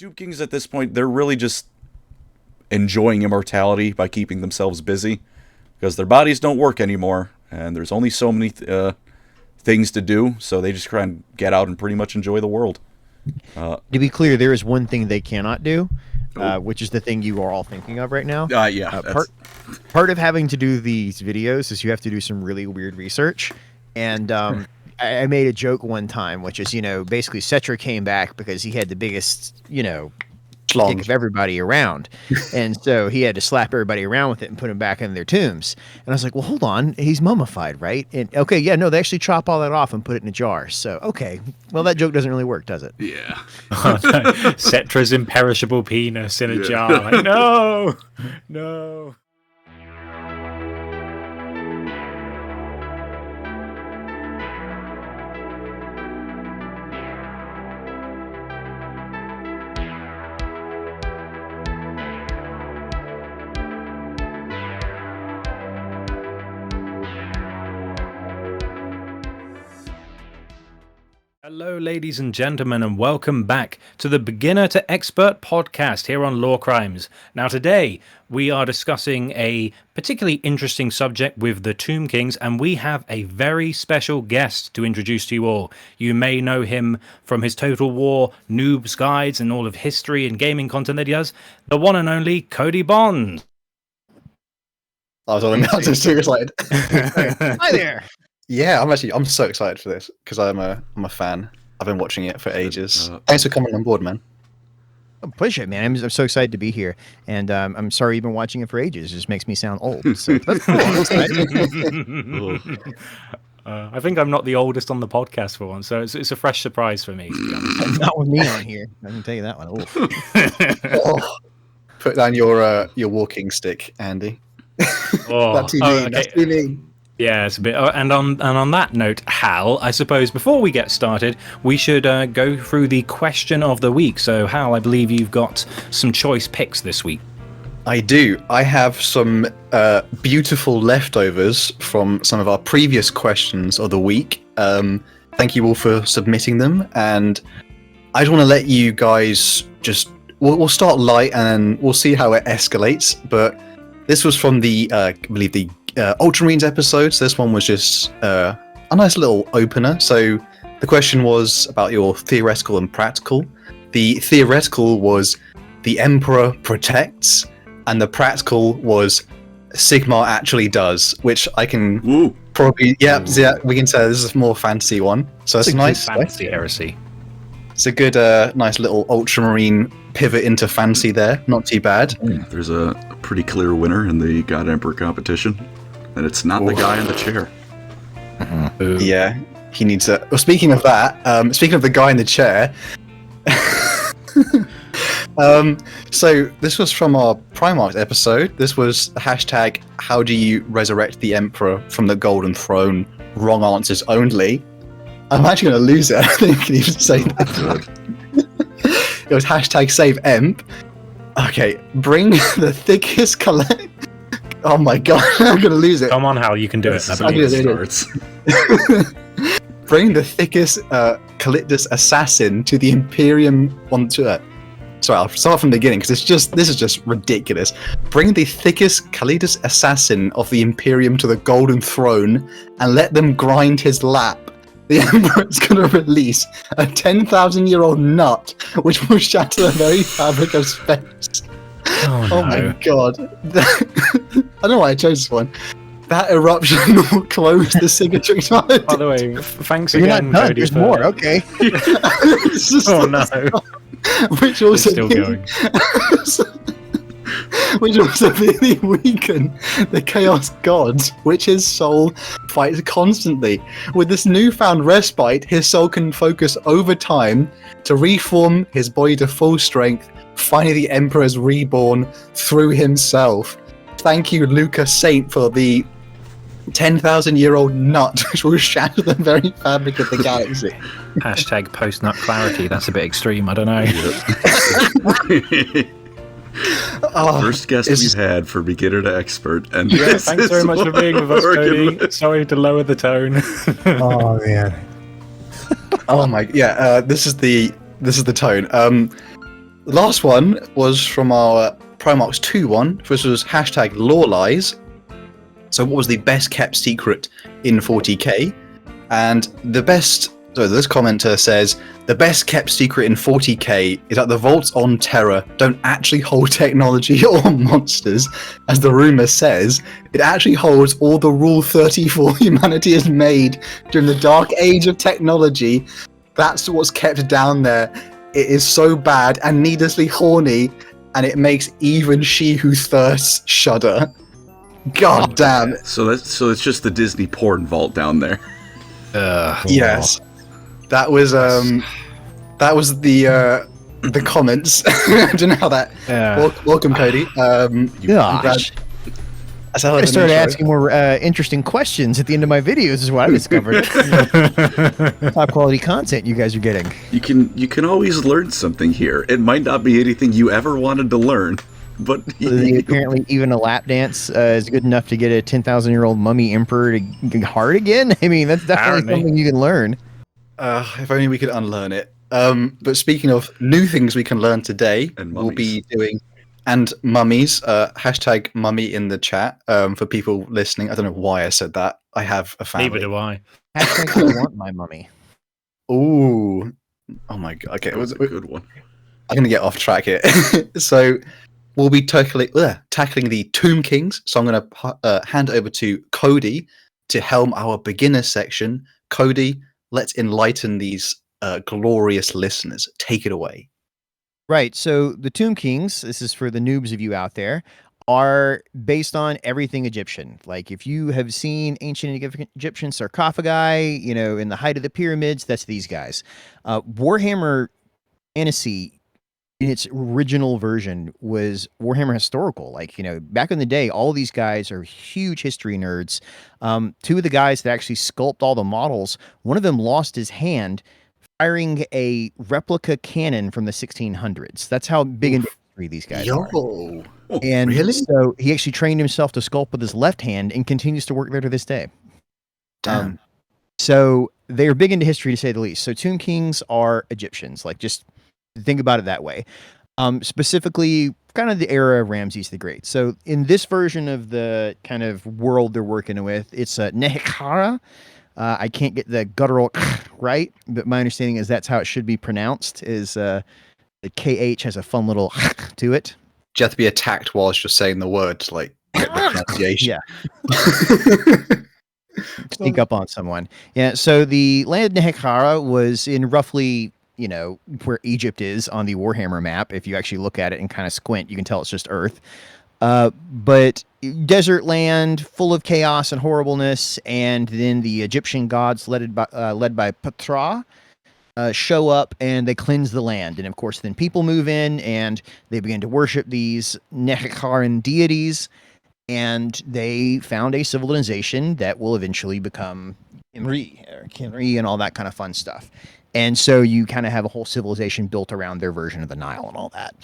Tomb Kings at this point, they're really just enjoying immortality by keeping themselves busy, because their bodies don't work anymore, and there's only so many things to do, so they just try and get out and pretty much enjoy the world. To be clear, there is one thing they cannot do, which is the thing you are all thinking of right now. Part of having to do these videos is you have to do some really weird research, and I made a joke one time, which is, basically Settra came back because he had the biggest, dick of everybody around. And so he had to slap everybody around with it and put them back in their tombs. And I was like, well, hold on. He's mummified, right? And okay, yeah, no, they actually chop all that off and put it in a jar. So, okay. Well, that joke doesn't really work, does it? Yeah. Settra's imperishable penis in a jar. Like, no. Hello, ladies and gentlemen, and welcome back to the Beginner to Expert podcast here on Lorecrimes. Now, today we are discussing a particularly interesting subject with the Tomb Kings, and we have a very special guest to introduce to you all. You may know him from his Total War noobs guides and all of history and gaming content that he does, the one and only Cody Bonds. I was on a mountain too excited. Hi there. Yeah, I'm so excited for this because I'm a fan. I've been watching it for ages. Thanks for coming on board, man. Pleasure, man. I'm so excited to be here, and I'm sorry you've been watching it for ages. It just makes me sound old. So that's cool. I think I'm not the oldest on the podcast for once, so it's a fresh surprise for me. Not with me on here. I can tell you that one. Put down your walking stick, Andy. That's too mean. Okay. That's too mean. Yeah, it's a bit. And on that note, Hal, I suppose before we get started, we should go through the question of the week. So, Hal, I believe you've got some choice picks this week. I do. I have some beautiful leftovers from some of our previous questions of the week. Thank you all for submitting them, and I just want to let you guys we'll start light and we'll see how it escalates. But this was from I believe the Ultramarines episode. So this one was just a nice little opener. So the question was about your theoretical and practical. The theoretical was the Emperor protects, and the practical was Sigmar actually does, which I can probably we can say this is a more fantasy one. So it's a nice fantasy heresy. It's a good nice little Ultramarine pivot into fantasy there. Not too bad. Yeah, there's a pretty clear winner in the God Emperor competition, and it's not the guy in the chair. Yeah, he needs a... Well, speaking of that, speaking of the guy in the chair... so this was from our Primarch episode. This was the hashtag, how do you resurrect the Emperor from the Golden Throne? Wrong answers only. I'm actually going to lose it. I think I can even say that. It was hashtag save Emp. Okay, bring the thickest color. Oh my god, I'm going to lose it. Come on, Hal, you can do it. Bring the thickest Calidus assassin to the Imperium onto it. Sorry, I'll start from the beginning because this is just ridiculous. Bring the thickest Calidus assassin of the Imperium to the Golden Throne and let them grind his lap. The Emperor is going to release a 10,000-year-old nut which will shatter the very fabric of space. Oh my god. I don't know why I chose this one. That eruption will close the Cicatrix. By the way, thanks again, Cody. There's more, okay. Which also still going. Which will severely weaken the Chaos Gods, which his soul fights constantly. With this newfound respite, his soul can focus over time to reform his body to full strength. Finally, the Emperor is reborn through himself. Thank you, Luca Saint, for the 10,000-year-old nut, which will shatter the very fabric of the galaxy. Hashtag post-nut clarity. That's a bit extreme, I don't know. First guest we've had for beginner to expert, and thanks very much for being with us, Cody. Sorry to lower the tone. Oh man. Oh my, this is the tone. last one was from our Primarchs 2 one, which was hashtag lore lies. So what was the best kept secret in 40k? And this commenter says, the best kept secret in 40k is that the vaults on Terra don't actually hold technology or monsters, as the rumor says. It actually holds all the Rule 34 humanity has made during the dark age of technology. That's what's kept down there. It is so bad and needlessly horny, and it makes even she who thirsts shudder. God damn. So it's just the Disney porn vault down there. Yes. That was the comments. I don't know how that. Welcome, Cody. Gosh. I started asking more interesting questions at the end of my videos. Is what I discovered. Top quality content you guys are getting. You can always learn something here. It might not be anything you ever wanted to learn, but apparently even a lap dance is good enough to get a 10,000-year-old mummy emperor to get hard again. I mean, that's definitely something you can learn. If only we could unlearn it. But speaking of new things we can learn today, we'll be doing. And mummies, hashtag mummy in the chat for people listening. I don't know why I said that. I have a family. Neither do I. Hashtag I want my mummy. Ooh. Oh my god. Okay, that was a good one. I'm going to get off track here. So we'll be tackling the Tomb Kings. So I'm going to hand over to Cody to helm our beginner section. Cody, let's enlighten these glorious listeners. Take it away. Right. So the Tomb Kings, this is for the noobs of you out there, are based on everything Egyptian. Like if you have seen ancient Egyptian sarcophagi, in the height of the pyramids, that's these guys. Warhammer Fantasy in its original version was Warhammer Historical. Like, back in the day, all these guys are huge history nerds. Two of the guys that actually sculpt all the models, one of them lost his hand firing a replica cannon from the 1600s. That's how big into history these guys are. And really? So he actually trained himself to sculpt with his left hand and continues to work there to this day. Damn. So they are big into history, to say the least. So Tomb Kings are Egyptians. Like, just think about it that way. Specifically, kind of the era of Ramses the Great. So in this version of the kind of world they're working with, it's Nekhara. I can't get the guttural right, but my understanding is that's how it should be pronounced. Is the KH has a fun little to it. Do you have to be attacked whilst you're saying the words, like get the pronunciation? Yeah. Sneak up on someone. Yeah. So the land of Nekhara was in roughly, where Egypt is on the Warhammer map. If you actually look at it and kind of squint, you can tell it's just Earth. But desert land full of chaos and horribleness, and then the Egyptian gods led by Petra show up and they cleanse the land. And of course, then people move in and they begin to worship these Nekharan deities, and they found a civilization that will eventually become Kinri and all that kind of fun stuff. And so you kind of have a whole civilization built around their version of the Nile and all that.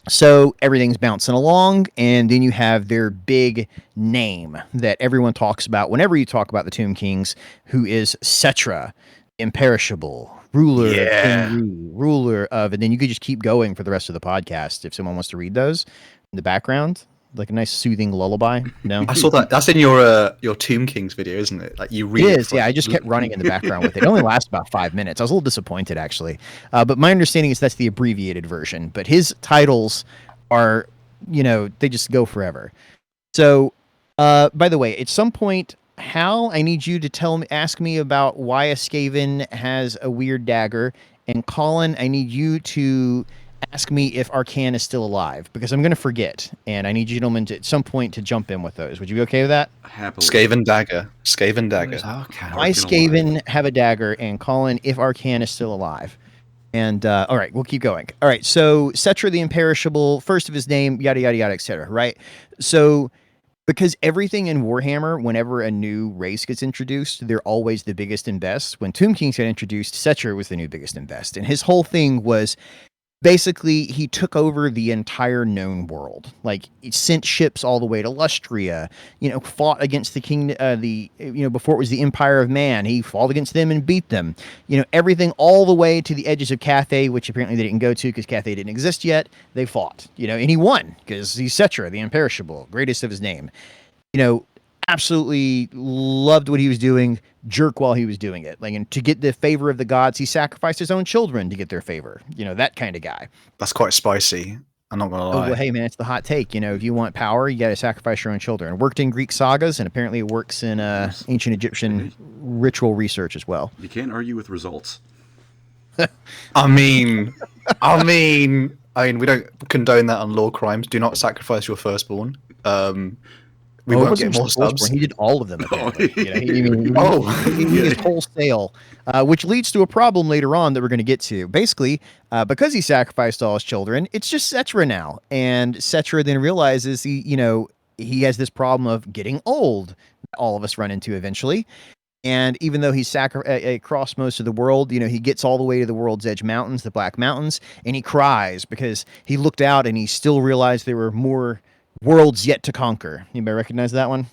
So everything's bouncing along, and then you have their big name that everyone talks about whenever you talk about the Tomb Kings, who is Settra, imperishable, ruler of Kinri, ruler of, and then you could just keep going for the rest of the podcast if someone wants to read those in the background, like a nice soothing lullaby. No, I saw that. That's in your Tomb Kings video, isn't it? Like you read it. Is, yeah. I just kept running in the background with it. It only lasts about 5 minutes. I was a little disappointed, actually. But my understanding is that's the abbreviated version. But his titles are, they just go forever. So, by the way, at some point, Hal, I need you to ask me about why a Skaven has a weird dagger. And Colin, I need you to ask me if Arcan is still alive, because I'm going to forget, and I need you gentlemen to, at some point, to jump in with those. Would you be okay with that? Happily. Skaven dagger. Why Skaven have a dagger, and Colin, if Arcan is still alive. And, all right, we'll keep going. All right, so Settra the Imperishable, first of his name, yada, yada, yada, etc., right? So, because everything in Warhammer, whenever a new race gets introduced, they're always the biggest and best. When Tomb Kings got introduced, Settra was the new biggest and best. And his whole thing was, basically he took over the entire known world. Like, he sent ships all the way to Lustria, fought against the king, before it was the Empire of Man, he fought against them and beat them. Everything all the way to the edges of Cathay, which apparently they didn't go to because Cathay didn't exist yet. They fought, and he won because he's Settra, the imperishable, greatest of his name. Absolutely loved what he was doing, jerk while he was doing it. Like, and to get the favor of the gods, he sacrificed his own children to get their favor. That kind of guy. That's quite spicy. I'm not gonna lie. Well, hey man, it's the hot take. If you want power, you got to sacrifice your own children. It worked in Greek sagas, and apparently it works in ancient Egyptian ritual research as well. You can't argue with results. I mean, we don't condone that on Lorecrimes. Do not sacrifice your firstborn. We won't get more subs. He did all of them. Apparently. He is wholesale, which leads to a problem later on that we're going to get to. Basically, because he sacrificed all his children, it's just Settra now, and Settra then realizes he has this problem of getting old. That all of us run into eventually. And even though he's across most of the world, he gets all the way to the World's Edge Mountains, the Black Mountains, and he cries because he looked out and he still realized there were more worlds yet to conquer. Anybody recognize that one?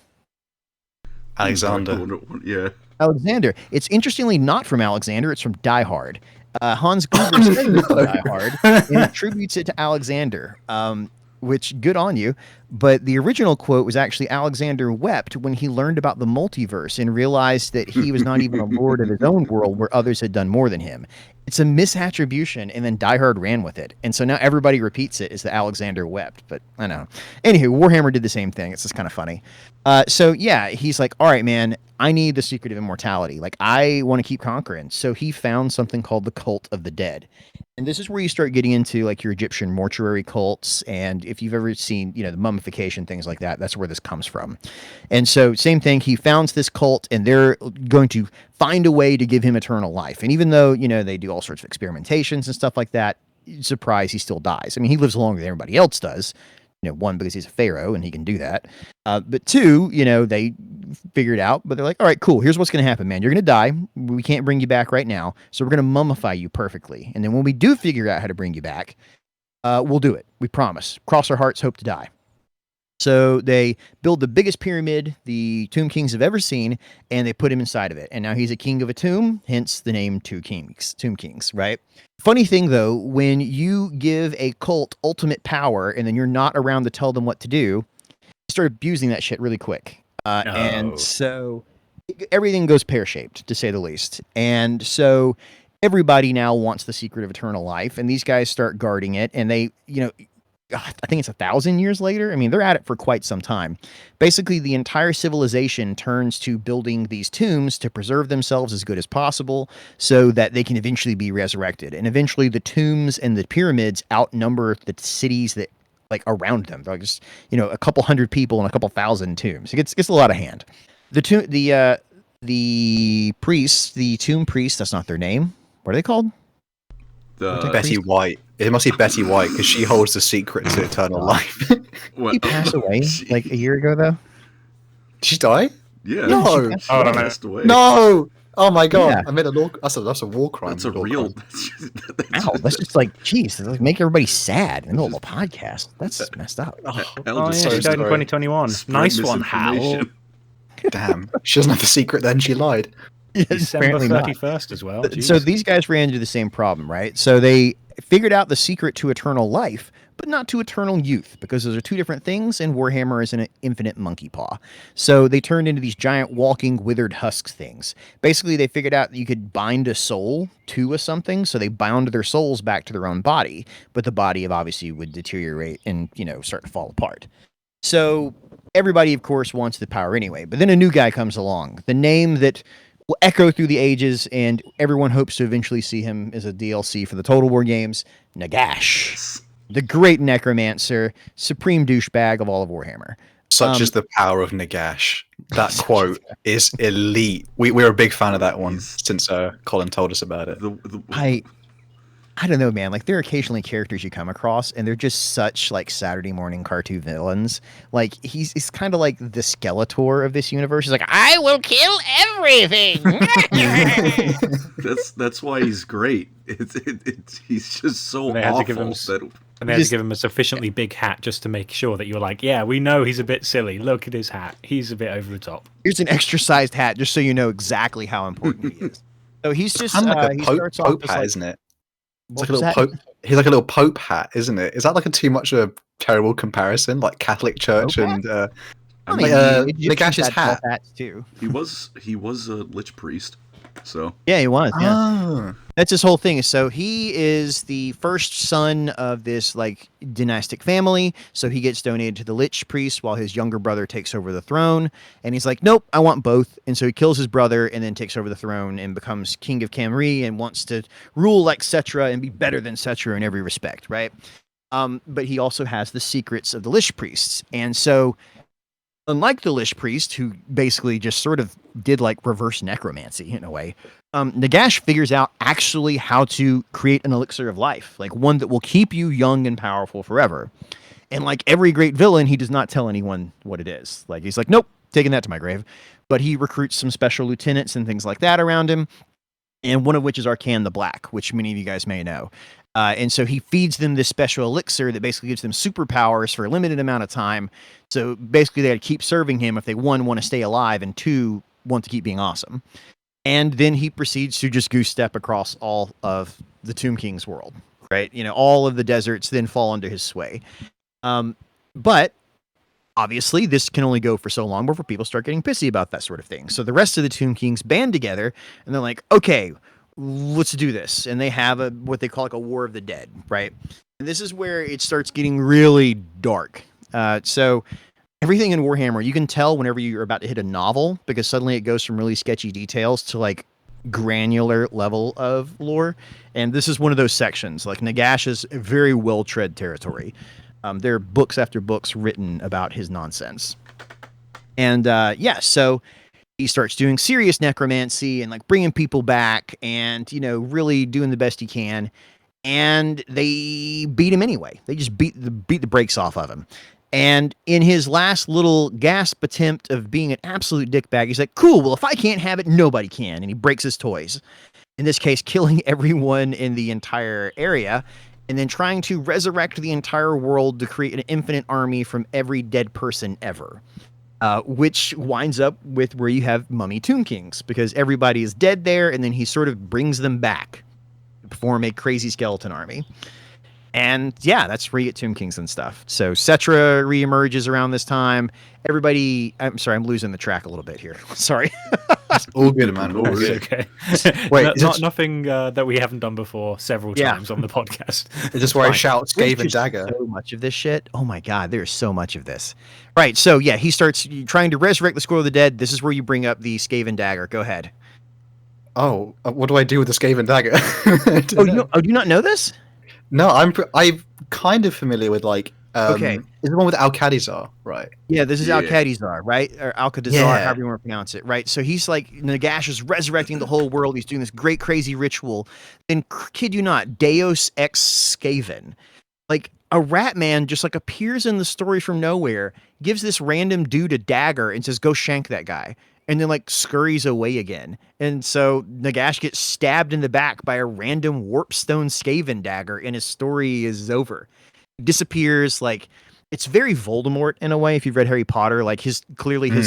Alexander. Yeah. Alexander. It's interestingly not from Alexander. It's from Die Hard. Hans Gruber says it's from Die Hard and attributes it to Alexander, which good on you. But the original quote was actually Alexander wept when he learned about the multiverse and realized that he was not even a lord of his own world where others had done more than him. It's a misattribution, and then Die Hard ran with it. And so now everybody repeats it as the Alexander wept. But I know. Anywho, Warhammer did the same thing. It's just kind of funny. So yeah, he's like, all right, man, I need the secret of immortality. Like, I want to keep conquering. So he found something called the Cult of the Dead. And this is where you start getting into like your Egyptian mortuary cults. And if you've ever seen, the mummification, things like that, that's where this comes from. And so same thing, he founds this cult and they're going to find a way to give him eternal life. And even though, they do all sorts of experimentations and stuff like that, surprise, he still dies. I mean, he lives longer than everybody else does. One, because he's a pharaoh and he can do that. But two, they figured out, but they're like, all right, cool. Here's what's going to happen, man. You're going to die. We can't bring you back right now. So we're going to mummify you perfectly. And then when we do figure out how to bring you back, we'll do it. We promise. Cross our hearts, hope to die. So they build the biggest pyramid the Tomb Kings have ever seen, and they put him inside of it. And now he's a king of a tomb, hence the name Tomb Kings, right? Funny thing, though, when you give a cult ultimate power and then you're not around to tell them what to do, you start abusing that shit really quick. And so everything goes pear-shaped, to say the least. And so everybody now wants the secret of eternal life, and these guys start guarding it, and they, I think it's 1,000 years later. I mean, they're at it for quite some time. Basically, the entire civilization turns to building these tombs to preserve themselves as good as possible so that they can eventually be resurrected. And eventually the tombs and the pyramids outnumber the cities that like around them. They're just, a couple hundred people and a couple thousand tombs. It gets a lot of hand. The priests, the tomb priests, that's not their name. What are they called? Betty White. It must be Betty White because she holds the secret to eternal life. He passed away like a year ago, though. Did she die? Yeah. No. She passed away. No. Oh my god! Yeah. I made that's a war crime. That's a real. Ow! That's just like, jeez, like make everybody sad in the middle of a podcast. That's messed up. Oh yeah, she died in 2021. Nice one, Hal. Damn, she doesn't have the secret. Then she lied. December 31st as well. So these guys ran into the same problem, right? So they figured out the secret to eternal life, but not to eternal youth, because those are two different things, and Warhammer is an infinite monkey paw. So they turned into these giant walking withered husks things. Basically, they figured out that you could bind a soul to a something, so they bound their souls back to their own body, but the body obviously would deteriorate and, start to fall apart. So everybody, of course, wants the power anyway, but then a new guy comes along. The name that will echo through the ages, and everyone hopes to eventually see him as a DLC for the Total War games, Nagash. The great necromancer, supreme douchebag of all of Warhammer. Such is the power of Nagash. That quote is elite. We're a big fan of that one since Colin told us about it. I I don't know, man. Like, there are occasionally characters you come across, and they're just such like Saturday morning cartoon villains. Like, he's kind of like the Skeletor of this universe. He's like, I will kill everything. That's why he's great. He's just so they had awful. To give him, and they had to give him a sufficiently big hat just to make sure that you were like, yeah, we know he's a bit silly. Look at his hat. He's a bit over the top. Here's an extra sized hat, just so you know exactly how important he is. So he's just kind of like a he pope, starts off pope as hat, like, isn't it? It's what like a was little that? pope. He's like a little pope hat, isn't it? Is that like a too much of a terrible comparison? Like Catholic Church Pope and I mean, Nagash's hat. hats too. He was a lich priest, so Yeah, he was. Yeah. Ah. That's his whole thing. So he is the first son of this like dynastic family. So he gets donated to the Lich Priest while his younger brother takes over the throne. And he's like, nope, I want both. And so he kills his brother and then takes over the throne and becomes king of Camry and wants to rule like Settra and be better than Settra in every respect, right? But he also has the secrets of the Lich Priests. And so unlike the Lich Priest, who basically just sort of did like reverse necromancy in a way, Nagash figures out actually how to create an elixir of life, like one that will keep you young and powerful forever. And like every great villain, he does not tell anyone what it is. Like he's like, nope, taking that to my grave. But he recruits some special lieutenants and things like that around him. And one of which is Arcan the Black, which many of you guys may know. And so he feeds them this special elixir that basically gives them superpowers for a limited amount of time. So basically they got to keep serving him if they, one, want to stay alive, and two, want to keep being awesome. And then he proceeds to just goose step across all of the Tomb King's world, right? You know, all of the deserts then fall under his sway. But obviously this can only go for so long before people start getting pissy about that sort of thing. So the rest of the Tomb Kings band together and they're like, okay, let's do this. And they have what they call like a War of the Dead, right? And this is where it starts getting really dark. So everything in Warhammer, you can tell whenever you're about to hit a novel, because suddenly it goes from really sketchy details to like granular level of lore. And this is one of those sections. Like Nagash is very well-tread territory. There are books after books written about his nonsense. And so he starts doing serious necromancy and like bringing people back and, you know, really doing the best he can. And they beat him anyway. They just beat the brakes off of him. And in his last little gasp attempt of being an absolute dickbag, he's like, cool, well, if I can't have it, nobody can. And he breaks his toys. In this case, killing everyone in the entire area and then trying to resurrect the entire world to create an infinite army from every dead person ever. Which winds up with where you have mummy Tomb Kings, because everybody is dead there, and then he sort of brings them back to form a crazy skeleton army. And yeah, that's where you get Tomb Kings and stuff. So Settra reemerges around this time. Everybody, I'm sorry, I'm losing the track a little bit here. Sorry. All good, man. All That's good. okay. Wait, nothing that we haven't done before several times on the podcast. Is this where I shout There's Skaven just Dagger? so much of this shit. Oh my god, there's so much of this. Right, so yeah, he starts trying to resurrect the Scroll of the Dead. This is where you bring up the Skaven Dagger. Go ahead. Oh, what do I do with the Skaven Dagger? Do you not know this? No, I'm kind of familiar with like. Okay. Is the one with Al-Khadizar, right? Yeah, this is Al-Khadizar, right? Or Al-Khadizar, Yeah. however you want to pronounce it, right? So he's like, Nagash is resurrecting the whole world. He's doing this great, crazy ritual. And kid you not, Deus Ex Skaven. Like, a rat man just like appears in the story from nowhere, gives this random dude a dagger and says, go shank that guy. And then like scurries away again. And so Nagash gets stabbed in the back by a random warpstone Skaven dagger and his story is over. Disappears. Like, it's very Voldemort in a way. If you've read Harry Potter, like his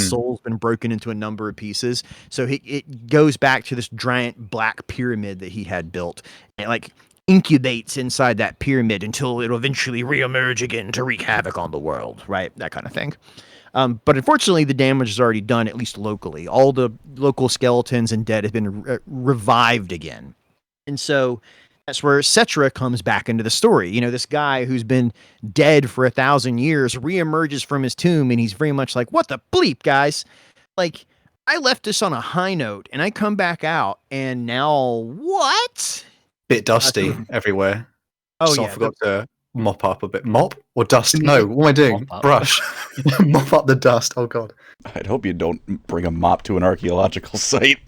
soul's been broken into a number of pieces. So it goes back to this giant black pyramid that he had built, and like incubates inside that pyramid until it'll eventually reemerge again to wreak havoc on the world, right? That kind of thing. But unfortunately, the damage is already done, at least locally. All the local skeletons and dead have been revived again. And so that's where Settra comes back into the story. You know, this guy who's been dead for 1,000 years reemerges from his tomb, and he's very much like, what the bleep, guys? Like, I left this on a high note, and I come back out, and now what? Bit dusty everywhere. Oh, So yeah. I forgot to mop up a bit. Mop or dust? No, what am I doing? Brush. Mop up the dust. Oh, God. I'd hope you don't bring a mop to an archaeological site.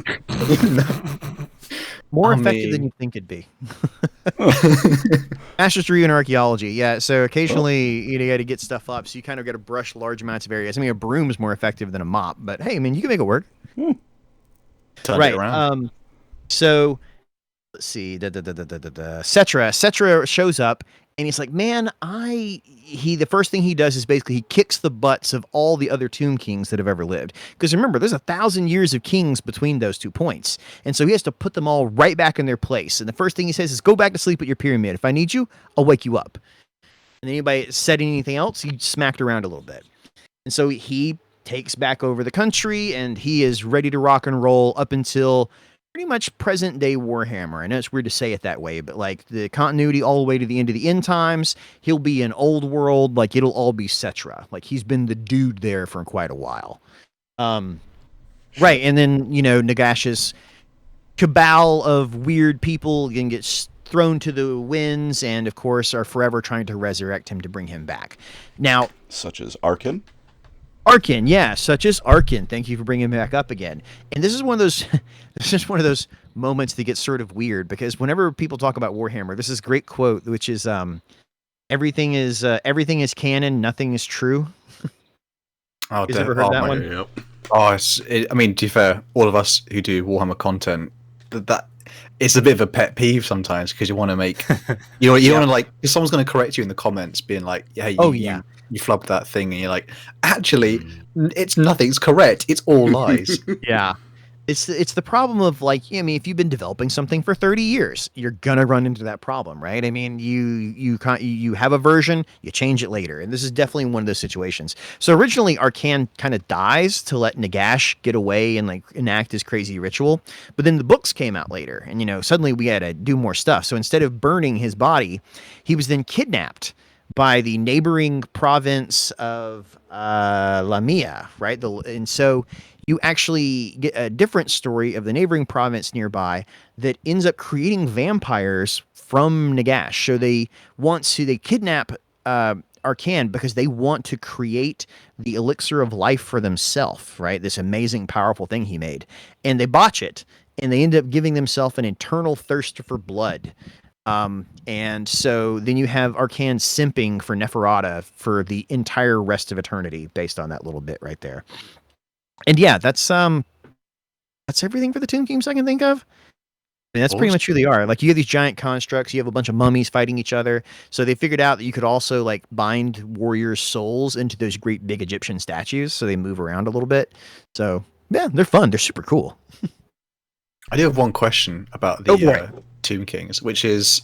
More effective than you think it'd be. Master's degree in archaeology, yeah. So occasionally you got to get stuff up, so you kind of got to brush large amounts of areas. I mean, a broom is more effective than a mop, but hey, I mean, you can make it work. Turn it around. So let's see. Settra shows up, and he's like, man, the first thing he does is basically he kicks the butts of all the other Tomb Kings that have ever lived. Because remember, there's 1,000 years of kings between those 2 points. And so he has to put them all right back in their place. And the first thing he says is, go back to sleep at your pyramid. If I need you, I'll wake you up. And anybody said anything else, he smacked around a little bit. And so he takes back over the country, and he is ready to rock and roll up until pretty much present day Warhammer. I know it's weird to say it that way, but like the continuity all the way to the end of the end times, he'll be in old world, like it'll all be Settra. Like he's been the dude there for quite a while. Right. And then, Nagash's cabal of weird people can get thrown to the winds and of course are forever trying to resurrect him to bring him back. Now, such as Arkin. Arkin, yeah, such as Arkin. Thank you for bringing him back up again. And this is one of those, moments that gets sort of weird because whenever people talk about Warhammer, there's this great quote which is, "Everything is canon, nothing is true." Oh, you ever heard that one? Yep. Oh, I mean, to be fair, all of us who do Warhammer content, that it's a bit of a pet peeve sometimes because you want to make, you want to like, if someone's going to correct you in the comments, being like, "Yeah, you flubbed that thing," and you're like, "Actually, it's nothing's correct. It's all lies." Yeah. It's the problem of like, I mean, if you've been developing something for 30 years, you're gonna run into that problem, right? I mean, you have a version, you change it later, and this is definitely one of those situations. So originally, Arkan kind of dies to let Nagash get away and like enact his crazy ritual, but then the books came out later, and suddenly we had to do more stuff. So instead of burning his body, he was then kidnapped by the neighboring province of Lamia, right? And so you actually get a different story of the neighboring province nearby that ends up creating vampires from Nagash. So they kidnap Arkan because they want to create the elixir of life for themselves, right? This amazing, powerful thing he made. And they botch it, and they end up giving themselves an eternal thirst for blood. And so then you have Arkan simping for Nekhara for the entire rest of eternity based on that little bit right there. And yeah, that's everything for the Tomb Kings I can think of. I mean, that's pretty much who they are. Like you have these giant constructs, you have a bunch of mummies fighting each other. So they figured out that you could also like bind warriors' souls into those great big Egyptian statues, so they move around a little bit. So yeah, they're fun. They're super cool. I do have one question about the Tomb Kings, which is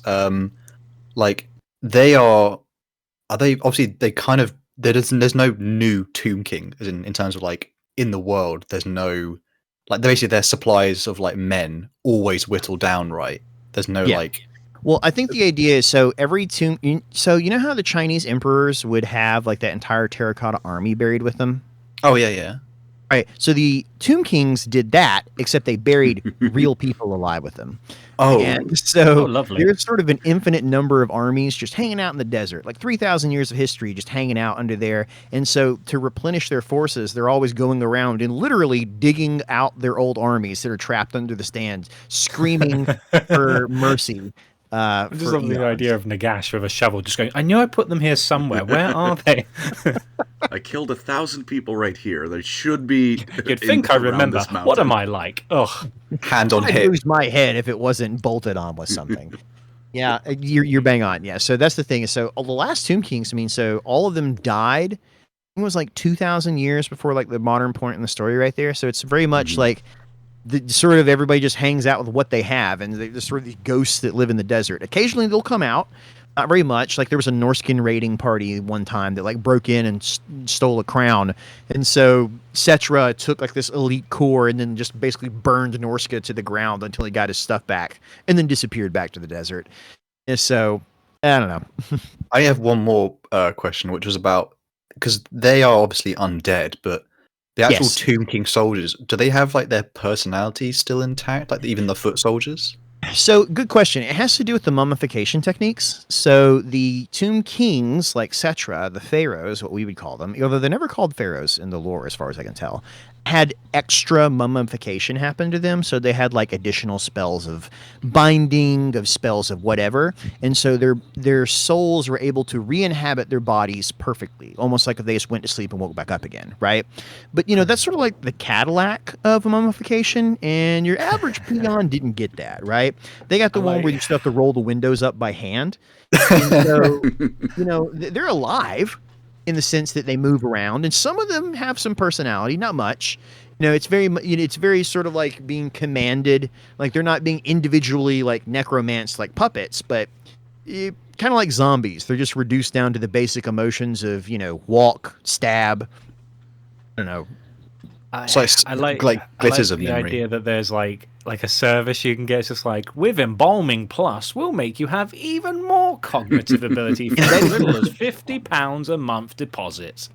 like are they obviously they kind of there's no new Tomb King as in terms of like in the world there's no like basically their supplies of like men always whittle down, right? There's no like. Well, I think the idea is so every tomb. So you know how the Chinese emperors would have like that entire terracotta army buried with them? Oh yeah. Right. So the Tomb Kings did that, except they buried real people alive with them. Oh, and so lovely. There's sort of an infinite number of armies just hanging out in the desert, like 3,000 years of history just hanging out under there. And so to replenish their forces, they're always going around and literally digging out their old armies that are trapped under the stands, screaming for mercy. I just love the idea of Nagash with a shovel just going, I knew I put them here somewhere. Where are they? I killed 1,000 people right here. They should be. You'd think I remember. What am I like? Ugh. Hand on hip. I'd lose my head if it wasn't bolted on with something. Yeah, you're bang on. Yeah, so that's the thing. So the last Tomb Kings, I mean, so all of them died. It was like 2,000 years before like the modern point in the story right there. So it's very much like the sort of everybody just hangs out with what they have, and they're sort of these ghosts that live in the desert. Occasionally they'll come out, not very much. Like there was a Norskin raiding party one time that like broke in and stole a crown, and so Settra took like this elite core and then just basically burned Norska to the ground until he got his stuff back, and then disappeared back to the desert. And so I don't know. I have one more question, which was about because they are obviously undead, but the actual Tomb King soldiers, do they have like their personality still intact, like even the foot soldiers? So, good question. It has to do with the mummification techniques. So, the Tomb Kings, like Settra, the pharaohs, what we would call them, although they're never called pharaohs in the lore, as far as I can tell, had extra mummification happen to them, so they had like additional spells of binding, of spells of whatever, and so their souls were able to re-inhabit their bodies perfectly, almost like if they just went to sleep and woke back up again, right? But that's sort of like the Cadillac of mummification, and your average peon didn't get that, right? They got the one where you still have to roll the windows up by hand, and so they're alive in the sense that they move around, and some of them have some personality, not much. It's very sort of like being commanded, like they're not being individually like necromanced like puppets, but kind of like zombies. They're just reduced down to the basic emotions of walk, stab. I don't know. I like glitters of the memory. idea that there's like a service you can get. It's just like, with Embalming Plus, we'll make you have even more cognitive ability for as little as £50 a month deposits.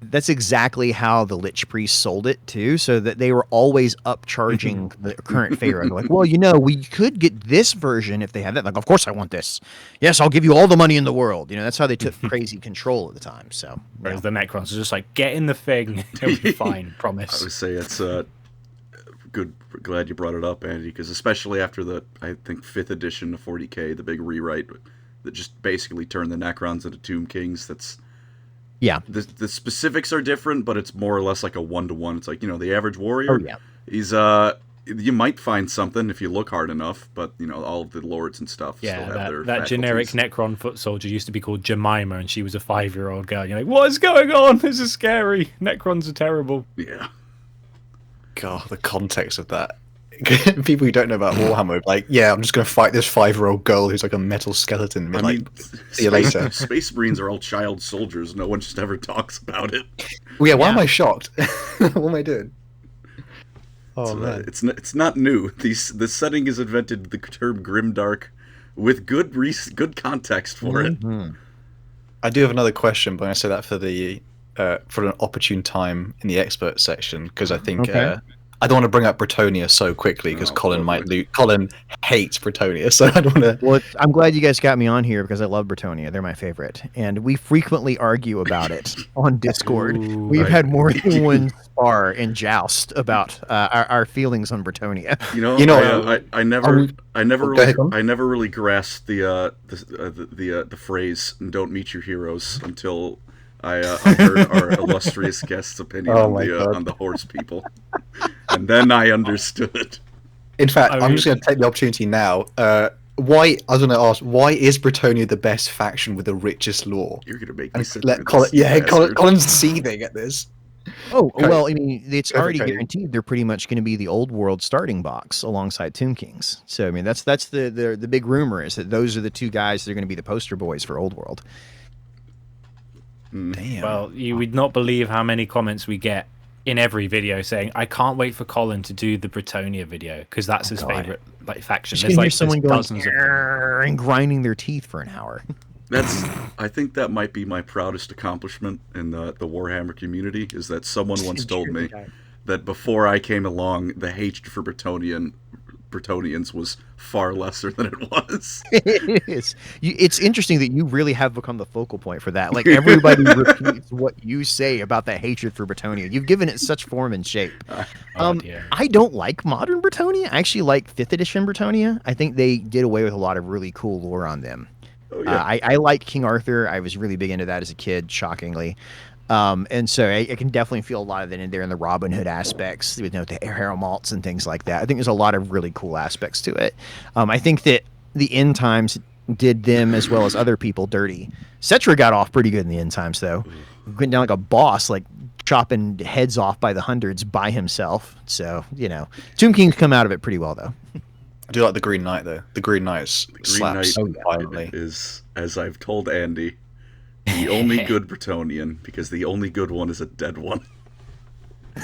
That's exactly how the Lich Priest sold it too, so that they were always upcharging the current Pharaoh. Like, well, we could get this version if they have that. Like, of course I want this. Yes, I'll give you all the money in the world. That's how they took crazy control at the time. So, whereas the Necrons are just like, get in the thing, it'll be fine, promise. I would say it's good. Glad you brought it up, Andy, because especially after I think 5th edition of 40k, the big rewrite that just basically turned the Necrons into Tomb Kings. Yeah. The specifics are different, but it's more or less like a 1-to-1. It's like, the average warrior. Oh, yeah. He's you might find something if you look hard enough, but all of the lords and stuff still have their that generic Necron foot soldier used to be called Jemima, and she was a 5-year-old girl. You're like, what is going on? This is scary. Necrons are terrible. Yeah. God, the context of that. People who don't know about Warhammer, like, I'm just going to fight this 5-year-old girl who's like a metal skeleton. I mean, see you later. Space Marines are all child soldiers. No one just ever talks about it. Well, why am I shocked? What am I doing? Oh, man. It's not new. The setting has invented the term grimdark with good context for it. I do have another question, but I'm going to say that for an opportune time in the expert section, because I think I don't want to bring up Bretonia so quickly because Colin might lose. Colin hates Bretonia, so I don't want to. Well, I'm glad you guys got me on here because I love Bretonia. They're my favorite, and we frequently argue about it on Discord. We've had more than one spar and joust about our feelings on Bretonia. I never really grasped the phrase "don't meet your heroes" until I heard our illustrious guest's opinion on the horse people, and then I understood. In fact, I'm just going to take the opportunity now. Why is Bretonia the best faction with the richest lore? You're going to make me let Colin. Colin's seething at this. Oh well, I mean, it's already guaranteed. They're pretty much going to be the old world starting box alongside Tomb Kings. So I mean, that's the big rumor is that those are the two guys that are going to be the poster boys for Old World. Damn. Well, you would not believe how many comments we get in every video saying, "I can't wait for Colin to do the Bretonia video because that's his favorite faction." There's like someone going and grinding their teeth for an hour. I think that might be my proudest accomplishment in the Warhammer community is that someone once told me that before I came along, the hatred for Bretonians was far lesser than it was. It is. It's interesting that you really have become the focal point for that. Like everybody repeats what you say about that hatred for Bretonia. You've given it such form and shape. I don't like modern Bretonia. I actually like 5th edition Bretonia. I think they did away with a lot of really cool lore on them. Oh, yeah. I like King Arthur. I was really big into that as a kid, shockingly. And so I can definitely feel a lot of that in there in the Robin Hood aspects, with the Harrow malts and things like that. I think there's a lot of really cool aspects to it. I think that the end times did them as well as other people dirty. Settra got off pretty good in the end times, though. Went down like a boss, like chopping heads off by the hundreds by himself. So, Tomb Kings come out of it pretty well, though. I do like the Green Knight, though. The Green Knight slaps violently. Is, as I've told Andy, the only good Bretonian, because the only good one is a dead one.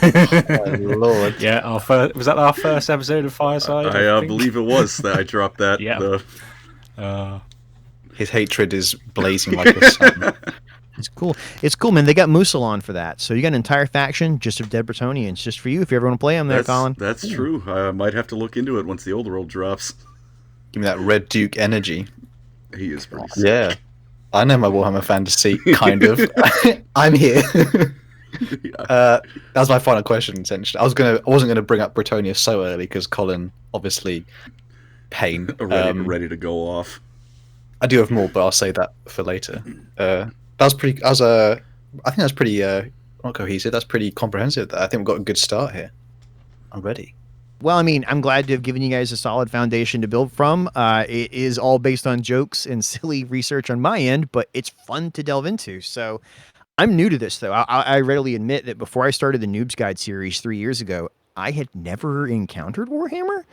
Oh, Lord. Yeah, was that our first episode of Fireside? I believe it was that I dropped that. Yeah. His hatred is blazing like the sun. It's cool. It's cool, man. They got Musalon for that. So you got an entire faction just of dead Bretonians just for you if you ever want to play them there, Colin. That's true. I might have to look into it once the Old World drops. Give me that Red Duke energy. He is pretty sick. Yeah. I know my Warhammer fantasy, kind of. I'm here. That was my final question. Essentially, I wasn't gonna bring up Bretonia so early because Colin, obviously, pain. ready to go off. I do have more, but I'll save that for later. I think that's pretty not cohesive. That's pretty comprehensive. I think we've got a good start here. I'm ready. Well, I mean, I'm glad to have given you guys a solid foundation to build from. It is all based on jokes and silly research on my end, but it's fun to delve into. So I'm new to this, though. I readily admit that before I started the Noob's Guide series 3 years ago, I had never encountered Warhammer.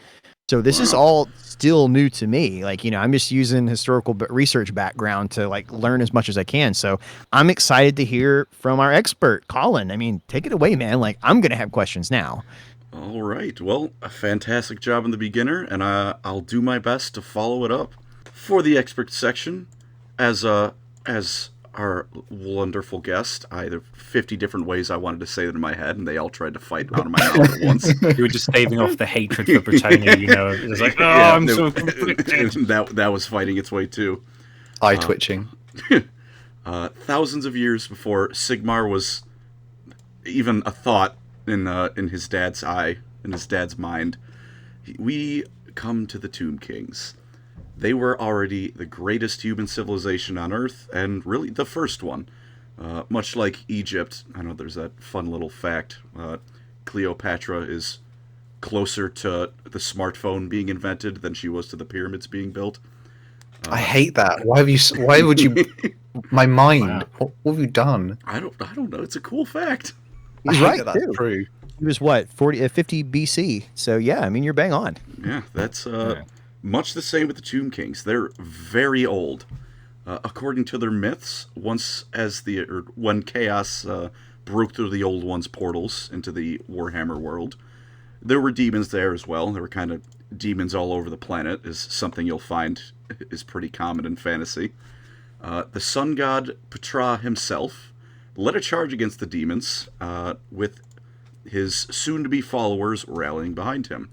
So this is all still new to me. Like, I'm just using historical research background to learn as much as I can. So I'm excited to hear from our expert, Colin. I mean, take it away, man. I'm going to have questions now. All right. Well, a fantastic job in the beginner, and I'll do my best to follow it up. For the expert section, as our wonderful guest, I had 50 different ways I wanted to say it in my head, and they all tried to fight out of my mouth at once. You were just staving off the hatred for Bretonia, It was like, I'm so conflicted. That was fighting its way too. Eye twitching. Thousands of years before Sigmar was even a thought in his dad's eye, in his dad's mind, we come to the Tomb Kings. They were already the greatest human civilization on Earth, and really the first one. Much like Egypt, I know there's that fun little fact, Cleopatra is closer to the smartphone being invented than she was to the pyramids being built. I hate that. Why would you... My mind. Wow. What have you done? I don't know. It's a cool fact. He's right, that's true. He was 50 BC. So yeah, I mean, you're bang on. Yeah, that's much the same with the Tomb Kings. They're very old. According to their myths, when chaos broke through the Old One's portals into the Warhammer world, there were demons there as well. There were kind of demons all over the planet, is something you'll find is pretty common in fantasy. The sun god Petra himself led a charge against the demons, with his soon-to-be followers rallying behind him.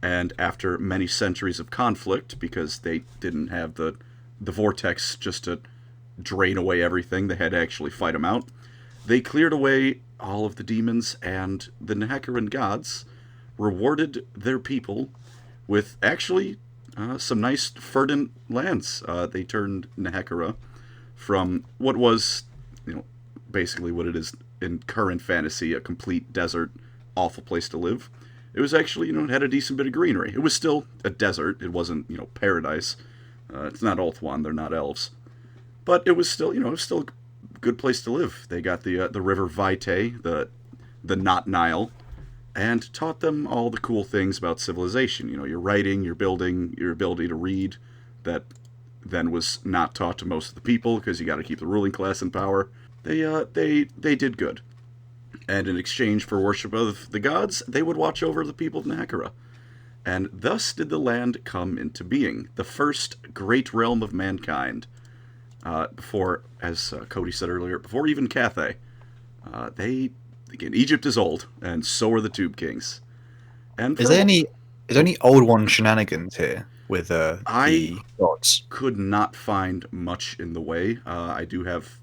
And after many centuries of conflict, because they didn't have the vortex just to drain away everything, they had to actually fight them out, they cleared away all of the demons, and the Nekhara gods rewarded their people with actually some nice verdant lands. They turned Nekhara from what was, basically what it is in current fantasy, a complete desert, awful place to live. It was actually, it had a decent bit of greenery. It was still a desert. It wasn't, paradise. It's not Ulthuan. They're not elves. But it was still, it was still a good place to live. They got the river Vitae, the not Nile, and taught them all the cool things about civilization. Your writing, your building, your ability to read, that then was not taught to most of the people because you got to keep the ruling class in power. They did good. And in exchange for worship of the gods, they would watch over the people of Nekhara. And thus did the land come into being, the first great realm of mankind. Before, as Cody said earlier, before even Cathay. Egypt is old, and so are the Tomb Kings. And is there any Old One shenanigans here with the gods? Could not find much in the way. I do have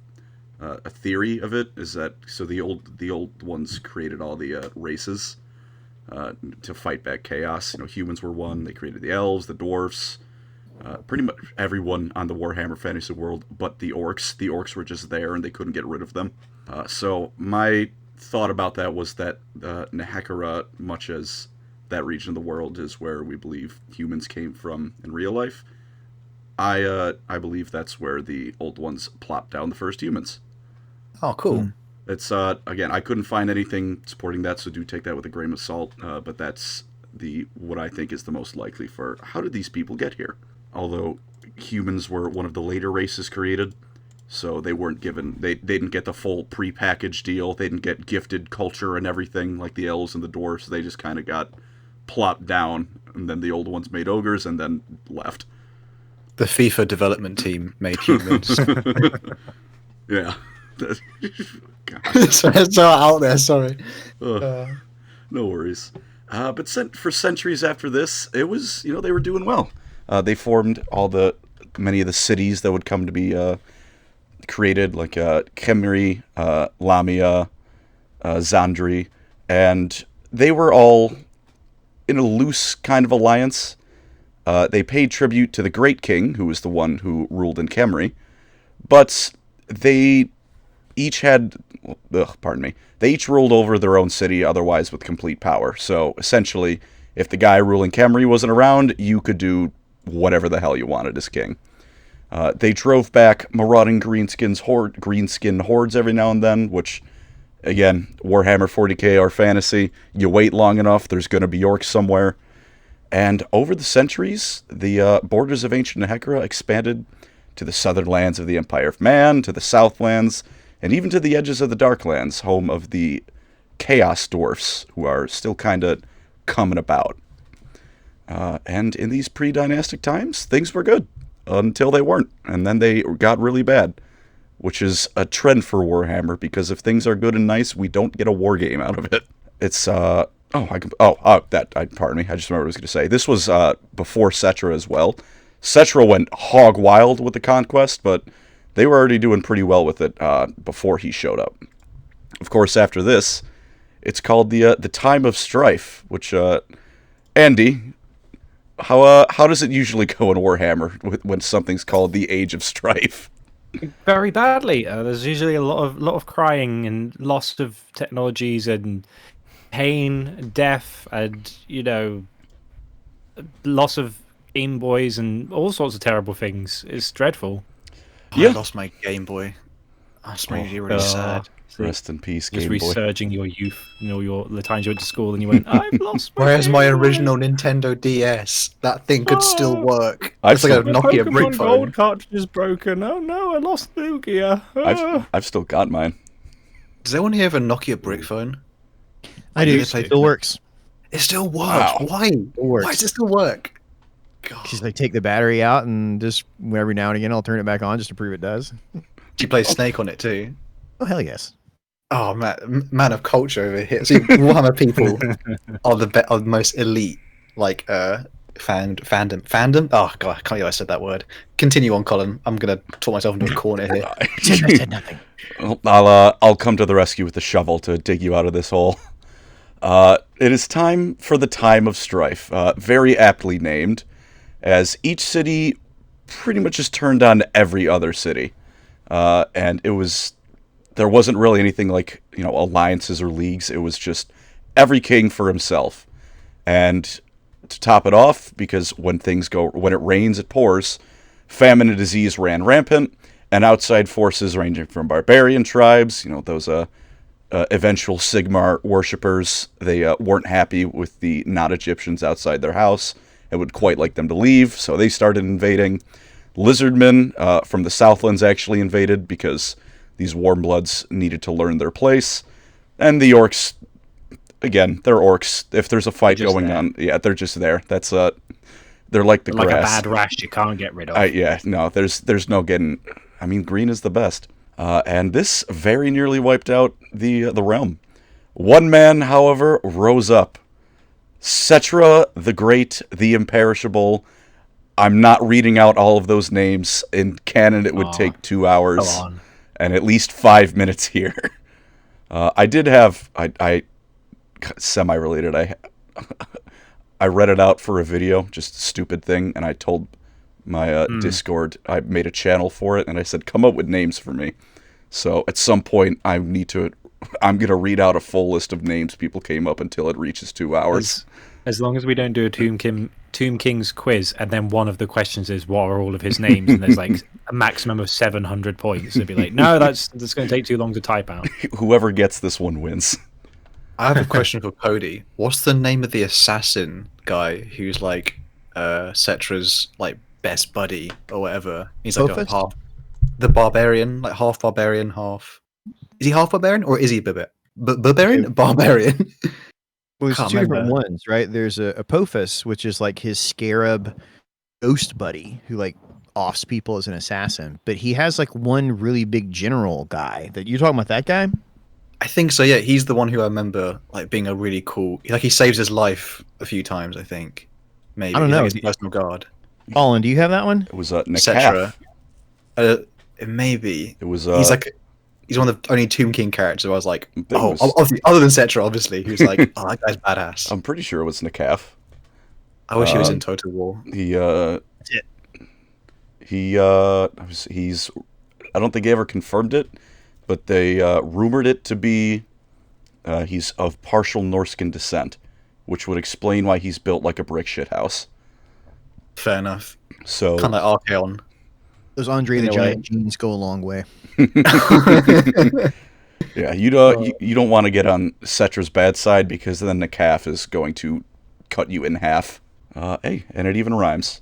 a theory of it, is that the old ones created all the races to fight back chaos. Humans were one. They created the elves, the dwarfs, pretty much everyone on the Warhammer fantasy world, but the orcs. The orcs were just there, and they couldn't get rid of them. So my thought about that was that Nekhara, much as that region of the world is where we believe humans came from in real life, I believe that's where the old ones plopped down the first humans. Oh, cool. It's again, I couldn't find anything supporting that, so do take that with a grain of salt. But that's what I think is the most likely for how did these people get here? Although humans were one of the later races created, so they weren't given, they didn't get the full prepackaged deal. They didn't get gifted culture and everything like the elves and the dwarfs. They just kind of got plopped down, and then the old ones made ogres and then left. The FIFA development team made humans. Yeah. So it's all out there, sorry. No worries. But for centuries after this, it was, they were doing well. They formed many of the cities that would come to be created, like Khemri, Lamia, Zandri, and they were all in a loose kind of alliance. They paid tribute to the Great King, who was the one who ruled in Khemri, but they each had, they each ruled over their own city, otherwise with complete power. So essentially, if the guy ruling Khemri wasn't around, you could do whatever the hell you wanted as king. They drove back marauding greenskin hordes every now and then, which, again, Warhammer 40k or fantasy, you wait long enough, there's going to be orcs somewhere. And over the centuries, the borders of ancient Nekhara expanded to the southern lands of the Empire of Man, to the southlands, and even to the edges of the Darklands, home of the Chaos Dwarfs, who are still kind of coming about. And in these pre-dynastic times, things were good, until they weren't, and then they got really bad, which is a trend for Warhammer, because if things are good and nice, we don't get a war game out of it. It's, pardon me, I just remembered what I was going to say. This was before Settra as well. Settra went hog wild with the conquest, but they were already doing pretty well with it before he showed up. Of course, after this, it's called the Time of Strife, which, Andy, how does it usually go in Warhammer when something's called the Age of Strife? Very badly. There's usually a lot of crying and loss of technologies and pain, death, and loss of Game Boys and all sorts of terrible things. It's dreadful. I lost my Game Boy. That's really sad. Rest in peace, Just Game Boy. resurging your youth, the times you went to school and you went, I've lost my Where's Game my Boy." Nintendo DS? That thing could still work. I've It's like a still- Nokia Pokemon brick Gold phone. cartridge is broken. Oh no, I lost Lugia. I've still got mine. Does anyone here have a Nokia brick phone? I do. It Yes, I still do. works. It still works. Wow. Why? It works. Why does it still work? God. Because I take the battery out and just every now and again I'll turn it back on just to prove it does. Do you play Snake on it too? Oh hell yes. Oh man of culture over here. See, Warhammer people are the most elite, like fandom. Oh god, I can't believe I said that word. Continue on, Colin. I'm gonna talk myself into a corner here. I said nothing. I'll come to the rescue with the shovel to dig you out of this hole. It is time for the Time of Strife, very aptly named, as each city pretty much just turned on every other city, and there wasn't really anything like alliances or leagues. It was just every king for himself, and to top it off, because when it rains, it pours. Famine and disease ran rampant, and outside forces ranging from barbarian tribes, those eventual Sigmar worshippers, they weren't happy with the not-Egyptians outside their house and would quite like them to leave, so they started invading. Lizardmen from the Southlands actually invaded because these Warmbloods needed to learn their place. And the orcs, again, they're orcs. If there's a fight going on, they're just there. That's they're like the like grass. a bad rash you can't get rid of. No, there's no getting. I mean, green is the best. And this very nearly wiped out the realm. One man, however, rose up. Settra the Great, the Imperishable. I'm not reading out all of those names. In canon, it would take 2 hours and at least 5 minutes here. I semi-related. I read it out for a video, just a stupid thing, and I told my Discord, I made a channel for it, and I said, come up with names for me. So at some point, I'm going to read out a full list of names people came up until it reaches 2 hours. As long as we don't do a Tomb King's quiz, and then one of the questions is, what are all of his names? And there's like a maximum of 700 points. It'd be like, no, that's going to take too long to type out. Whoever gets this one wins. I have a question for Cody. What's the name of the assassin guy who's like Settra's like best buddy or whatever? He's like the barbarian, like half barbarian, half. Is he half barbarian or is he barbarian? Barbarian. Well, there's two different ones, right? There's a Apophis, which is like his scarab ghost buddy who like offs people as an assassin, but he has like one really big general guy. That you're talking about, that guy? I think so. Yeah, he's the one who I remember like being a really cool. Like he saves his life a few times. I think. Maybe. I don't know. He's a personal guard. Colin, do you have that one? It was Nekhara. Maybe it was. he's one of the only Tomb King characters who I was like, was- obviously, other than Settra, obviously, who's like, oh, that guy's badass. I'm pretty sure it was Nagash. I wish he was in Total War. He's I don't think they ever confirmed it, but they rumored it to be he's of partial Norscan descent, which would explain why he's built like a brick shithouse. Fair enough. So Kind of like Archeon. Those Andre the Giant genes go a long way. yeah, you don't want to get on Settra's bad side, because then the calf is going to cut you in half. Hey, and it even rhymes.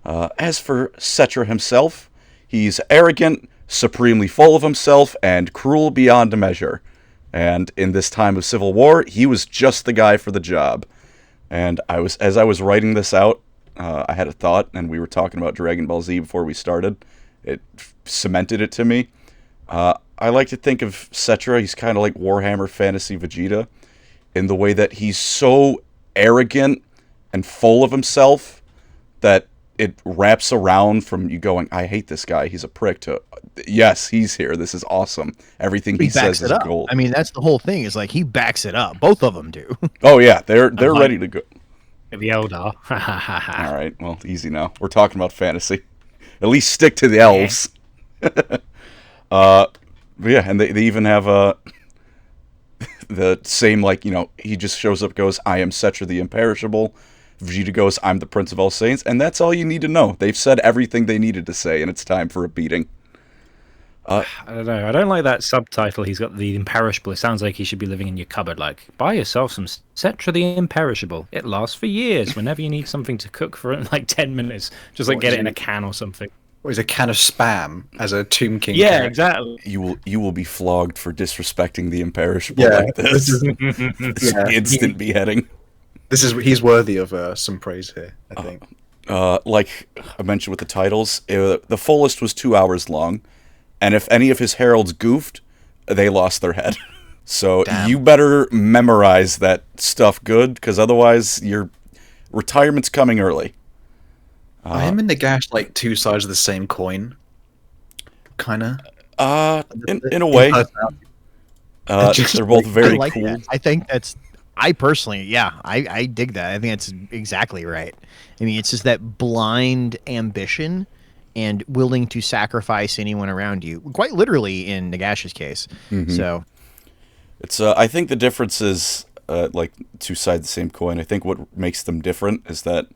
As for Settra himself, he's arrogant, supremely full of himself, and cruel beyond measure. And in this time of civil war, he was just the guy for the job. And as I was writing this out, I had a thought, and we were talking about Dragon Ball Z before we started. It cemented it to me. I like to think of Settra, he's kind of like Warhammer Fantasy Vegeta, in the way that he's so arrogant and full of himself that it wraps around from you going, I hate this guy, he's a prick, to, yes, he's here, this is awesome. Everything he says is gold. I mean, that's the whole thing, is like, he backs it up. Both of them do. Oh, yeah, they're ready to go. The Eldar. All right, well, easy now. We're talking about fantasy. At least stick to the elves. But yeah, and they even have the same, like, he just shows up, goes, I am Settra the Imperishable. Vegeta goes, I'm the Prince of All Saints, and that's all you need to know. They've said everything they needed to say, and it's time for a beating. I don't know. I don't like that subtitle. He's got the Imperishable. It sounds like he should be living in your cupboard. Like, buy yourself some Settra the Imperishable. It lasts for years. Whenever you need something to cook for in like 10 minutes, just like get it in a can or something. Or is a can of Spam as a Tomb King Yeah, character. exactly. You will be flogged for disrespecting the Imperishable like this. This instant beheading. He's worthy of some praise here, I think. Like I mentioned with the titles, the fullest was 2 hours long, and if any of his heralds goofed, they lost their head. So you better memorize that stuff good, because otherwise your retirement's coming early. Are him and Nagash like two sides of the same coin? Kinda. In a way. They're both very like cool. That. I think that's. I personally, I dig that. I think that's exactly right. I mean, it's just that blind ambition and willing to sacrifice anyone around you, quite literally in Nagash's case. Mm-hmm. So, it's. I think the difference is like two sides of the same coin. I think what makes them different is that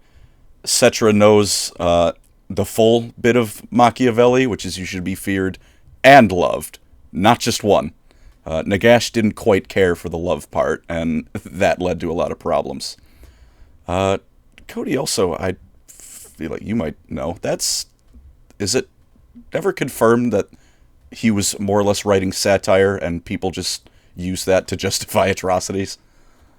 Settra knows the full bit of Machiavelli, which is you should be feared and loved, not just one. Nagash didn't quite care for the love part, and that led to a lot of problems. Cody, also, I feel like you might know, is it ever confirmed that he was more or less writing satire and people just use that to justify atrocities?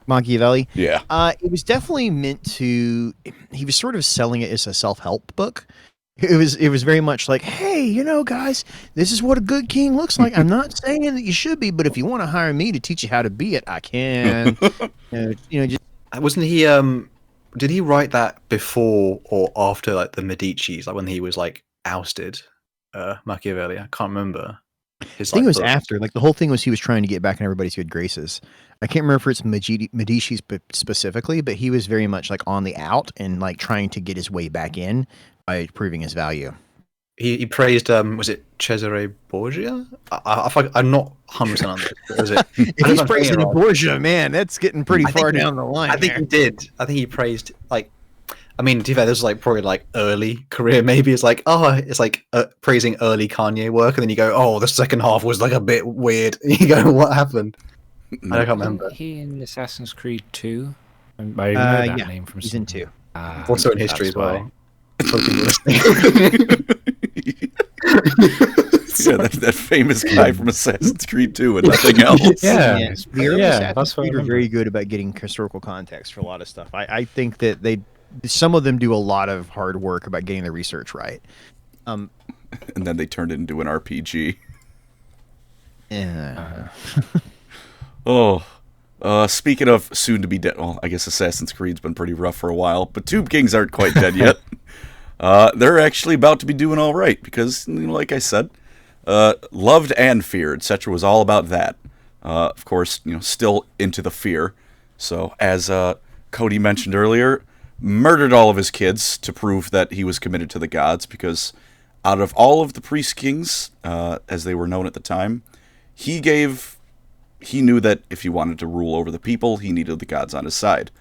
Machiavelli? Yeah. It was definitely meant to... He was sort of selling it as a self-help book. It was very much like, hey, guys, this is what a good king looks like. I'm not saying that you should be, but if you want to hire me to teach you how to be it, I can. Just... Wasn't he... Did he write that before or after, like, the Medicis? Like, when he was, like, ousted? Machiavelli? I can't remember. I think it was after. Like, the whole thing was he was trying to get back in everybody's good graces. I can't remember if it's Medici specifically, but he was very much, like, on the out and, like, trying to get his way back in by proving his value. He praised, was it Cesare Borgia? I'm not 100% on this. Was it? If he's praising Borgia, man, that's getting pretty far down the line. I think he did. I think he praised, like, I mean, to be fair, this was like probably like early career. Maybe it's like, it's like praising early Kanye work, and then you go, oh, the second half was like a bit weird. You go, what happened? I can't remember. He in Assassin's Creed 2? I know that name from. He's in 2. Also in history as well. Yeah, that famous guy from Assassin's Creed 2 and nothing else. Assassin's Creed are very good about getting historical context for a lot of stuff. I think that some of them do a lot of hard work about getting the research right. And then they turned it into an RPG. Yeah. Speaking of soon to be dead, well, I guess Assassin's Creed's been pretty rough for a while, but Tomb Kings aren't quite dead yet. They're actually about to be doing all right because, like I said, loved and feared. Settra was all about that. Of course, still into the fear. So, as Cody mentioned earlier, murdered all of his kids to prove that he was committed to the gods, because out of all of the priest kings, as they were known at the time, he knew that if he wanted to rule over the people, he needed the gods on his side,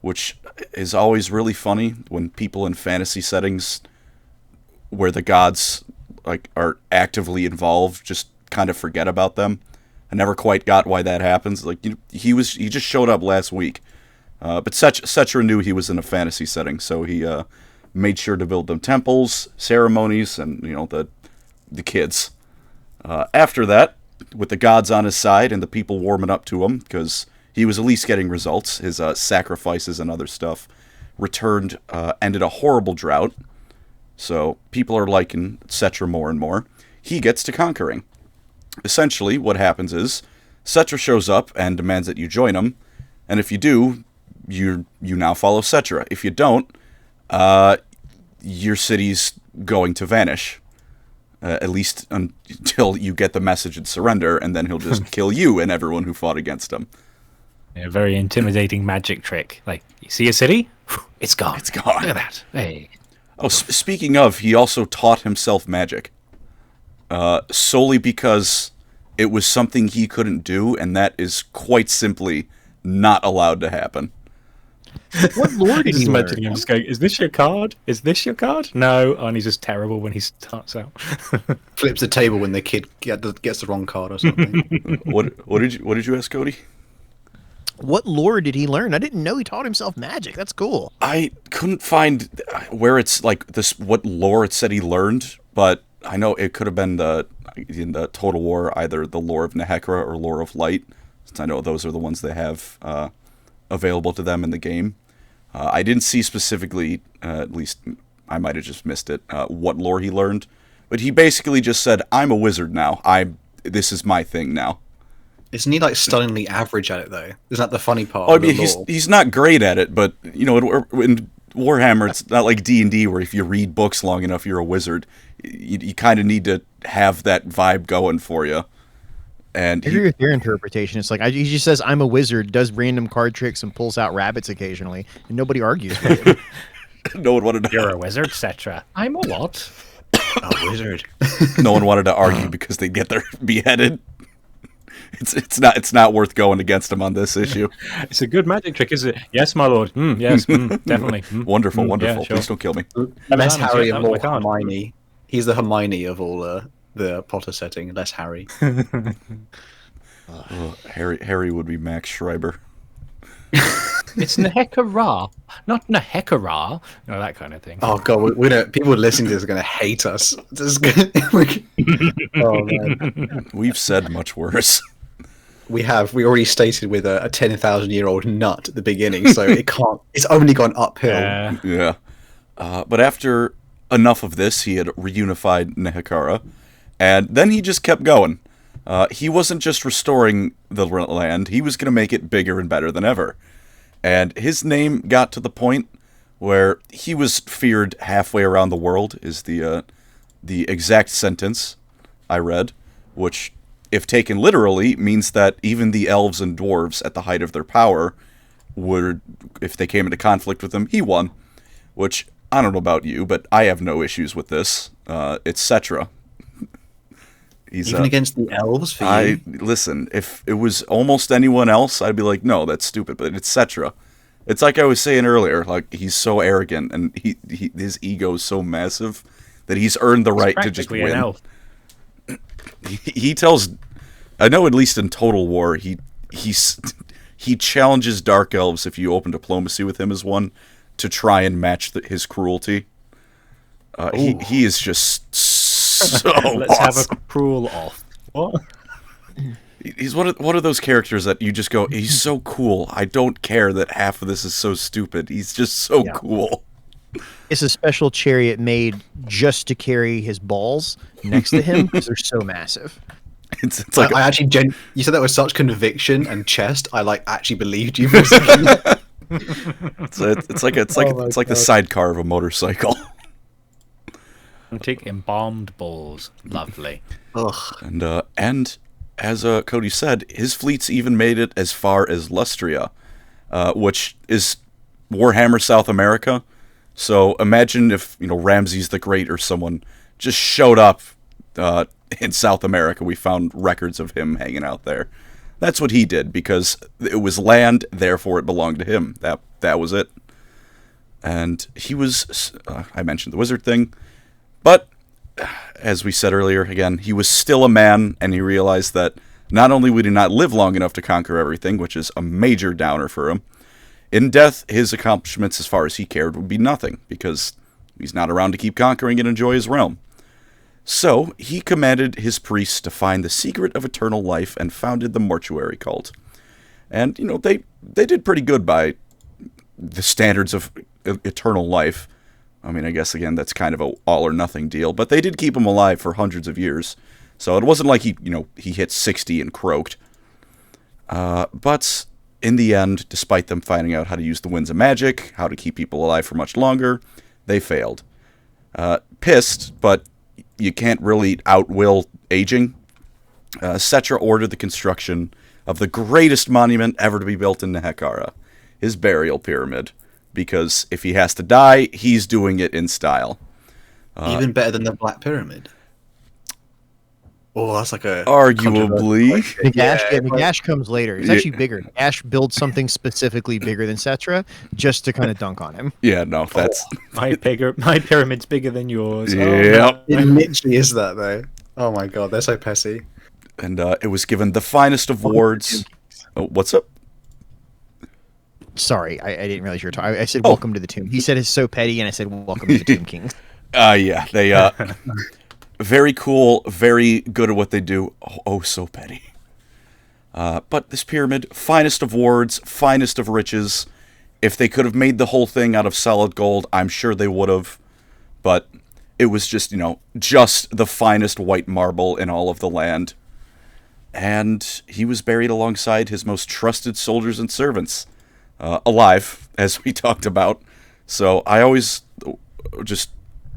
which is always really funny when people in fantasy settings where the gods are actively involved just kind of forget about them. I never quite got why that happens. He just showed up last week, but Settra knew he was in a fantasy setting, so he made sure to build them temples, ceremonies, and the kids. After that, with the gods on his side and the people warming up to him, because he was at least getting results, his sacrifices and other stuff ended a horrible drought. So people are liking Settra more and more. He gets to conquering. Essentially, what happens is Settra shows up and demands that you join him, and if you do, you now follow Settra. If you don't, your city's going to vanish, at least until you get the message and surrender, and then he'll just kill you and everyone who fought against him. A very intimidating magic trick. You see a city? It's gone. It's gone. Look at that. Hey. Oh, speaking of, he also taught himself magic. Solely because it was something he couldn't do, and that is quite simply not allowed to happen. What lore did he learn? Imagining him just going, is this your card? Is this your card? No. Oh, and he's just terrible when he starts out. Flips the table when the kid gets the wrong card or something. What did you ask, Cody? What lore did he learn? I didn't know he taught himself magic. That's cool. I couldn't find where it's what lore it said he learned, but I know it could have been in the Total War, either the lore of Nekhara or lore of Light, since I know those are the ones they have available to them in the game. I didn't see specifically, at least I might have just missed it, what lore he learned, but he basically just said, "I'm a wizard now. This is my thing now." Isn't he stunningly average at it though? Isn't that the funny part? Well, I mean, he's not great at it, but in Warhammer, it's not like D&D where if you read books long enough, you're a wizard. You kind of need to have that vibe going for you. And I agree with your interpretation. It's he just says, "I'm a wizard," does random card tricks, and pulls out rabbits occasionally, and nobody argues with him. No one wanted to. You're a wizard, Settra. I'm a what? A wizard. No one wanted to argue because they'd get their beheaded. It's not worth going against him on this issue. It's a good magic trick, is it? Yes, my lord. Yes, definitely. Wonderful. Yeah, sure. Please don't kill me. Less Harry and more Hermione. He's the Hermione of all the Potter setting. Less Harry. Harry would be Max Schreiber. It's Nekhara, not Nekhara. No, that kind of thing. Oh god, people listening to this are going to hate us. Oh man, we've said much worse. We already stated with a 10,000-year-old nut at the beginning, so it's only gone uphill. Yeah. But after enough of this, he had reunified Nekhara, and then he just kept going. He wasn't just restoring the land, he was going to make it bigger and better than ever. And his name got to the point where he was feared halfway around the world, is the exact sentence I read, which, if taken literally, means that even the elves and dwarves at the height of their power would, if they came into conflict with him, he won. Which, I don't know about you, but I have no issues with this. It's Settra. Even against the elves for you? Listen, if it was almost anyone else, I'd be like, no, that's stupid, but it's Settra. It's like I was saying earlier, he's so arrogant, and his ego is so massive that he's earned the right to just win. An elf. He tells, I know at least in Total War, he challenges dark elves, if you open diplomacy with him as one, to try and match his cruelty. He is just so Let's awesome. have a cruel off. What? He's one of those characters that you just go, he's so cool. I don't care that half of this is so stupid. He's just so cool. It's a special chariot made just to carry his balls next to him because they're so massive. It's like I actually you said that with such conviction and chest. I actually believed you for a second. it's like the sidecar of a motorcycle. Embalmed balls. Lovely. Ugh. And as Cody said, his fleets even made it as far as Lustria, which is Warhammer South America. So imagine if, Ramses the Great or someone just showed up in South America. We found records of him hanging out there. That's what he did, because it was land, therefore it belonged to him. That was it. And he was, I mentioned the wizard thing, but as we said earlier, again, he was still a man, and he realized that not only would he not live long enough to conquer everything, which is a major downer for him, in death, his accomplishments, as far as he cared, would be nothing, because he's not around to keep conquering and enjoy his realm. So, he commanded his priests to find the secret of eternal life and founded the mortuary cult. And, they did pretty good by the standards of eternal life. I mean, I guess, again, that's kind of a all-or-nothing deal, but they did keep him alive for hundreds of years. So it wasn't like he hit 60 and croaked. But in the end, despite them finding out how to use the winds of magic, how to keep people alive for much longer, they failed. Pissed, but you can't really outwill aging. Settra ordered the construction of the greatest monument ever to be built in Nekhara, his burial pyramid, because if he has to die, he's doing it in style. Even better than the Black Pyramid. Oh, that's like a... Arguably. Nagash comes later. It's actually bigger. Nagash builds something specifically bigger than Settra just to kind of dunk on him. Yeah, no, that's... My pyramid's bigger than yours. Yep. It literally is that, though. Oh my god, they're so pessy. And it was given the finest awards... Oh, what's up? Sorry, I didn't realize you were talking. I said welcome to the tomb. He said it's so petty, and I said welcome to the Tomb Kings. Yeah, they... very cool, very good at what they do. Oh, so petty. But this pyramid, finest of wards, finest of riches. If they could have made the whole thing out of solid gold, I'm sure they would have. But it was just, just the finest white marble in all of the land. And he was buried alongside his most trusted soldiers and servants. Alive, as we talked about. So I always just,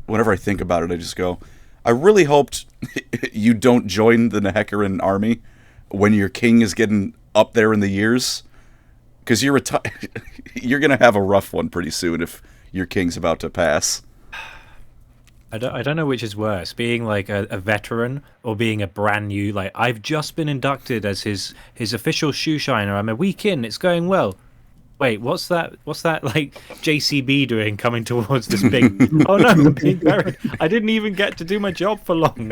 whenever I think about it, I just go... I really hoped you don't join the Nekharen army when your king is getting up there in the years, because you're going to have a rough one pretty soon if your king's about to pass. I don't know which is worse, being like a veteran or being a brand new, like, I've just been inducted as his official shoe shiner. I'm a week in, it's going well. Wait, what's that like JCB doing coming towards this big... Oh no, I'm being buried. I didn't even get to do my job for long.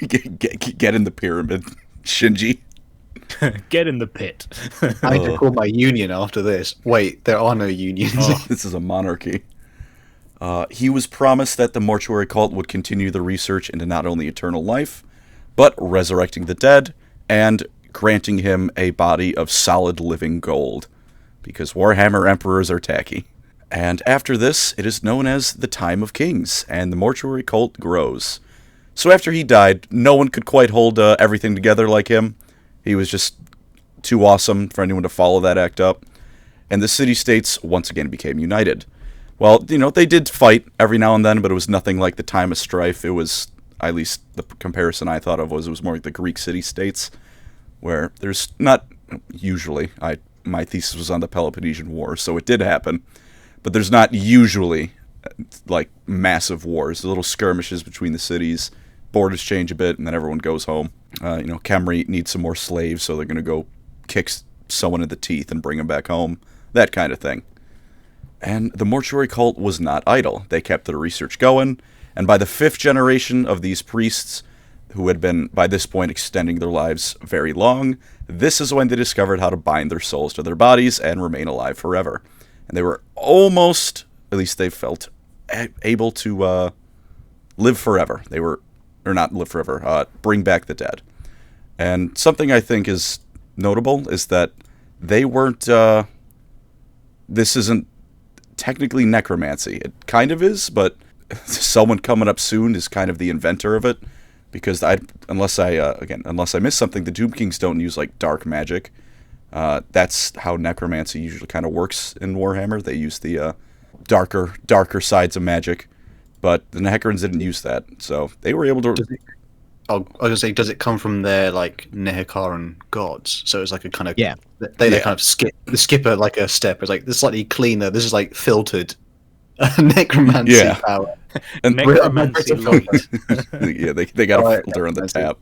Get in the pyramid, Shinji. Get in the pit. I need to call my union after this. Wait, there are no unions. This is a monarchy. He was promised that the mortuary cult would continue the research into not only eternal life, but resurrecting the dead, and granting him a body of solid living gold. Because Warhammer Emperors are tacky. And after this, it is known as the Time of Kings, and the mortuary cult grows. So after he died, no one could quite hold everything together like him. He was just too awesome for anyone to follow that act up. And the city-states once again became united. Well, they did fight every now and then, but it was nothing like the time of strife. It was, at least the comparison I thought of was, it was more like the Greek city-states, where there's not, usually, my thesis was on the Peloponnesian War, so it did happen. But there's not usually, like, massive wars. Little skirmishes between the cities, borders change a bit, and then everyone goes home. Khemri needs some more slaves, so they're going to go kick someone in the teeth and bring them back home. That kind of thing. And the mortuary cult was not idle. They kept their research going, and by the 5th generation of these priests, who had been, by this point, extending their lives very long, this is when they discovered how to bind their souls to their bodies and remain alive forever. And they were almost, at least they felt, able to live forever. They were, or not live forever, bring back the dead. And something I think is notable is that they weren't, this isn't technically necromancy. It kind of is, but someone coming up soon is kind of the inventor of it. Because unless I miss something, the Tomb Kings don't use like dark magic. That's how necromancy usually kind of works in Warhammer. They use the darker sides of magic. But the Nehrans didn't use that, so they were able to... I was gonna say, does it come from their like Nehekaran gods? So it's like a kind of Yeah. They kind of skip like a step. It's like this is slightly cleaner. This is like filtered necromancy power. And necromancy. Yeah, they got a filter on the tap.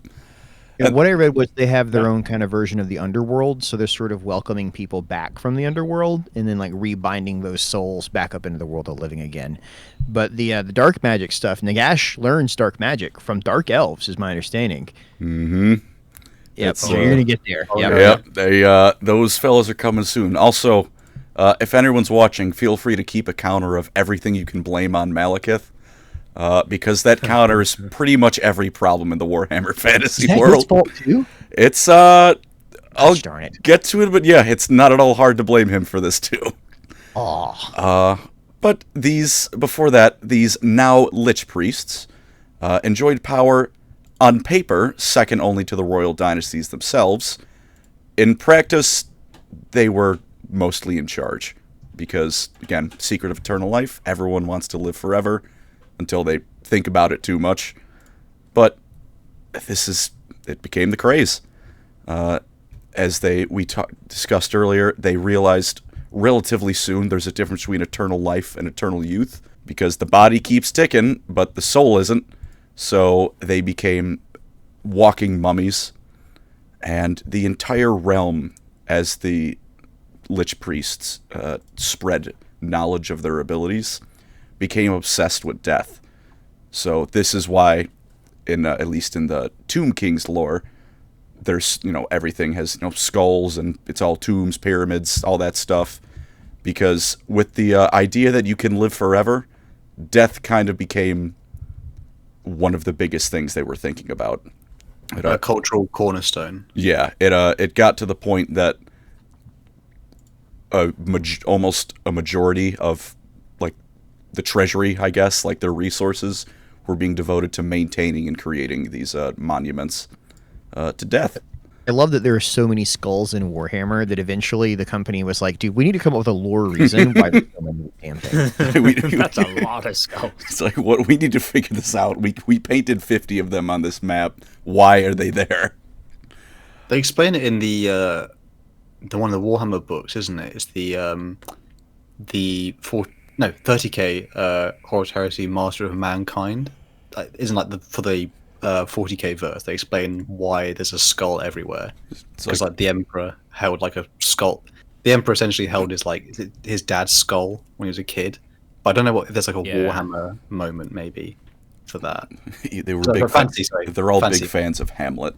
Yeah, what I read was they have their own kind of version of the underworld, so they're sort of welcoming people back from the underworld and then like rebinding those souls back up into the world of living again. But the dark magic stuff, Nagash learns dark magic from dark elves, is my understanding. Mm-hmm. Yep, so you're gonna get there. Yep, those fellas are coming soon. Also, if anyone's watching, feel free to keep a counter of everything you can blame on Malekith. Because that counters pretty much every problem in the Warhammer fantasy world. His fault too? It's I'll darn it. get to it, but yeah, it's not at all hard to blame him for this too. But before that, these now Lich priests enjoyed power on paper, second only to the royal dynasties themselves. In practice, they were mostly in charge because, again, secret of eternal life. Everyone wants to live forever. Until they think about it too much. But it became the craze. As we discussed earlier, they realized relatively soon there's a difference between eternal life and eternal youth, because the body keeps ticking, but the soul isn't. So they became walking mummies, and the entire realm, as the Lich priests spread knowledge of their abilities, became obsessed with death. So this is why, at least in the Tomb King's lore, there's, everything has, skulls, and it's all tombs, pyramids, all that stuff. Because with the idea that you can live forever, death kind of became one of the biggest things they were thinking about. A cultural cornerstone. Yeah, it got to the point that almost a majority of the treasury, I guess, like their resources, were being devoted to maintaining and creating these monuments to death. I love that there are so many skulls in Warhammer that eventually the company was like, dude, we need to come up with a lore reason why there's so many damn things. That's a lot of skulls. It's like, we need to figure this out. We painted 50 of them on this map. Why are they there? They explain it in the one of the Warhammer books, isn't it? It's the 30k Horus Heresy Master of Mankind. Isn't like for the 40k verse, they explain why there's a skull everywhere. Because like the Emperor held like a skull. The Emperor essentially held his dad's skull when he was a kid. But I don't know if there's like a Warhammer moment maybe for that. They were big fans. They're all big fans of Hamlet.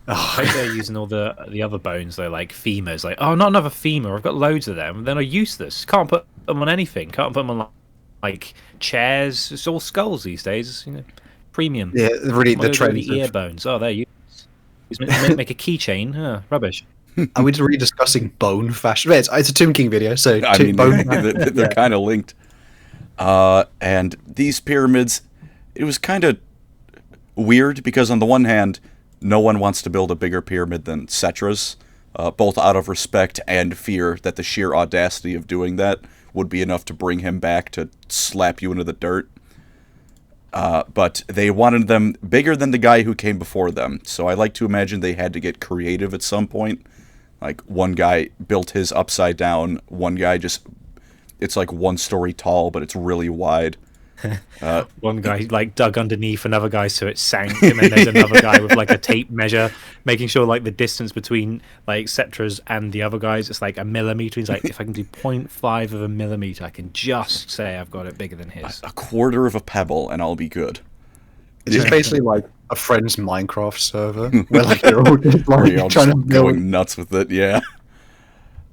I think they're using all the other bones. They're like femurs. Like, oh, not another femur. I've got loads of them. They're useless. Can't put them on anything. Can't put them on like chairs. It's all skulls these days. Premium. Yeah, really. The trend. The ear bones. Oh, they're useless. Make a keychain. Rubbish. Are we really discussing bone fashion? It's a Tomb King video, so they're kind of linked. And these pyramids, it was kind of weird because on the one hand, no one wants to build a bigger pyramid than Settra's, both out of respect and fear that the sheer audacity of doing that would be enough to bring him back to slap you into the dirt. But they wanted them bigger than the guy who came before them. So I like to imagine they had to get creative at some point. Like one guy built his upside down. One guy it's like 1 story tall, but it's really wide. One guy like dug underneath another guy so it sank, and then there's another guy with like a tape measure making sure like the distance between like Settra's and the other guys, it's like a millimeter. He's like, if I can do 0.5 of a millimeter, I can just say I've got it bigger than his. A quarter of a pebble and I'll be good. It's just basically like a friend's Minecraft server where like they're all just like trying to going nuts with it. Yeah.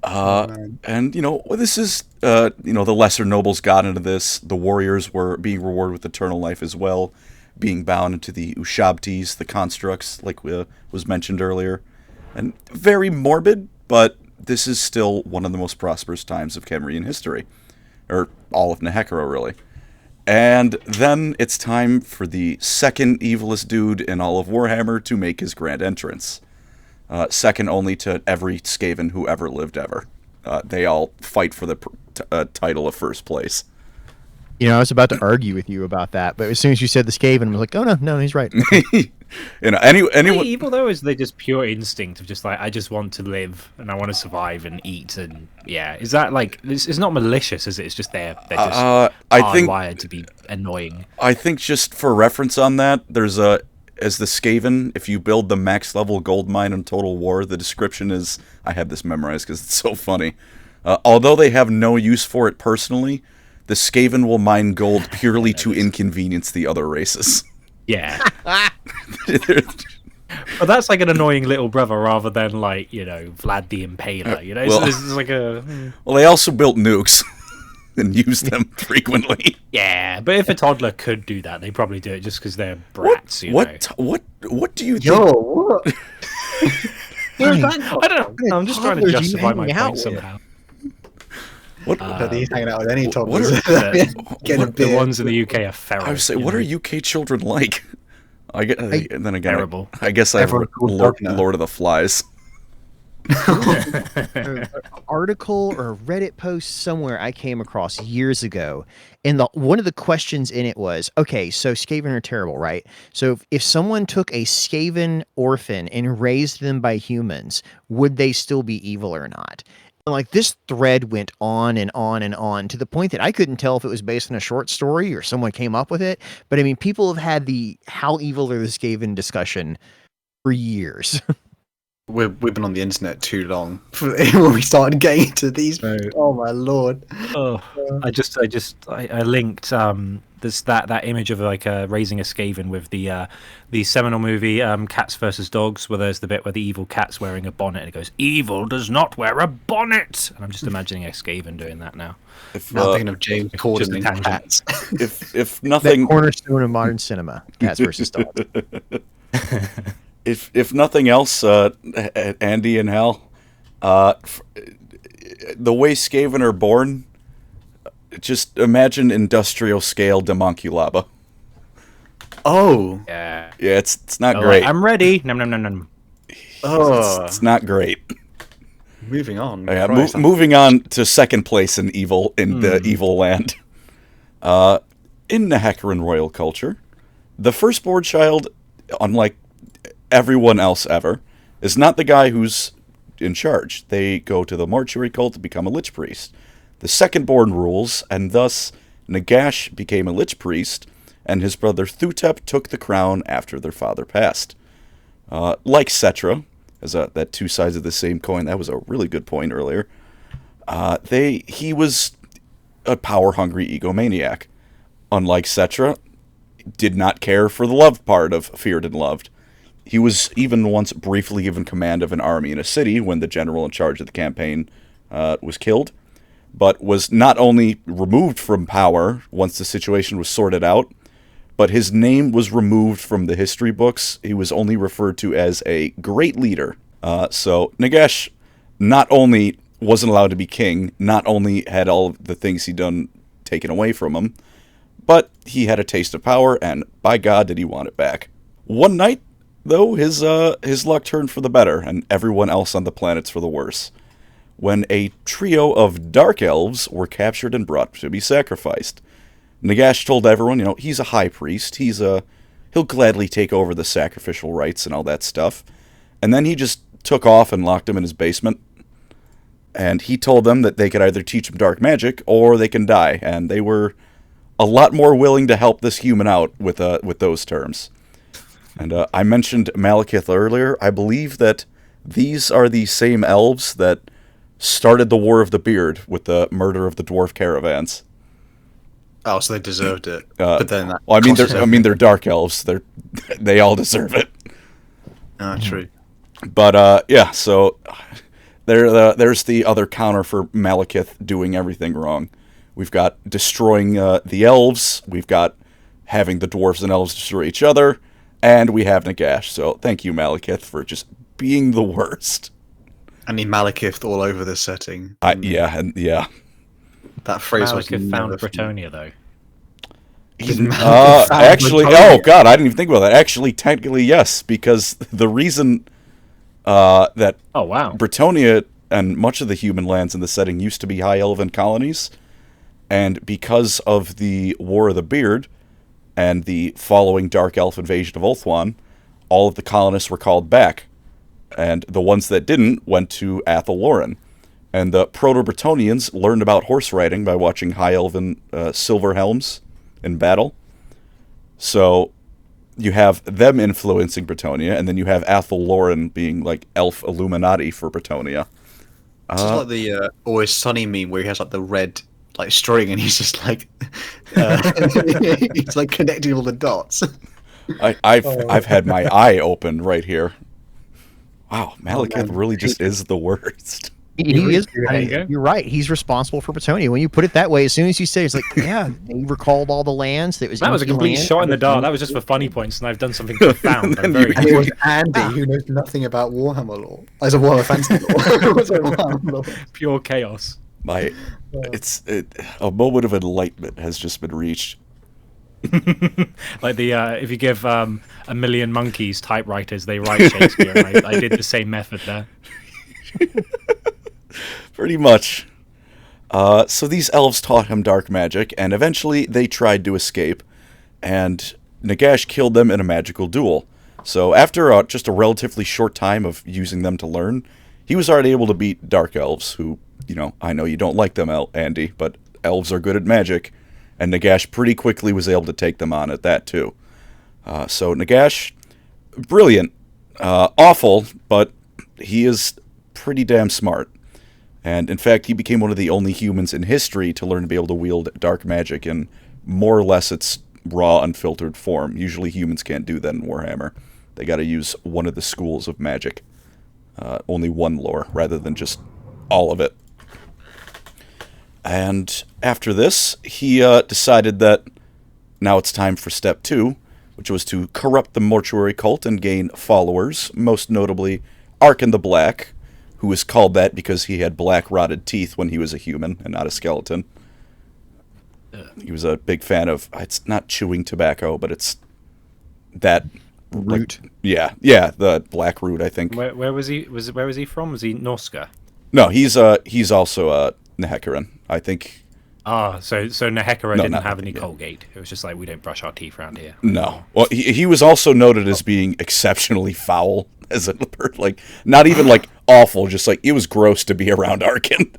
And this is the lesser nobles got into this. The warriors were being rewarded with eternal life as well, being bound into the Ushabtis, the constructs, like was mentioned earlier. And very morbid, but this is still one of the most prosperous times of Kemrian history, or all of Nekhara, really. And then it's time for the second evilest dude in all of Warhammer to make his grand entrance. Second only to every Skaven who ever lived ever. They all fight for the title of first place. I was about to argue with you about that, but as soon as you said the Skaven, I was like, oh, no, he's right. Anyone evil, though, is they just pure instinct of just like, I just want to live, and I want to survive and eat, and yeah. Is that like, it's not malicious, is it? It's just they're just hardwired to be annoying. I think just for reference on that, there's as the Skaven, if you build the max level gold mine in Total War, the description is, I have this memorized because it's so funny. Although they have no use for it personally, the Skaven will mine gold purely to inconvenience the other races. Yeah. But that's like an annoying little brother rather than like, Vlad the Impaler. It's like a... Well, they also built nukes and used them frequently. Yeah, but if a toddler could do that, they probably do it just because they're brats. What do you think? What? I don't know. I'm just trying to justify my point somehow. He's hanging out with any toddlers. The ones in the UK are feral. I would say, what are UK children like? And then again, terrible. I guess I have Lord of the Flies. An article or a Reddit post somewhere I came across years ago, and one of the questions in it was, okay, so Skaven are terrible, right? So if someone took a Skaven orphan and raised them by humans, would they still be evil or not? And like this thread went on and on and on to the point that I couldn't tell if it was based on a short story or someone came up with it. But I mean, people have had the how evil are the Skaven discussion for years. We've been on the internet too long when we started getting into these. Oh my lord! I linked that image of like raising a Skaven with the seminal movie Cats vs Dogs, where there's the bit where the evil cat's wearing a bonnet and it goes, "Evil does not wear a bonnet," and I'm just imagining a Skaven doing that now. Now thinking of James Corden in Cats. If nothing, that cornerstone of modern cinema, Cats vs Dogs. If nothing else, Andy and Hal, the way Skaven are born, just imagine industrial scale Demonculaba. Oh. Yeah, it's not great. I'm ready. No. Oh. It's not great. Moving on. Yeah, moving on to second place in the evil land. In Nehekaran royal culture, the firstborn child, unlike everyone else ever, is not the guy who's in charge. They go to the mortuary cult to become a lich priest. The second-born rules, and thus Nagash became a lich priest, and his brother Thutep took the crown after their father passed. Like Settra, as that two sides of the same coin, that was a really good point earlier. He was a power-hungry egomaniac. Unlike Settra, did not care for the love part of feared and loved. He was even once briefly given command of an army in a city when the general in charge of the campaign was killed, but was not only removed from power once the situation was sorted out, but his name was removed from the history books. He was only referred to as a great leader. So Nagash not only wasn't allowed to be king, not only had all of the things he'd done taken away from him, but he had a taste of power, and by God did he want it back. One night, though, his luck turned for the better, and everyone else on the planet's for the worse, when a trio of dark elves were captured and brought to be sacrificed. Nagash told everyone, he's a high priest, he'll gladly take over the sacrificial rites and all that stuff, and then he just took off and locked them in his basement, and he told them that they could either teach him dark magic, or they can die, and they were a lot more willing to help this human out with those terms. And I mentioned Malekith earlier. I believe that these are the same elves that started the War of the Beard with the murder of the dwarf caravans. Oh, so they deserved it. But then, they're dark elves. They all deserve it. True. But so there's the other counter for Malekith doing everything wrong. We've got destroying the elves. We've got having the dwarves and elves destroy each other. And we have Nagash, so thank you, Malekith, for just being the worst. I mean, Malekith all over this setting. Yeah. That phrase Malekith found Bretonia, though. Actually, oh god, I didn't even think about that. Actually, technically, yes, because the reason that Bretonia and much of the human lands in the setting used to be high elven colonies, And because of the War of the Beard and the following Dark Elf invasion of Ulthuan, all of the colonists were called back. And the ones that didn't went to Athel Loren. And the Proto-Bretonnians learned about horse riding by watching High Elven silver helms in battle. So you have them influencing Bretonia, and then you have Athel Loren being like elf Illuminati for Bretonia. It's just like the Always Sunny meme where he has like the red like string and he's just like he's like connecting all the dots. I've had my eye open right here. Wow, Malekith really just is the worst. He is. You're right. He's responsible for Bretonia. When you put it that way, as soon as you say it's like, yeah, they recalled all the lands. That was a complete shot in the dark. That was just for funny points, and I've done something profound. And it was Andy who knows nothing about Warhammer lore. As a Warhammer fantasy lore. Pure chaos. A moment of enlightenment has just been reached. Like if you give a million monkeys typewriters, they write Shakespeare. And I did the same method there. Pretty much. So these elves taught him dark magic, and eventually they tried to escape, and Nagash killed them in a magical duel. So after just a relatively short time of using them to learn, he was already able to beat dark elves, who, I know you don't like them, Andy, but elves are good at magic, and Nagash pretty quickly was able to take them on at that, too. So Nagash, brilliant. Awful, but he is pretty damn smart. And in fact, he became one of the only humans in history to learn to be able to wield dark magic in more or less its raw, unfiltered form. Usually humans can't do that in Warhammer. They got to use one of the schools of magic. Only one lore, rather than just all of it. And after this, he decided that now it's time for step 2, which was to corrupt the mortuary cult and gain followers, most notably Arkan the Black, who was called that because he had black rotted teeth when he was a human and not a skeleton. He was a big fan of, it's not chewing tobacco, but it's that root. Yeah, the black root, I think. Where was he? Where was he from? Was he Norska? No, he's also a Nekhara, I think. So Nekhara didn't have any Colgate. It was just like, we don't brush our teeth around here. No. Well, he was also noted as being exceptionally foul as a bird. Like, not even like awful, just like it was gross to be around Arkan.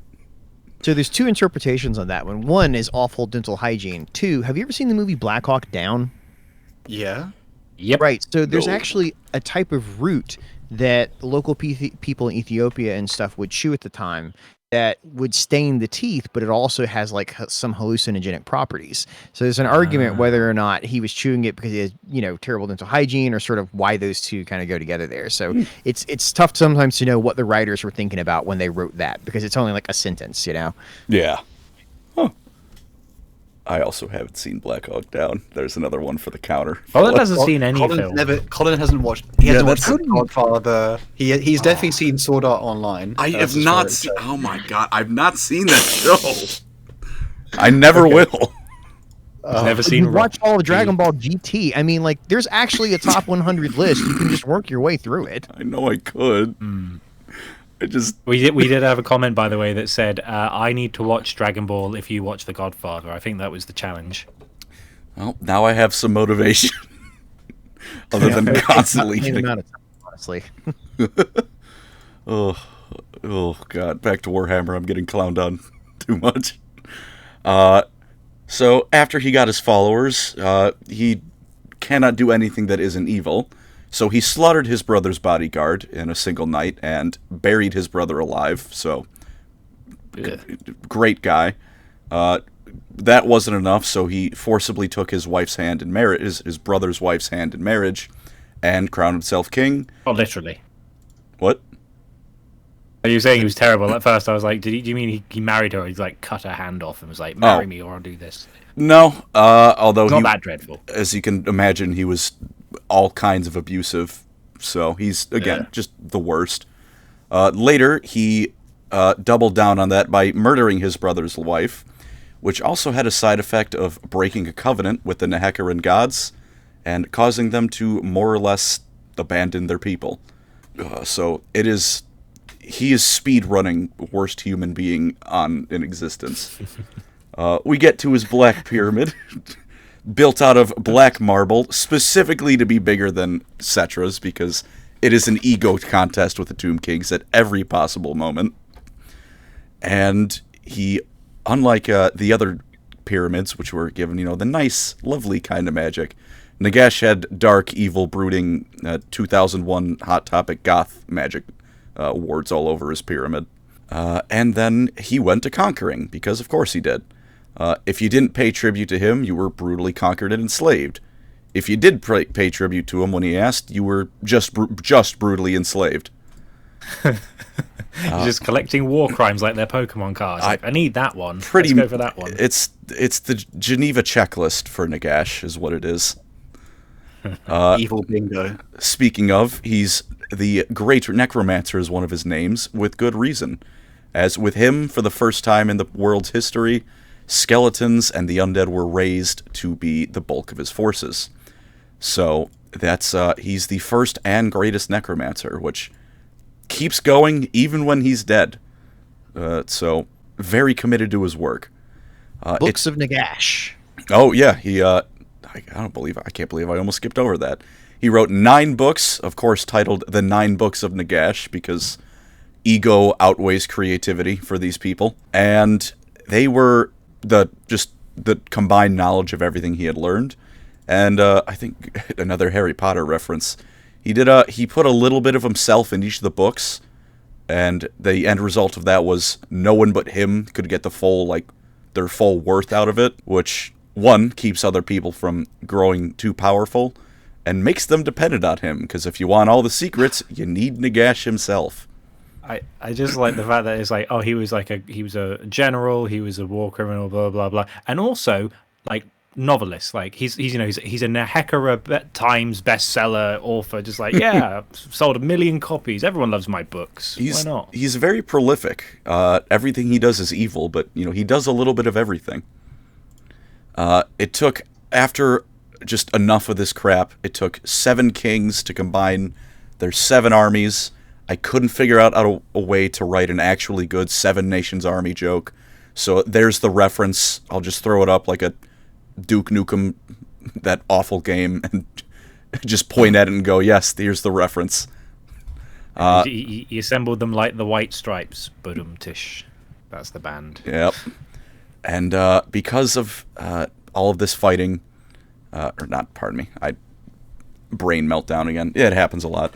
So there's 2 interpretations on that one. One is awful dental hygiene. 2, have you ever seen the movie Black Hawk Down? Yeah. Yep. Right. So there's actually a type of root that local people in Ethiopia and stuff would chew at the time that would stain the teeth, but it also has like some hallucinogenic properties. So there's an argument whether or not he was chewing it because he had, terrible dental hygiene, or sort of why those two kind of go together there. So it's tough sometimes to know what the writers were thinking about when they wrote that, because it's only like a sentence, Yeah. Huh. I also haven't seen Black Hawk Down. There's another one for the counter. Colin hasn't seen any film. Colin hasn't watched. He hasn't watched Godfather. He's definitely seen Sword Art Online. I have not seen. Oh my god, I've not seen that show. I never will. Never seen. Watch all of Dragon Ball GT. I mean, like, there's actually a top 100 list. You can just work your way through it. I know I could. We did have a comment, by the way, that said, I need to watch Dragon Ball if you watch The Godfather. I think that was the challenge. Well, now I have some motivation. Other than constantly hitting. Honestly. Oh god. Back to Warhammer. I'm getting clowned on too much. So after he got his followers, he cannot do anything that isn't evil. So he slaughtered his brother's bodyguard in a single night and buried his brother alive. So, great guy. That wasn't enough, so he forcibly took his wife's hand in marriage, his brother's wife's hand in marriage, and crowned himself king. Oh, literally. What? Are you saying he was terrible? At first, I was like, do you mean he married her? He's like cut her hand off and was like, marry me or I'll do this. No, although not that dreadful. As you can imagine, he was all kinds of abusive. So he's, again, just the worst. Later, he doubled down on that by murdering his brother's wife, which also had a side effect of breaking a covenant with the Nekhara gods and causing them to more or less abandon their people. So he is speed running worst human being in existence. We get to his black pyramid, built out of black marble, specifically to be bigger than Settra's, because it is an ego contest with the Tomb Kings at every possible moment. And he, unlike the other pyramids, which were given, the nice, lovely kind of magic, Nagash had dark, evil, brooding, 2001 Hot Topic goth magic wards all over his pyramid. And then he went to conquering, because of course he did. If you didn't pay tribute to him, you were brutally conquered and enslaved. If you did pay tribute to him when he asked, you were just brutally enslaved. Just collecting war crimes like their Pokemon cards. I need that one. Let's go for that one. It's the Geneva checklist for Nagash, is what it is. Evil bingo. Speaking of, he's the Great Necromancer is one of his names, with good reason. As with him, for the first time in the world's history, skeletons and the undead were raised to be the bulk of his forces. So that's he's the first and greatest necromancer, which keeps going even when he's dead. So very committed to his work. Books of Nagash. Oh yeah, he. I can't believe I almost skipped over that. He wrote 9 books, of course, titled The 9 Books of Nagash, because ego outweighs creativity for these people, and they were the combined knowledge of everything he had learned. And I think another Harry Potter reference. He put a little bit of himself in each of the books, and the end result of that was no one but him could get their full worth out of it, which one keeps other people from growing too powerful, and makes them dependent on him. Because if you want all the secrets, you need Nagash himself. I just like the fact that it's like, oh, he was a general, he was a war criminal, blah blah blah, and also like novelist, like he's a Nekhara Times bestseller author, just like sold 1 million copies, everyone loves my books. Why not? He's very prolific. Everything he does is evil, but he does a little bit of everything. It took, after just enough of this crap, it took 7 kings to combine their 7 armies. I couldn't figure out a way to write an actually good 7 nations army joke. So there's the reference. I'll just throw it up like a Duke Nukem, that awful game, and just point at it and go, yes, here's the reference. He assembled them like the White Stripes. Tish. That's the band. Yep. And because of all of this fighting, brain meltdown again. Yeah, it happens a lot.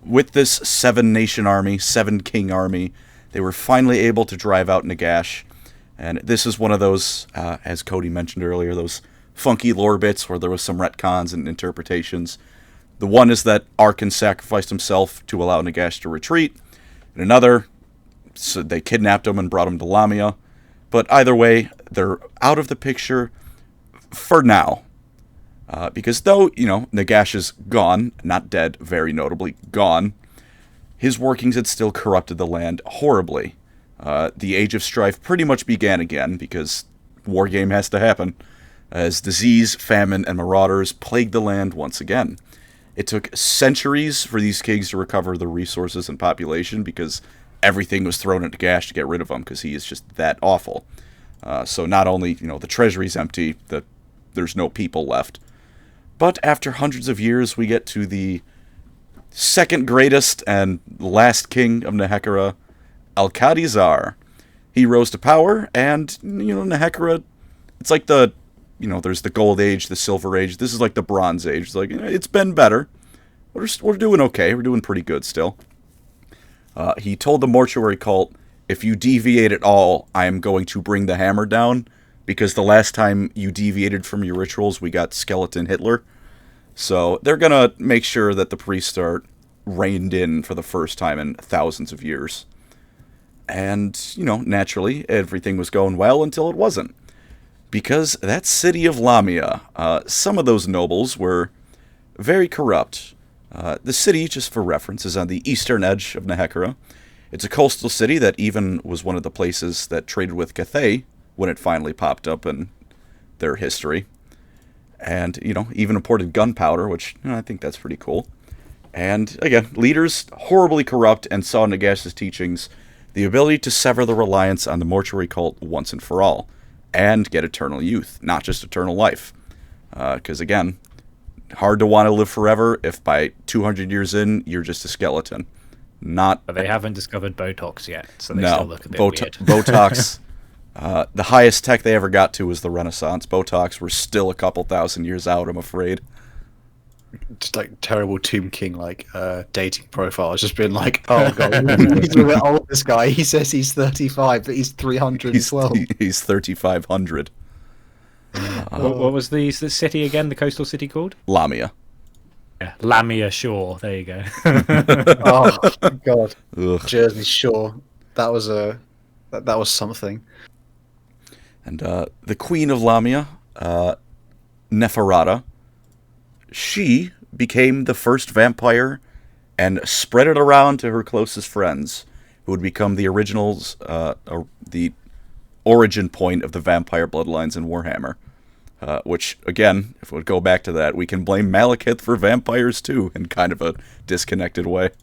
With this 7-nation army, 7-king army, they were finally able to drive out Nagash. And this is one of those, as Cody mentioned earlier, those funky lore bits where there was some retcons and interpretations. The one is that Arkan sacrificed himself to allow Nagash to retreat. And another, so they kidnapped him and brought him to Lamia. But either way, they're out of the picture for now. Because though, Nagash is gone, not dead, very notably gone, his workings had still corrupted the land horribly. The Age of Strife pretty much began again, because war game has to happen, as disease, famine, and marauders plagued the land once again. It took centuries for these kings to recover the resources and population, because everything was thrown at Nagash to get rid of him, because he is just that awful. So not only, the treasury's empty, there's no people left. But after hundreds of years, we get to the second greatest and last king of Nekhara, Alcadizar. He rose to power, and, Nekhara, it's like there's the Gold Age, the Silver Age. This is like the Bronze Age. It's like, it's been better. We're doing okay. We're doing pretty good still. He told the mortuary cult, if you deviate at all, I am going to bring the hammer down, because the last time you deviated from your rituals, we got Skeleton Hitler. So they're going to make sure that the priests are reined in for the first time in thousands of years. And, naturally, everything was going well until it wasn't. Because that city of Lamia, some of those nobles were very corrupt. The city, just for reference, is on the eastern edge of Nekhara. It's a coastal city that even was one of the places that traded with Cathay when it finally popped up in their history. And, even imported gunpowder, which I think that's pretty cool. And, again, leaders horribly corrupt and saw Nagash's teachings the ability to sever the reliance on the mortuary cult once and for all. and get eternal youth, not just eternal life. Because, again, hard to want to live forever if by 200 years in, you're just a skeleton. But they haven't discovered Botox yet, so they still look a bit weird. Botox, the highest tech they ever got to was the Renaissance. Botox, we're still a couple thousand years out, I'm afraid. Just like terrible Tomb King dating profile. It's just been like, oh god, he's a bit old. This guy. He says he's 35, but he's 312. He's 3,500. What was the city again? The coastal city called? Lamia. Yeah, Lamia Shore. There you go. Oh god, Ugh. Jersey Shore. That was that was something. And the Queen of Lamia, Nekhara, she became the first vampire and spread it around to her closest friends, who would become the originals, the origin point of the vampire bloodlines in Warhammer. Which, again, if we go back to that, we can blame Malekith for vampires too, in kind of a disconnected way. It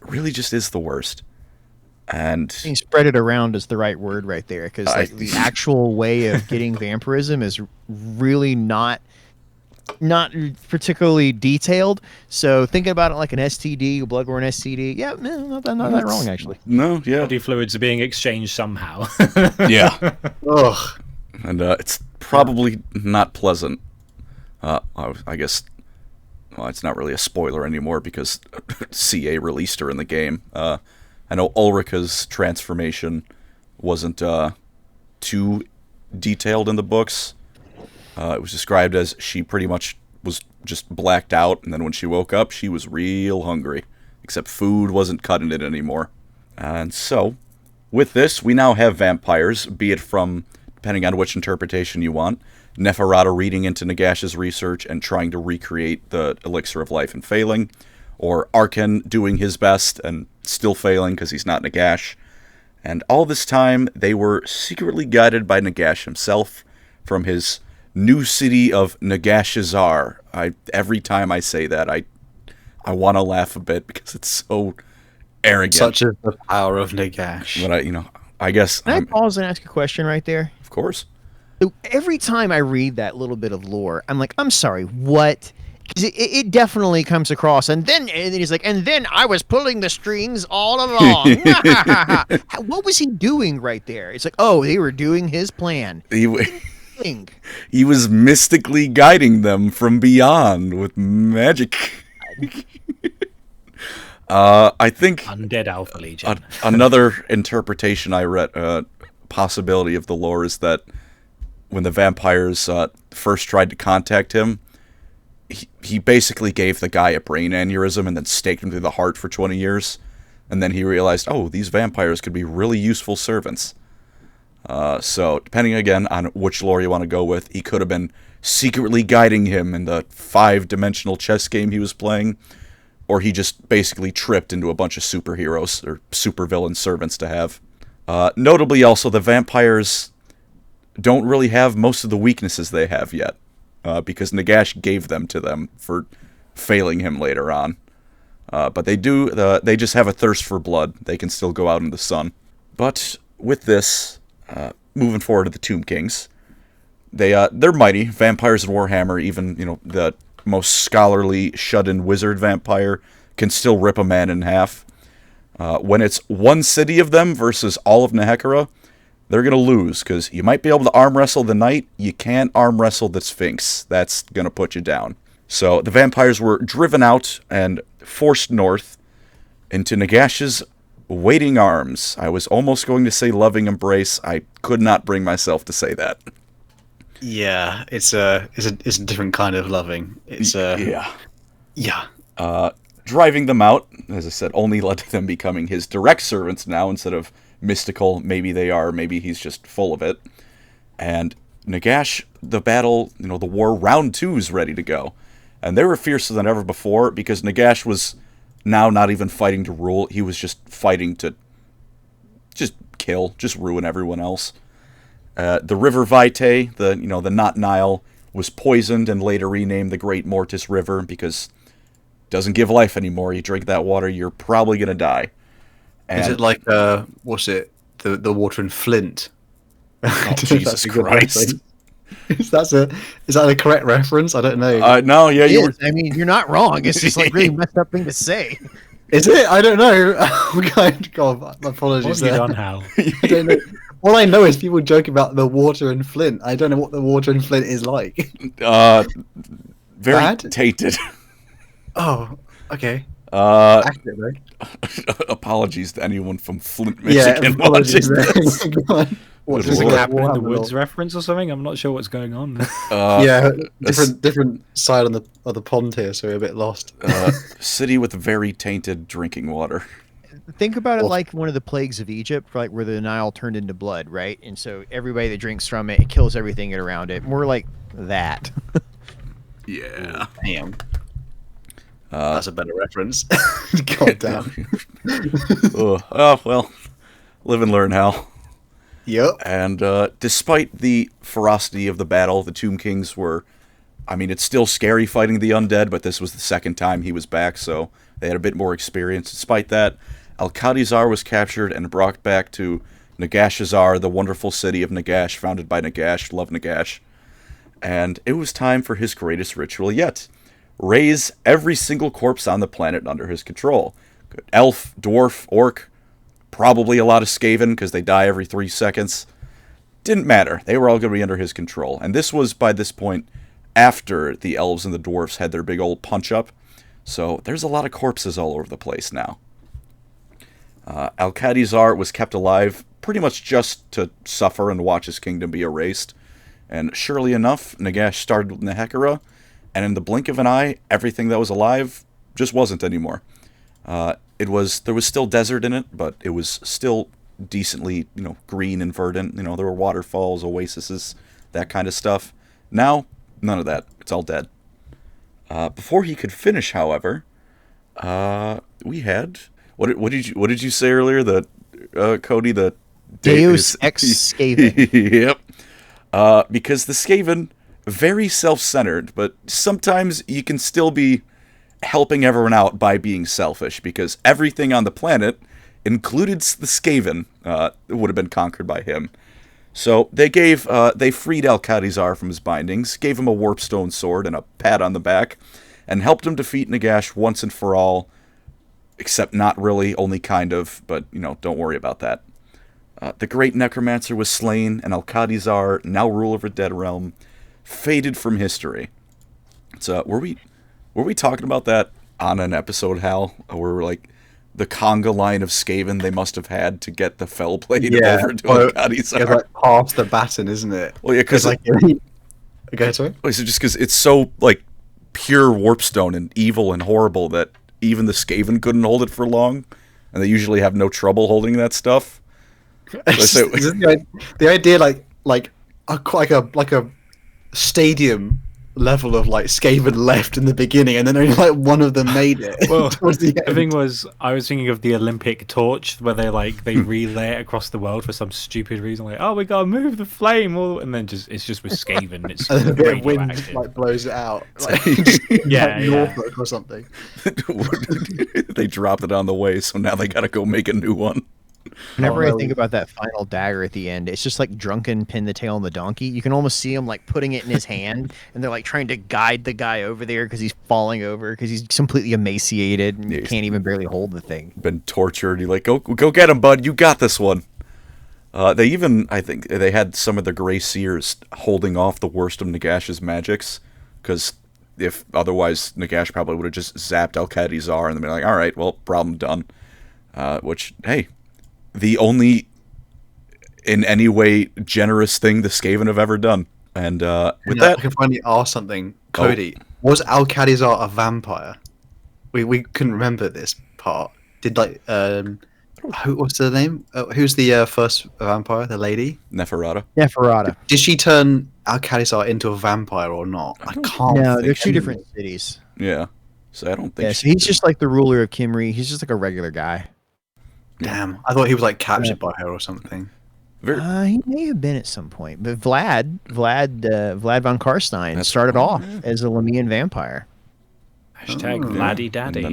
really just is the worst. And I think spread it around is the right word right there, because the actual way of getting vampirism is really not particularly detailed. So thinking about it like an STD, a bloodborne STD, yeah, not that wrong actually. No, yeah. Body fluids are being exchanged somehow. Yeah. Ugh. And it's probably not pleasant. I guess, well, it's not really a spoiler anymore because CA released her in the game. I know Ulrika's transformation wasn't too detailed in the books. It was described as she pretty much was just blacked out, and then when she woke up, she was real hungry, except food wasn't cutting it anymore. And so, with this, we now have vampires, be it from, depending on which interpretation you want, Nekhara reading into Nagash's research and trying to recreate the elixir of life and failing, or Arkan doing his best and still failing because he's not Nagash. And all this time, they were secretly guided by Nagash himself from his new city of Nagashazar. Every time I say that, I want to laugh a bit because it's so arrogant. Such is the power of Nagash. But I guess... Can I pause and ask a question right there? Of course. So every time I read that little bit of lore, I'm like, I'm sorry, what? 'Cause it definitely comes across, and then he's like, and then I was pulling the strings all along. What was he doing right there? It's like, oh, they were doing his plan. He was mystically guiding them from beyond with magic. I think Undead Alpha Legion. Another interpretation I read, possibility of the lore, is that when the vampires first tried to contact him, he basically gave the guy a brain aneurysm and then staked him through the heart for 20 years. And then he realized, oh, these vampires could be really useful servants. So, depending again on which lore you want to go with, he could have been secretly guiding him in the 5-dimensional chess game he was playing, or he just basically tripped into a bunch of superheroes or supervillain servants to have. Notably also, the vampires don't really have most of the weaknesses they have yet, because Nagash gave them to them for failing him later on. But they do, they just have a thirst for blood. They can still go out in the sun. But with this, moving forward to the Tomb Kings, they're mighty. Vampires in Warhammer, even, the most scholarly shut-in wizard vampire can still rip a man in half. When it's one city of them versus all of Nekhara, they're going to lose, because you might be able to arm wrestle the knight, you can't arm wrestle the Sphinx. That's going to put you down. So the vampires were driven out and forced north into Nagash's waiting arms. I was almost going to say loving embrace. I could not bring myself to say that. Yeah, it's a different kind of loving. It's yeah. Driving them out, as I said, only led to them becoming his direct servants now instead of mystical. Maybe they are, maybe he's just full of it. And Nagash, the battle, the war round 2 is ready to go. And they were fiercer than ever before, because Nagash was now not even fighting to rule. He was just fighting to just kill, just ruin everyone else. The River Vitae, the not Nile, was poisoned and later renamed the Great Mortis River because it doesn't give life anymore. You drink that water, you're probably going to die. And is it like, what's it, the water in Flint? Oh, Jesus Christ. Is that a correct reference? I don't know. No, yeah, you were. I mean, you're not wrong. It's just like really messed up thing to say. Is it? I don't know. God, my apologies. What have you done, Hal? I don't know. All I know is people joke about the water in Flint. I don't know what the water in Flint is like. Very Bad? tainted. Oh, okay. Accurate, apologies to anyone from Flint, Michigan watching this. What is it, Cabin in the Woods reference or something? I'm not sure what's going on. Different side of the pond here, so we're a bit lost. City with very tainted drinking water. Think about it like one of the plagues of Egypt, like where the Nile turned into blood, right? And so everybody that drinks from it, it kills everything around it. More like that. Yeah. Damn. That's a better reference. God damn. Oh, well, live and learn, Hal. Yep. And despite the ferocity of the battle, the Tomb Kings were... I mean, it's still scary fighting the undead, but this was the second time he was back, so they had a bit more experience. Despite that, Al-Qadizar was captured and brought back to Nagashazar, the wonderful city of Nagash, founded by Nagash. Love Nagash. And it was time for his greatest ritual yet. Raise every single corpse on the planet under his control. Elf, dwarf, orc, probably a lot of Skaven, because they die every 3 seconds. Didn't matter. They were all going to be under his control. And this was, by this point, after the elves and the dwarfs had their big old punch-up. So there's a lot of corpses all over the place now. Al-Qadizar was kept alive pretty much just to suffer and watch his kingdom be erased. And surely enough, Nagash started with Nekhara, and in the blink of an eye, everything that was alive just wasn't anymore. There was still desert in it, but it was still decently, green and verdant. There were waterfalls, oases, that kind of stuff. Now, none of that. It's all dead. Before he could finish, however, we had what did you say earlier? That Cody, the Deus Ex Skaven. Yep. Because the Skaven, very self-centered, but sometimes you can still be helping everyone out by being selfish, because everything on the planet, included the Skaven, would have been conquered by him. So they freed Al-Qadizar from his bindings, gave him a warpstone sword and a pat on the back, and helped him defeat Nagash once and for all, except not really, only kind of, but, don't worry about that. The great necromancer was slain, and Al-Qadizar, now ruler of a dead realm, faded from history. So, were we talking about that on an episode, Hal? Where like the conga line of Skaven they must have had to get the fell blade over to Al-Qadizar? It's like half the baton, isn't it? Well, yeah, because okay, sorry. Wait, so just because it's so like pure warpstone and evil and horrible that even the Skaven couldn't hold it for long, and they usually have no trouble holding that stuff. So, the idea, like a stadium level of like Skaven left in the beginning, and then only like one of them made it. Well, the thing was, I was thinking of the Olympic torch, where they relay it across the world for some stupid reason, like, oh, we gotta move the flame, and then it's just with Skaven, it's and a bit of wind like blows it out, like, Norfolk or something. They dropped it on the way, so now they gotta go make a new one. Whenever I think about that final dagger at the end, it's just like drunken pin the tail on the donkey. You can almost see him like putting it in his hand, and they're like trying to guide the guy over there because he's falling over because he's completely emaciated and can't even barely hold the thing. Been tortured. You're like, go get him, bud. You got this one. I think they had some of the Grey Seers holding off the worst of Nagash's magics, because if otherwise Nagash probably would have just zapped Al-Qadizar and they'd be like, all right, well, problem done. Which, hey, the only, in any way, generous thing the Skaven have ever done. And with that... I can finally ask something. Cody, was Al-Qadizar a vampire? We couldn't remember this part. Did, what's her name? Who's the first vampire? The lady? Nekhara. Did she turn Al-Qadizar into a vampire or not? I can't. No, they're two different cities. Yeah. So I don't think... Yeah, so he's just like the ruler of Kimri. He's just like a regular guy. Damn, I thought he was like captured by her or something. He may have been at some point, but Vlad von Karstein started off as a Lamian vampire. Hashtag Vladdy Daddy.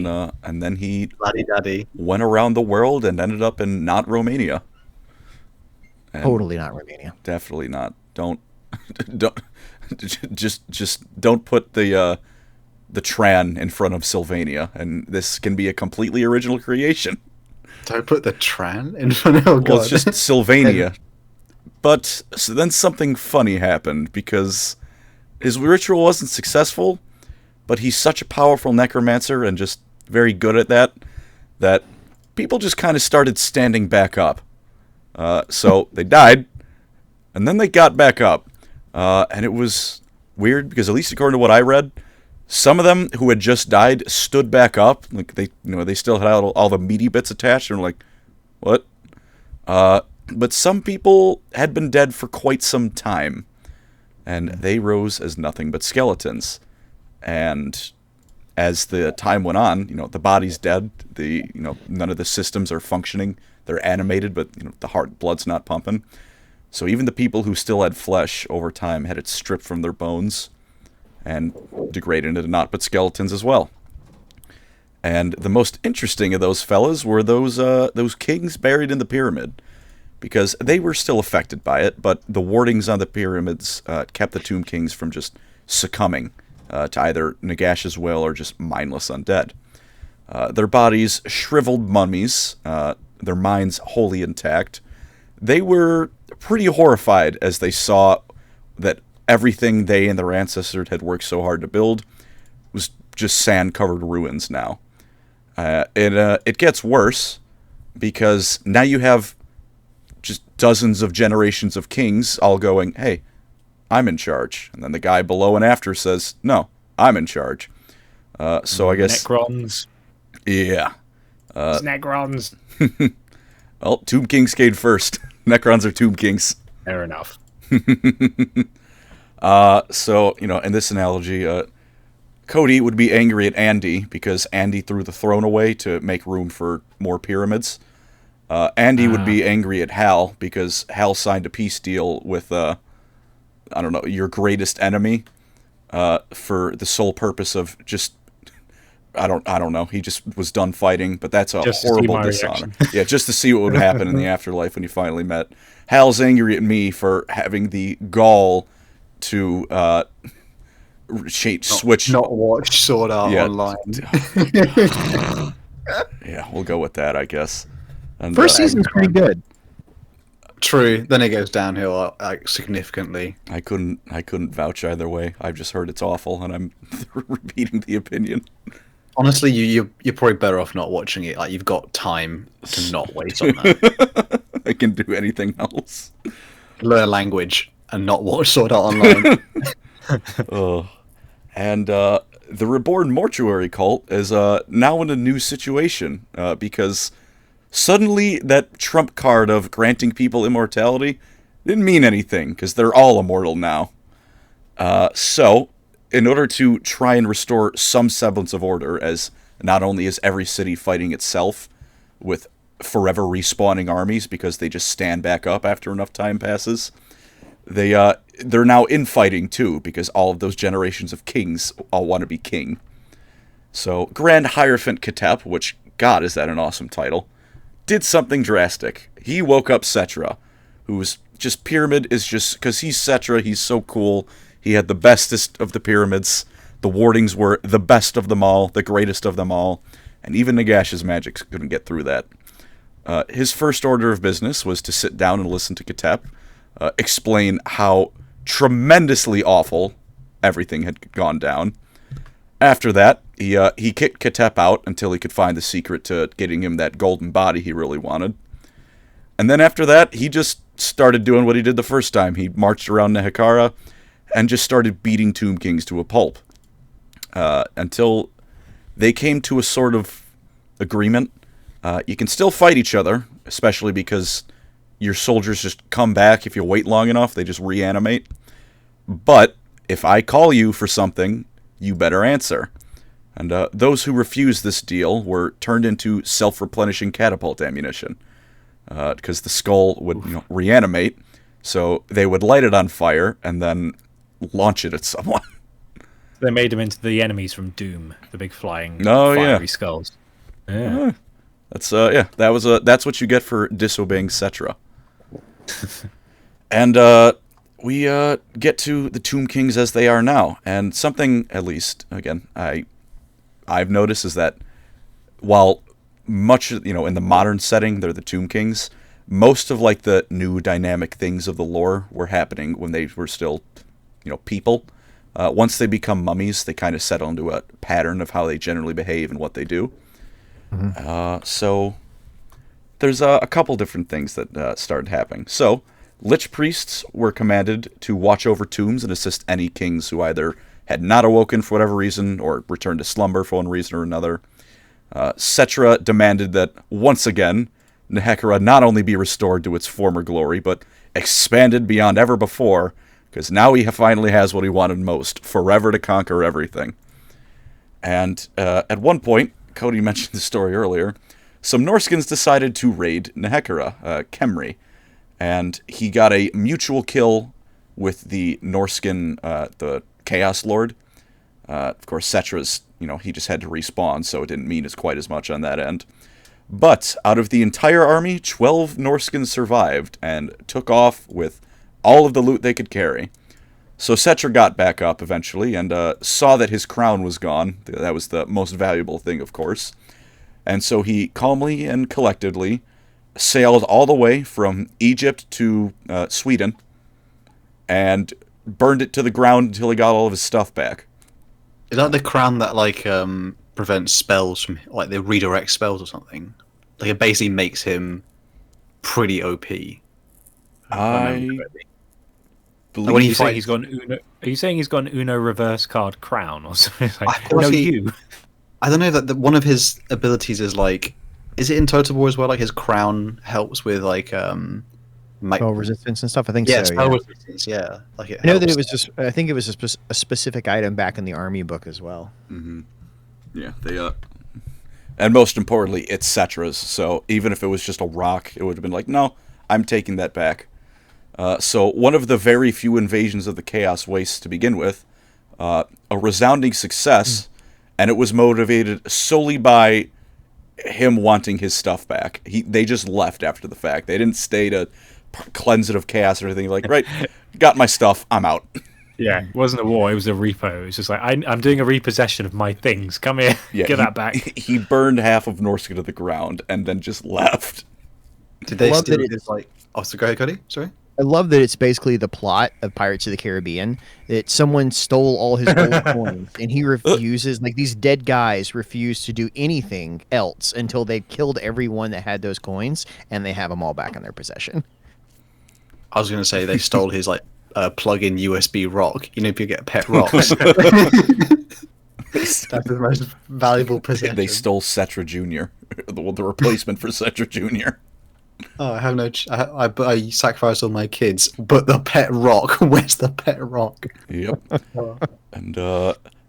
And then he Vladdy Daddy went around the world and ended up in not Romania. And totally not Romania. Definitely not. Don't just don't put the Tran in front of Sylvania, and this can be a completely original creation. Don't put the Tran in front of. Oh, well, it's just Sylvania. But so then something funny happened, because his ritual wasn't successful, but he's such a powerful necromancer and just very good at that people just kind of started standing back up. So they died, and then they got back up. And it was weird, because at least according to what I read, some of them who had just died stood back up. Like they still had all the meaty bits attached, and were like, what? But some people had been dead for quite some time, and they rose as nothing but skeletons. And as the time went on, the body's dead. None of the systems are functioning. They're animated, but the blood's not pumping. So even the people who still had flesh over time had it stripped from their bones and degraded into naught but skeletons as well. And the most interesting of those fellas were those kings buried in the pyramid, because they were still affected by it, but the wardings on the pyramids kept the Tomb Kings from just succumbing to either Nagash's will or just mindless undead. Their bodies shriveled mummies, their minds wholly intact. They were pretty horrified as they saw that everything they and their ancestors had worked so hard to build was just sand-covered ruins now. It gets worse, because now you have just dozens of generations of kings all going, hey, I'm in charge. And then the guy below and after says, no, I'm in charge. So I guess... Necrons. Yeah. Necrons. Well, Tomb Kings came first. Necrons are Tomb Kings. Fair enough. So, in this analogy, Cody would be angry at Andy because Andy threw the throne away to make room for more pyramids. Andy would be angry at Hal because Hal signed a peace deal with, your greatest enemy, for the sole purpose of just, I don't know. He just was done fighting, but that's a horrible dishonor. Yeah, just to see what would happen in the afterlife when you finally met. Hal's angry at me for having the gall to switch. Not watch Sword Art Online. Yeah, we'll go with that, I guess. And, First season's pretty good. True. Then it goes downhill significantly. I couldn't vouch either way. I've just heard it's awful, and I'm repeating the opinion. Honestly, you're probably better off not watching it. Like, you've got time to not waste on that. I can do anything else. Learn a language and not watch Sword Art Online. And the Reborn Mortuary cult is now in a new situation, because suddenly that trump card of granting people immortality didn't mean anything, because they're all immortal now. So, in order to try and restore some semblance of order, as not only is every city fighting itself with forever respawning armies because they just stand back up after enough time passes, they're now infighting too, because all of those generations of kings all want to be king. So Grand Hierophant Ketep, which, God, is that an awesome title, did something drastic. He woke up Settra, who's just pyramid is just, because he's Settra, he's so cool. He had the bestest of the pyramids. The wardings were the best of them all, the greatest of them all, and even Nagash's magic couldn't get through that. His first order of business was to sit down and listen to Ketep, explain how tremendously awful everything had gone down. After that, he kicked Ketep out until he could find the secret to getting him that golden body he really wanted. And then after that, he just started doing what he did the first time. He marched around Nekhara and just started beating Tomb Kings to a pulp. Until they came to a sort of agreement. You can still fight each other, especially because your soldiers just come back if you wait long enough. They just reanimate. But if I call you for something, you better answer. And those who refused this deal were turned into self-replenishing catapult ammunition. Because the skull would reanimate, so they would light it on fire and then launch it at someone. They made them into the enemies from Doom, the big flying fiery skulls. Yeah. That's that's what you get for disobeying Settra. And we get to the Tomb Kings as they are now. And something, at least, again, I've noticed is that while much, in the modern setting, they're the Tomb Kings, most of, like, the new dynamic things of the lore were happening when they were still, people. Once they become mummies, they kind of settle into a pattern of how they generally behave and what they do. Mm-hmm. So there's a couple different things that started happening. So Lich Priests were commanded to watch over tombs and assist any kings who either had not awoken for whatever reason or returned to slumber for one reason or another. Settra demanded that, once again, Nekhara not only be restored to its former glory, but expanded beyond ever before, because now he finally has what he wanted most, forever to conquer everything. And at one point, Cody mentioned the story earlier, some Norskins decided to raid Nekhara, Khemri, and he got a mutual kill with the Norskin, the Chaos Lord. Of course, Settra's, he just had to respawn, so it didn't mean quite as much on that end. But out of the entire army, 12 Norskins survived and took off with all of the loot they could carry. So Settra got back up eventually and saw that his crown was gone. That was the most valuable thing, of course. And so he calmly and collectedly sailed all the way from Egypt to Sweden and burned it to the ground until he got all of his stuff back. Is that the crown that, like, prevents spells from, like, they redirect spells or something? Like, it basically makes him pretty OP. I believe when you say he's got an Uno, are you saying he's got an Uno reverse card crown or something? Like, no, you. I don't know that one of his abilities is like, is it in Total War as well? Like his crown helps with like spell resistance and stuff. I think yeah, so. Spell resistance. Yeah, like it. I know that it was just. I think it was a specific item back in the army book as well. Mm-hmm. Yeah, they and most importantly, it's Settra's. So even if it was just a rock, it would have been like, no, I'm taking that back. So one of the very few invasions of the Chaos Wastes to begin with, a resounding success, and it was motivated solely by him wanting his stuff back. They just left after the fact. They didn't stay to cleanse it of chaos or anything. Like, right, got my stuff, I'm out. Yeah, it wasn't a war, it was a repo. It was just like, I'm doing a repossession of my things. Come here, get that back. He burned half of Norsca to the ground and then just left. Did they steal his, like... Oh, so go ahead, Cody. Sorry? I love that it's basically the plot of Pirates of the Caribbean, that someone stole all his gold coins, and he refuses, like these dead guys refuse to do anything else until they've killed everyone that had those coins, and they have them all back in their possession. I was going to say they stole his, like, plug-in USB rock. You know, if you get pet rocks. That's the most valuable possession. They stole Settra Jr., the replacement for Settra Jr. Oh, I have no... I sacrificed all my kids, but the pet rock. Where's the pet rock? Yep. And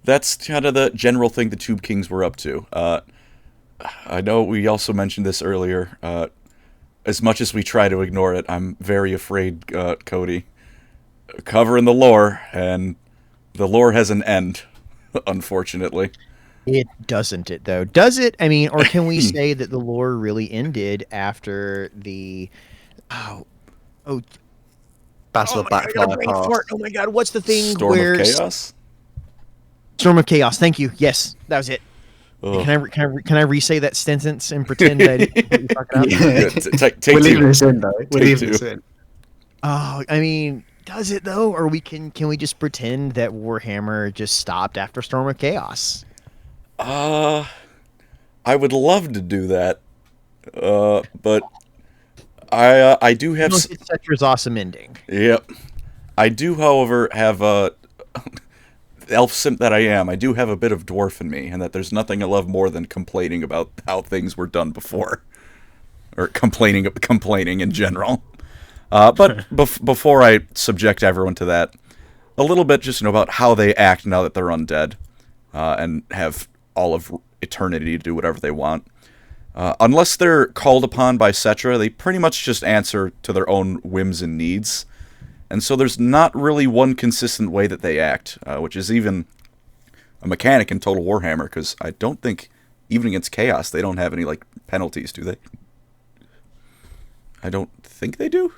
that's kind of the general thing the Tomb Kings were up to. I know we also mentioned this earlier. As much as we try to ignore it, I'm very afraid, Cody. Covering the lore, and the lore has an end, unfortunately. It doesn't, it though. Does it? I mean, or can we say that the lore really ended after the Battle of Backfire Pass? Oh my god, what's the thing Storm where of Chaos? Storm of Chaos. Thank you. Yes, that was it. Can I re-say that sentence and pretend that I didn't know what you're talking about? We're leaving this in, though. We're leaving this in. Oh, I mean, does it though, or can we just pretend that Warhammer just stopped after Storm of Chaos? I would love to do that, but I do have... Settra's awesome ending. Yep. I do, however, have a... elf simp that I am, I do have a bit of dwarf in me, and that there's nothing I love more than complaining about how things were done before. Or complaining in general. But before I subject everyone to that, a little bit just about how they act now that they're undead, and have all of eternity to do whatever they want. Unless they're called upon by Settra, they pretty much just answer to their own whims and needs. And so there's not really one consistent way that they act, which is even a mechanic in Total Warhammer, because I don't think, even against Chaos, they don't have any, like, penalties, do they? I don't think they do.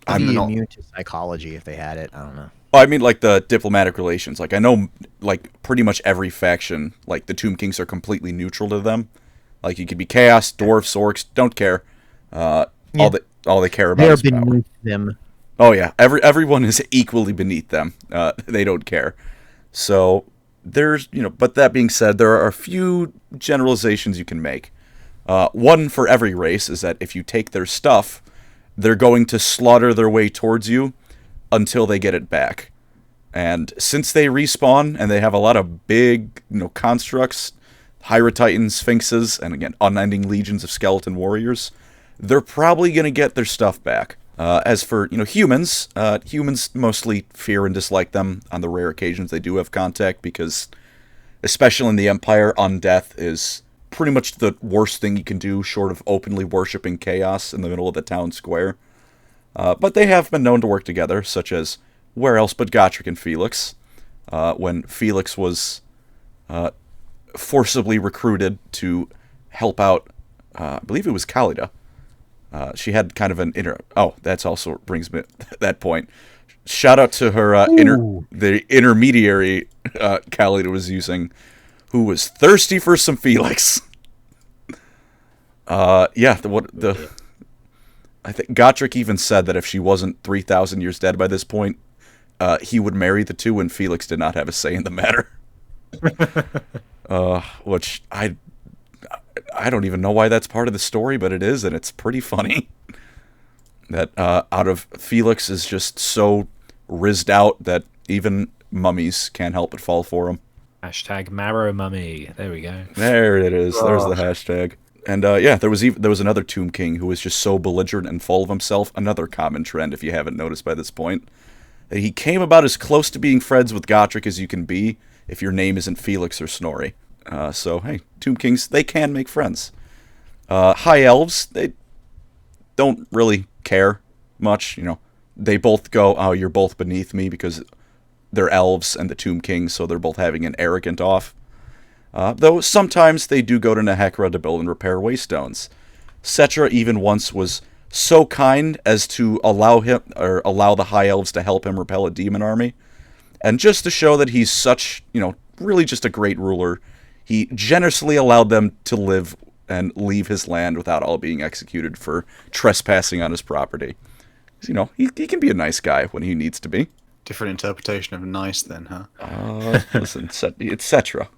Be immune to psychology if they had it. I don't know. Well, I mean, like the diplomatic relations. Like I know, like pretty much every faction, like the Tomb Kings are completely neutral to them. Like you could be chaos, dwarfs, orcs, don't care. All they care about is power. Beneath them. Oh yeah, everyone is equally beneath them. They don't care. So there's, but that being said, there are a few generalizations you can make. One for every race is that if you take their stuff, they're going to slaughter their way towards you until they get it back. And since they respawn and they have a lot of big, constructs, Hydra Titans, Sphinxes, and again, unending legions of skeleton warriors, they're probably going to get their stuff back. As for, humans, humans mostly fear and dislike them on the rare occasions they do have contact because, especially in the Empire, Undeath is pretty much the worst thing you can do short of openly worshipping chaos in the middle of the town square. But they have been known to work together, such as where else but Gotrek and Felix, when Felix was forcibly recruited to help out, I believe it was Khalida. She had kind of an that's also brings me that point. Shout out to her the intermediary Khalida was using, who was thirsty for some Felix. I think Gotrek even said that if she wasn't 3,000 years dead by this point, he would marry the two, and Felix did not have a say in the matter. Which I don't even know why that's part of the story, but it is, and it's pretty funny. That out of Felix is just so rizzed out that even mummies can't help but fall for him. Hashtag marrow mummy. There we go. There it is. There's the hashtag. And there was another Tomb King who was just so belligerent and full of himself. Another common trend, if you haven't noticed by this point, that he came about as close to being friends with Gotrek as you can be if your name isn't Felix or Snorri. So hey, Tomb Kings, they can make friends. High Elves, they don't really care much. They both go, "Oh, you're both beneath me," because they're elves and the Tomb Kings, so they're both having an arrogant off. Though sometimes they do go to Nekhara to build and repair waystones. Settra even once was so kind as to allow the High Elves to help him repel a demon army. And just to show that he's such, really just a great ruler, he generously allowed them to live and leave his land without all being executed for trespassing on his property. He can be a nice guy when he needs to be. Different interpretation of nice then, huh? Listen, it's Settra.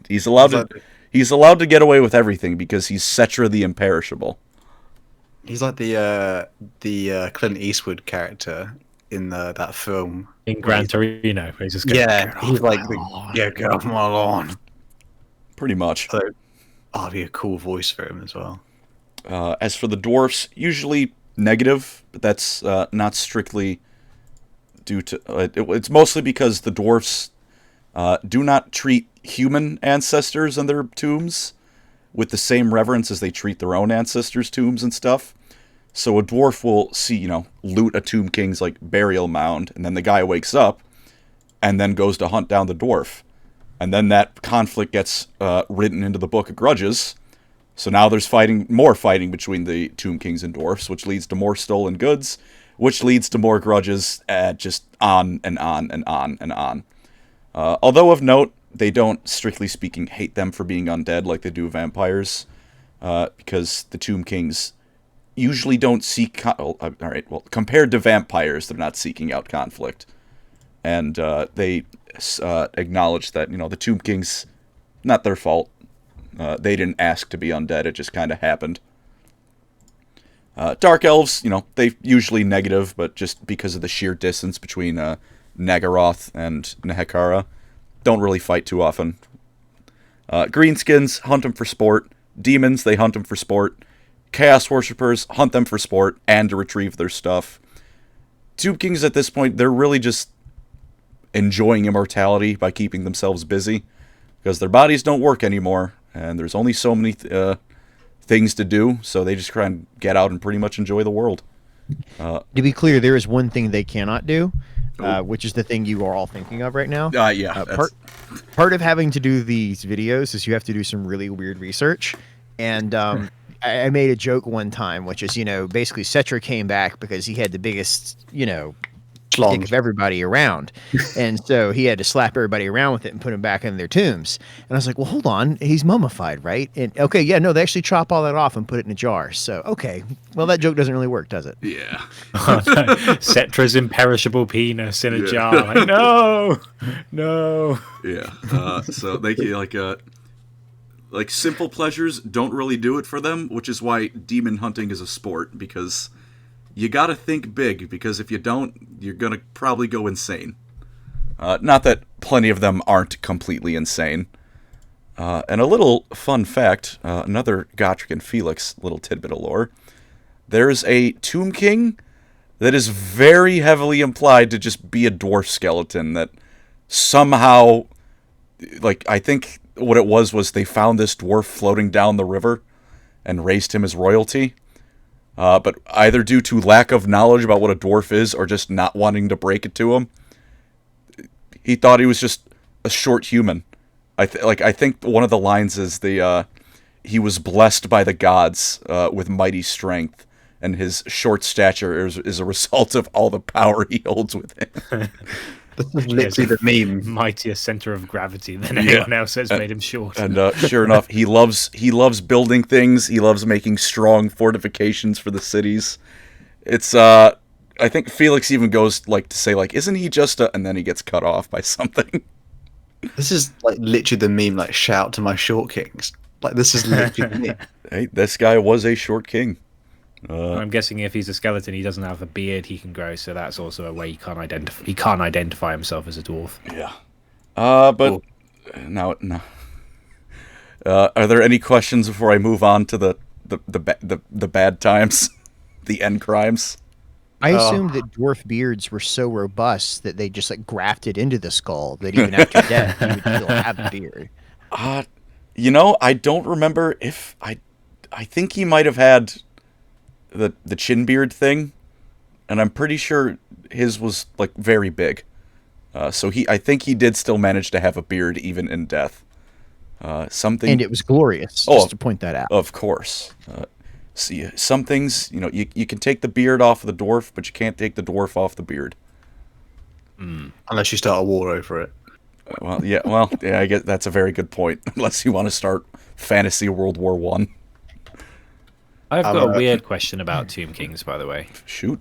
He's allowed to get away with everything because he's Settra the Imperishable. He's like the Clint Eastwood character in that film in Gran Torino. He's just he's like get off my lawn. Pretty much. So, it'd be a cool voice for him as well. As for the dwarfs, usually negative, but that's not strictly due to. It's mostly because the dwarfs do not treat human ancestors and their tombs with the same reverence as they treat their own ancestors' tombs and stuff. So a dwarf will see, loot a Tomb King's burial mound, and then the guy wakes up and then goes to hunt down the dwarf. And then that conflict gets written into the Book of Grudges. So now there's more fighting between the Tomb Kings and dwarfs, which leads to more stolen goods, which leads to more grudges, just on and on and on and on. Although of note, they don't, strictly speaking, hate them for being undead like they do vampires, because the Tomb Kings usually don't seek... compared to vampires, they're not seeking out conflict. And they acknowledge that, the Tomb Kings, not their fault. They didn't ask to be undead, it just kind of happened. Dark Elves, they usually negative, but just because of the sheer distance between Nagaroth and Nekhara, don't really fight too often. Greenskins, hunt them for sport. Demons, they hunt them for sport. Chaos Worshippers, hunt them for sport and to retrieve their stuff. Tomb Kings at this point, they're really just enjoying immortality by keeping themselves busy, because their bodies don't work anymore, and there's only so many things to do, so they just try and get out and pretty much enjoy the world. To be clear, there is one thing they cannot do, which is the thing you are all thinking of right now. Part of having to do these videos is you have to do some really weird research, and I made a joke one time, which is, basically Settra came back because he had the biggest, dick of everybody around. And so he had to slap everybody around with it and put them back in their tombs. And I was like, well, hold on. He's mummified, right? And okay, yeah, no, they actually chop all that off and put it in a jar. So, okay. Well, that joke doesn't really work, does it? Yeah. Oh, no. Settra's imperishable penis in a jar. Like, no. Yeah. So they like simple pleasures don't really do it for them, which is why demon hunting is a sport, because you gotta think big, because if you don't, you're gonna probably go insane. Not that plenty of them aren't completely insane. And a little fun fact, another Gotrek and Felix little tidbit of lore. There's a Tomb King that is very heavily implied to just be a dwarf skeleton that somehow, like, I think what it was they found this dwarf floating down the river and raised him as royalty. But either due to lack of knowledge about what a dwarf is or just not wanting to break it to him, he thought he was just a short human. I think one of the lines is he was blessed by the gods with mighty strength, and his short stature is a result of all the power he holds within. This is literally the meme. Mightier center of gravity than anyone else has made him short. And sure enough, he loves building things. He loves making strong fortifications for the cities. It's I think Felix even goes to say isn't he just a, and then he gets cut off by something. This is literally the meme, shout to my short kings. This is literally the meme. Hey, this guy was a short king. I'm guessing if he's a skeleton, he doesn't have a beard he can grow, so that's also a way he can't identify himself as a dwarf. Yeah. But no. Are there any questions before I move on to the bad times, the end crimes? I assumed that dwarf beards were so robust that they just grafted into the skull that even after death you would still have a beard. I don't remember if I think he might have had the chin beard thing, and I'm pretty sure his was very big. So I think he did still manage to have a beard even in death. And it was glorious. Just to point that out. Of course. See, some things you can take the beard off of the dwarf, but you can't take the dwarf off the beard. Unless you start a war over it. Yeah. I guess that's a very good point. Unless you want to start fantasy World War I. I've got a weird question about Tomb Kings, by the way. Shoot.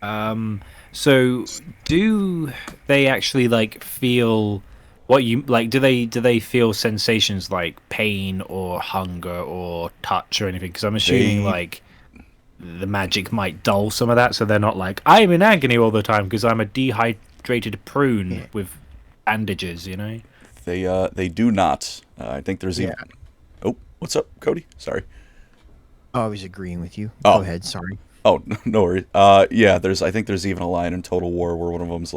So do they actually feel what you do they feel sensations like pain or hunger or touch or anything? Because I'm assuming the magic might dull some of that, so they're not I'm in agony all the time because I'm a dehydrated prune with bandages, They do not. I think there's even. Oh, what's up, Cody? Sorry. Oh, I was agreeing with you. Go ahead. Sorry. Oh, no worries. I think there's even a line in Total War where one of them's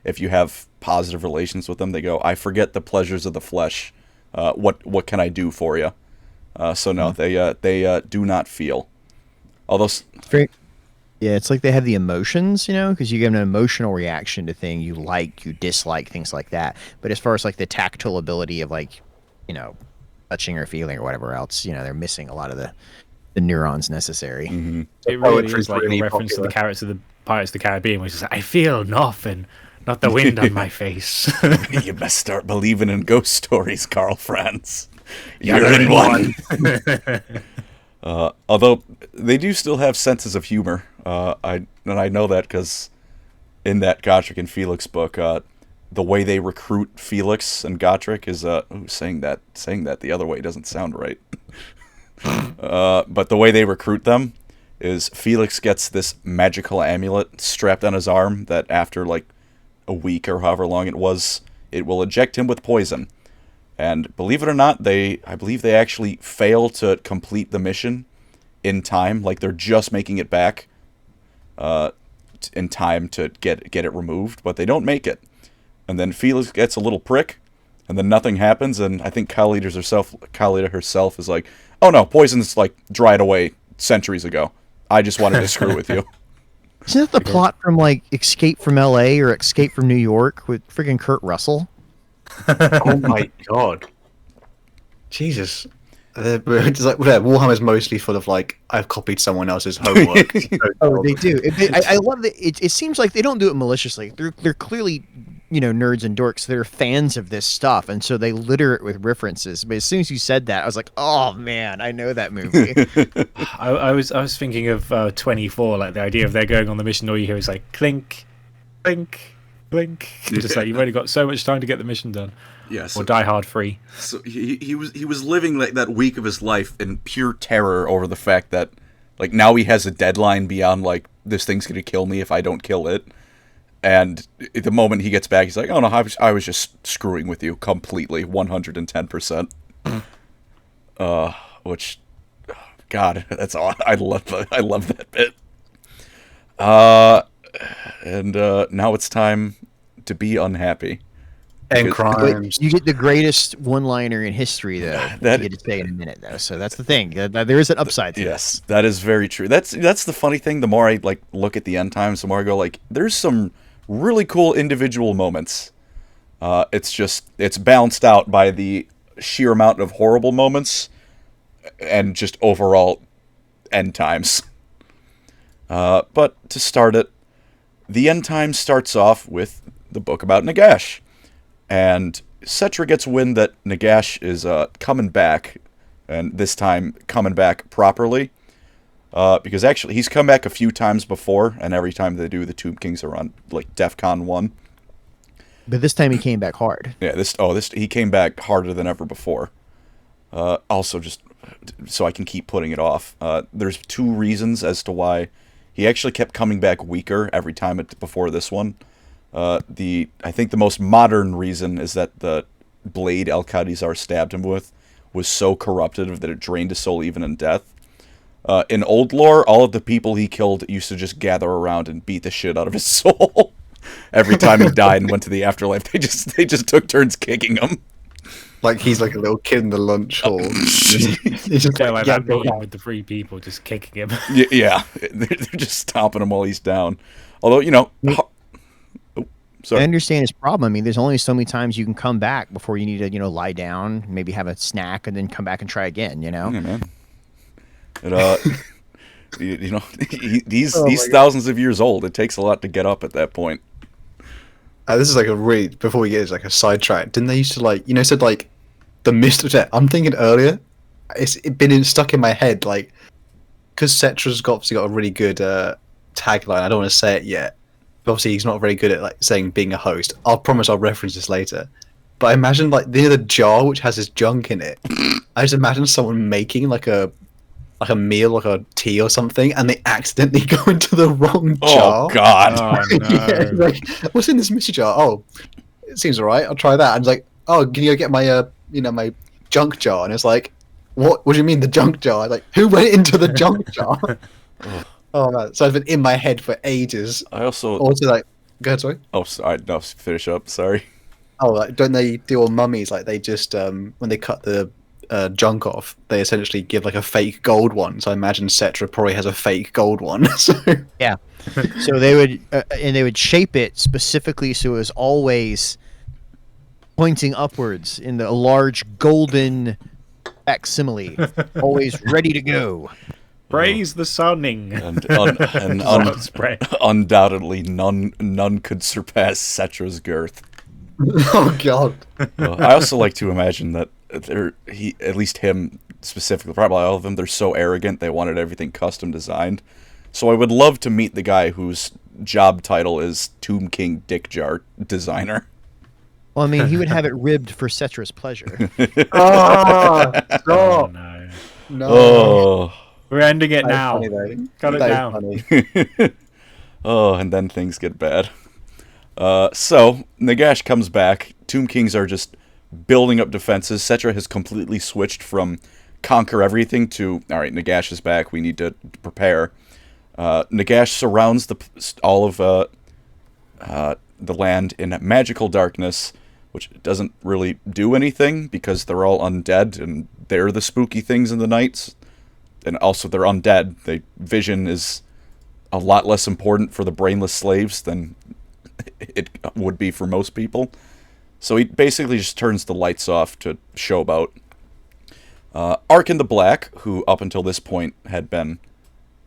if you have positive relations with them, they go, "I forget the pleasures of the flesh. What can I do for you?" So no, they do not feel. Although, it's like they have the emotions, because you get an emotional reaction to things you like, you dislike, things like that. But as far as the tactile ability of touching or feeling or whatever else, they're missing a lot of the neurons necessary. Mm-hmm. It really is a reference to the character of the Pirates of the Caribbean, which is I feel nothing, not the wind on my face. You best start believing in ghost stories, Carl Franz. You're in one. Although they do still have senses of humor. I know that because in that Gotrek and Felix book, the way they recruit Felix and Gotrek is saying that the other way doesn't sound right. But the way they recruit them is Felix gets this magical amulet strapped on his arm that after a week or however long it will eject him with poison. And believe it or not, I believe they actually fail to complete the mission in time. They're just making it back in time to get it removed, but they don't make it. And then Felix gets a little prick, and then nothing happens, and I think Khalida herself is oh no, poison's dried away centuries ago. I just wanted to screw with you. Isn't that the plot from Escape from L.A. or Escape from New York with friggin' Kurt Russell? Oh my god. Jesus. It's like, Warhammer's mostly full of like, I've copied someone else's homework. Oh, they do. I love that. It seems like they don't do it maliciously. They're clearly, nerds and dorks. They're fans of this stuff, and so they litter it with references. But as soon as you said that, I was like, oh man, I know that movie. I was thinking of 24, like the idea of they're going on the mission, all you hear is like clink, clink, clink. Just like you've only got so much time to get the mission done. Yes. Or Die Hard free. So he was living like that week of his life in pure terror over the fact that like now he has a deadline beyond like this thing's gonna kill me if I don't kill it. And at the moment he gets back, he's like, "Oh no, I was just screwing with you completely, 110%." Which, God, that's all. I love that bit. And now it's time to be unhappy. And crimes. You get the greatest one-liner in history, though. That you get to say in a minute, though. So that's the thing. There is an upside to yes, that is very true. That's the funny thing. The more I like look at the end times, the more I go like, there's some really cool individual moments. It's balanced out by the sheer amount of horrible moments and just overall end times. But to start it, the end times starts off with the book about Nagash. And Settra gets wind that Nagash is coming back, and this time coming back properly. Because actually, he's come back a few times before, and every time they do, the Tomb Kings are on like DEFCON 1. But this time he came back hard. Yeah, he came back harder than ever before. Also, just so I can keep putting it off. There's 2 reasons as to why he actually kept coming back weaker every time before this one. I think the most modern reason is that the blade Al-Qadisar stabbed him with was so corrupted that it drained his soul even in death. In old lore, all of the people he killed used to just gather around and beat the shit out of his soul. Every time he died and went to the afterlife, they just took turns kicking him. Like he's like a little kid in the lunch hall. He's just like that meeting with the 3 people just kicking him. Yeah. They're just stomping him while he's down. Although, I understand his problem. I mean, there's only so many times you can come back before you need to, lie down, maybe have a snack, and then come back and try again. Yeah, man. He's thousands of years old. It takes a lot to get up at that point. This is like before we get it's like a sidetrack. Didn't they used to said like the mist of death? I'm thinking earlier, it's been stuck in my head like because Settra's obviously got a really good tagline. I don't want to say it yet. Obviously he's not very good at like saying being a host. I'll promise I'll reference this later. But I imagine like the jar which has his junk in it. I just imagine someone making like a meal, like a tea or something, and they accidentally go into the wrong jar. Oh God! Oh, no. Yeah, like, what's in this mystery jar? Oh, it seems alright. I'll try that. And it's like, oh, can you go get my my junk jar? And it's like, what? What do you mean the junk jar? Like, who went into the junk jar? Oh man! So I've been in my head for ages. I also like, go ahead, sorry. Oh, sorry. No, finish up. Sorry. Oh, like, don't they do all mummies? Like they just when they cut the junk off, they essentially give like a fake gold one. So I imagine Settra probably has a fake gold one. So yeah. So they would shape it specifically so it was always pointing upwards in the large golden facsimile, always ready to go. Praise the sunning. And undoubtedly none could surpass Settra's girth. Oh God. I also like to imagine that at least him specifically, probably all of them, they're so arrogant they wanted everything custom designed. So I would love to meet the guy whose job title is Tomb King Dick Jar Designer. Well, I mean, he would have it ribbed for Settra's pleasure. Oh, oh no. No. Oh. We're ending it now. Cut it down. Oh, and then things get bad. So, Nagash comes back. Tomb Kings are just building up defenses. Settra has completely switched from conquer everything to, all right, Nagash is back. We need to prepare. Nagash surrounds all of the land in magical darkness, which doesn't really do anything because they're all undead and they're the spooky things in the nights. And also they're undead. Vision is a lot less important for the brainless slaves than it would be for most people. So he basically just turns the lights off to show about. Arkin the Black, who up until this point had been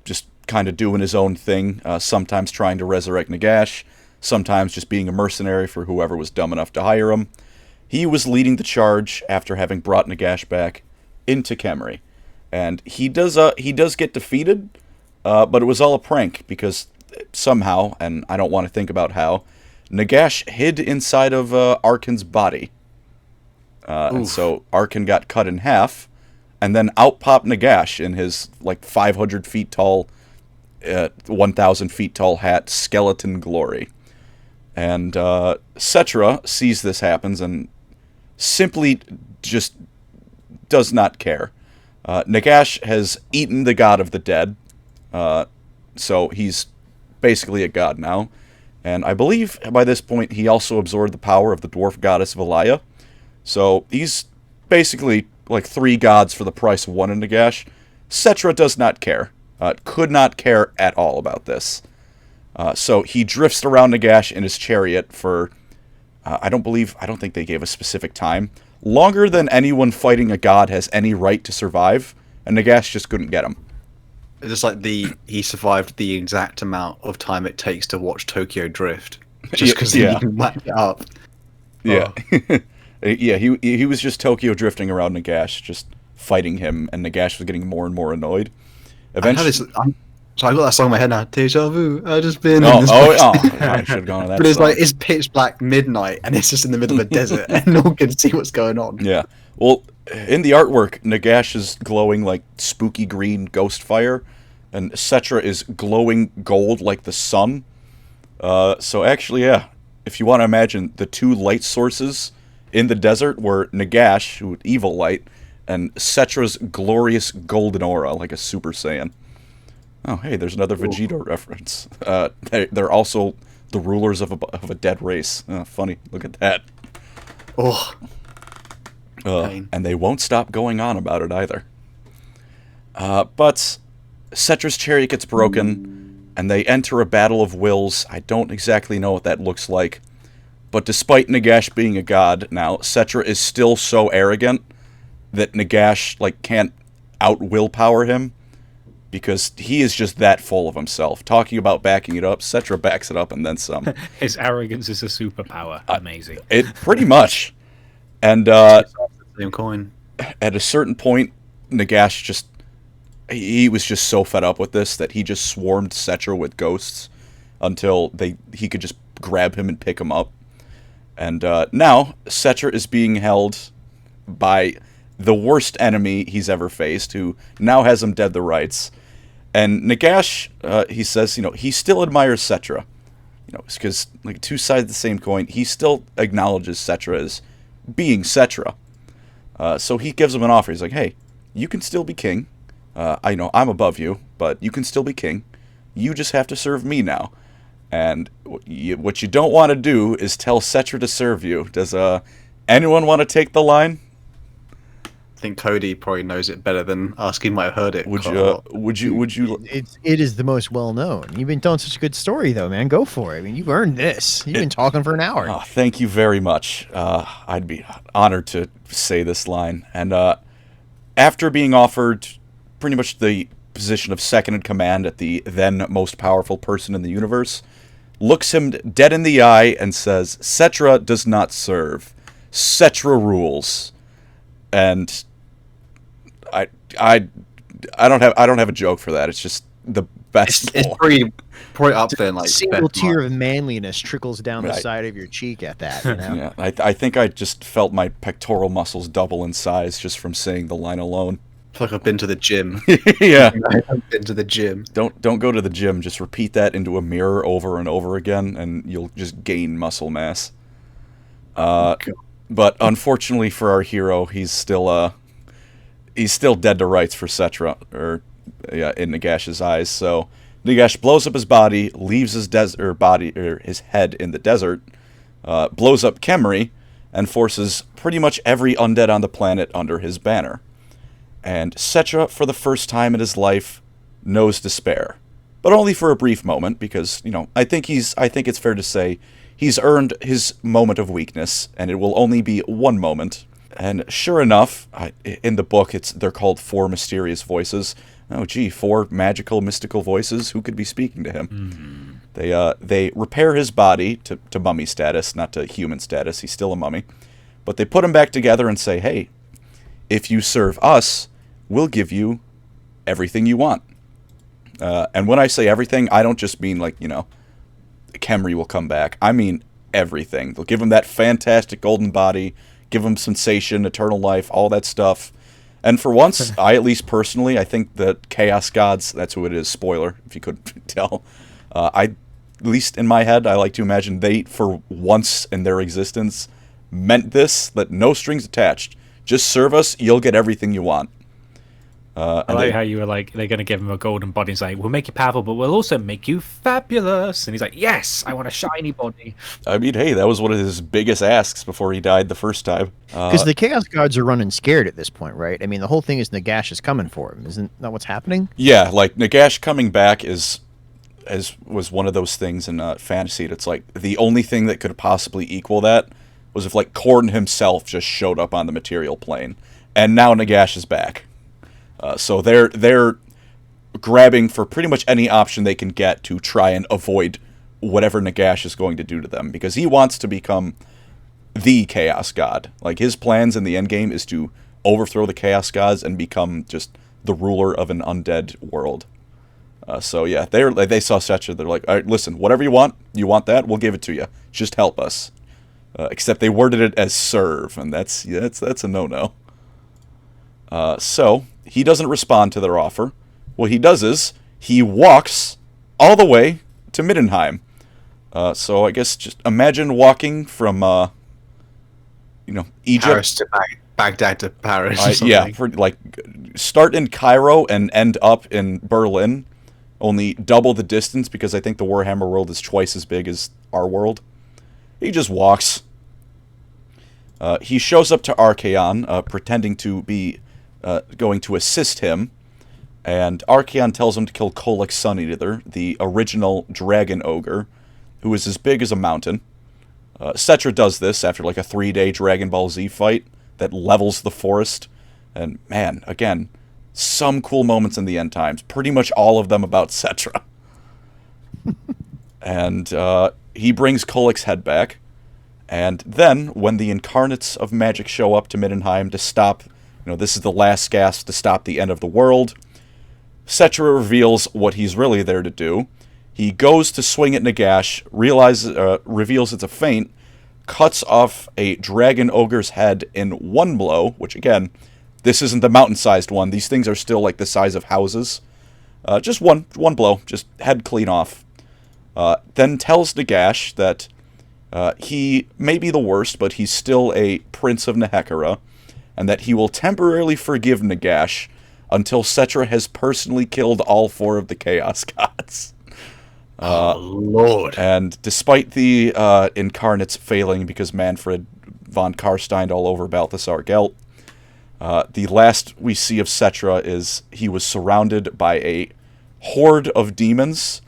just kind of doing his own thing, sometimes trying to resurrect Nagash, sometimes just being a mercenary for whoever was dumb enough to hire him. He was leading the charge after having brought Nagash back into Khemri. And he does get defeated, but it was all a prank, because somehow, and I don't want to think about how, Nagash hid inside of Arkin's body. And so Arkin got cut in half, and then out popped Nagash in his 500 feet tall, 1,000 feet tall hat, skeleton glory. And Settra sees this happens and simply just does not care. Nagash has eaten the god of the dead, so he's basically a god now. And I believe by this point he also absorbed the power of the dwarf goddess Valaya. So he's basically like 3 gods for the price of 1 in Nagash. Settra does not care. Could not care at all about this. So he drifts around Nagash in his chariot for, I don't think they gave a specific time. Longer than anyone fighting a god has any right to survive, and Nagash just couldn't get him. It's like he survived the exact amount of time it takes to watch Tokyo Drift, just because he can whack it up. Yeah, yeah. He was just Tokyo drifting around Nagash, just fighting him, and Nagash was getting more and more annoyed. Eventually, so I got that song in my head now. Deja vu. I just been. I should have gone to that. But it's song. like it's pitch black midnight, and it's just in the middle of a desert, and no one can see what's going on. Yeah. Well, in the artwork, Nagash is glowing like spooky green ghost fire, and Settra is glowing gold like the sun. So actually, yeah, if you want to imagine the 2 light sources in the desert were Nagash, who evil light, and Settra's glorious golden aura, like a Super Saiyan. Oh, hey, there's another Vegeta reference. They're also the rulers of a dead race. Oh, funny, look at that. Oh. And they won't stop going on about it either. But Settra's chariot gets broken, and they enter a battle of wills. I don't exactly know what that looks like. But despite Nagash being a god now, Settra is still so arrogant that Nagash can't out-willpower him, because he is just that full of himself. Talking about backing it up, Settra backs it up and then some. His arrogance is a superpower. Amazing. It pretty much. And same coin. At a certain point, Nagash he was just so fed up with this that he just swarmed Settra with ghosts until he could just grab him and pick him up. And now Settra is being held by the worst enemy he's ever faced, who now has him dead to rights. And Nagash, he says, he still admires Settra. Because 2 sides of the same coin, he still acknowledges Settra as being Settra. So he gives him an offer. He's like, hey, you can still be king. I know I'm above you, but you can still be king. You just have to serve me now. And what you don't want to do is tell Settra to serve you. Does anyone want to take the line? I think Cody probably knows it better than us. He might have heard it. Would you? It is the most well known. You've been telling such a good story, though, man. Go for it. I mean, you've earned this. You've been talking for an hour. Oh, thank you very much. I'd be honored to say this line. And after being offered pretty much the position of second in command at the then most powerful person in the universe, looks him dead in the eye and says, "Settra does not serve. Settra rules." And I don't have a joke for that. It's just the best. It's pretty up there. A single tear of manliness trickles down the side of your cheek at that. Yeah, I think I just felt my pectoral muscles double in size just from saying the line alone. I feel like I've been to the gym. Yeah, I've been to the gym. Don't go to the gym. Just repeat that into a mirror over and over again, and you'll just gain muscle mass. But unfortunately for our hero, he's still dead to rights for Settra, in Nagash's eyes. So Nagash blows up his body, leaves his his head in the desert, blows up Khemri, and forces pretty much every undead on the planet under his banner. And Settra, for the first time in his life, knows despair, but only for a brief moment, because I think it's fair to say he's earned his moment of weakness, and it will only be one moment. And sure enough, in the book, they're called 4 mysterious voices. Oh, gee, 4 magical, mystical voices. Who could be speaking to him? They repair his body to mummy status, not to human status. He's still a mummy. But they put him back together and say, hey, if you serve us, we'll give you everything you want. And when I say everything, I don't just mean like, Khemri will come back. I mean everything. They'll give him that fantastic golden body, give him sensation, eternal life, all that stuff. And for once, I at least personally, I think that Chaos Gods, that's who it is, spoiler, if you couldn't tell. At least in my head, I like to imagine they, for once in their existence, meant this, that no strings attached. Just serve us, you'll get everything you want. I like how you were like, they're going to give him a golden body. He's like, we'll make you powerful, but we'll also make you fabulous. And he's like, yes, I want a shiny body. I mean, hey, that was one of his biggest asks before he died the first time. Because the Chaos Gods are running scared at this point, right? I mean, the whole thing is Nagash is coming for him. Isn't that what's happening? Yeah, like, Nagash coming back was one of those things in fantasy that's like, the only thing that could possibly equal that was if, like, Khorne himself just showed up on the material plane. And now Nagash is back. So they're grabbing for pretty much any option they can get to try and avoid whatever Nagash is going to do to them, because he wants to become the Chaos God. Like, his plans in the endgame is to overthrow the Chaos Gods and become just the ruler of an undead world. So yeah, they saw Settra. They're like, all right, listen, whatever you want that, we'll give it to you. Just help us. Except they worded it as serve, and that's a no-no. So he doesn't respond to their offer. What he does is he walks all the way to Middenheim. So I guess just imagine walking from Egypt, Paris to Baghdad to Paris. Yeah, start in Cairo and end up in Berlin, only double the distance, because I think the Warhammer world is twice as big as our world. He just walks. He shows up to Archaon, pretending to be going to assist him, and Archaon tells him to kill Kolek Suneater, the original dragon ogre, who is as big as a mountain. Settra does this after like a 3-day Dragon Ball Z fight that levels the forest, and man, again, some cool moments in the end times, pretty much all of them about Settra. And he brings Kolek's head back, and then when the incarnates of magic show up to Middenheim to stop, this is the last gasp to stop the end of the world, Settra reveals what he's really there to do. He goes to swing at Nagash, reveals it's a feint, cuts off a dragon ogre's head in one blow, which again, this isn't the mountain-sized one. These things are still like the size of houses. Just one blow, just head clean off. Then tells Nagash that he may be the worst, but he's still a prince of Nekhara, and that he will temporarily forgive Nagash until Settra has personally killed all 4 of the Chaos Gods. Oh, Lord. And despite the incarnates failing because Manfred von Karstein all over Balthasar Gelt, the last we see of Settra is he was surrounded by a horde of demons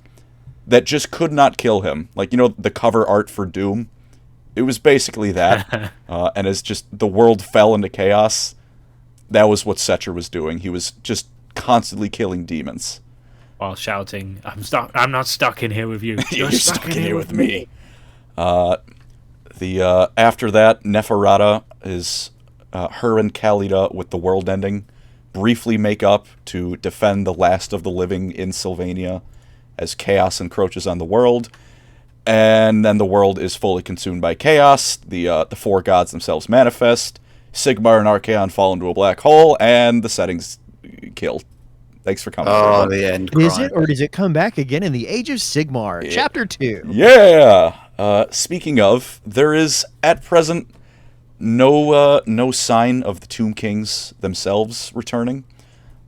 that just could not kill him. Like, the cover art for Doom? It was basically that. And as just the world fell into chaos, that was what Settra was doing. He was just constantly killing demons. While shouting, I'm not stuck in here with you. You're stuck in here with me. After that, Neferata is her and Khalida with the world ending briefly make up to defend the last of the living in Sylvania as chaos encroaches on the world. And then the world is fully consumed by chaos. The 4 gods themselves manifest. Sigmar and Archaon fall into a black hole, and the setting's killed. Thanks for coming. Oh, the end. Is it, or does it come back again in the Age of Sigmar, Chapter 2? Yeah. Speaking of, there is at present no sign of the Tomb Kings themselves returning.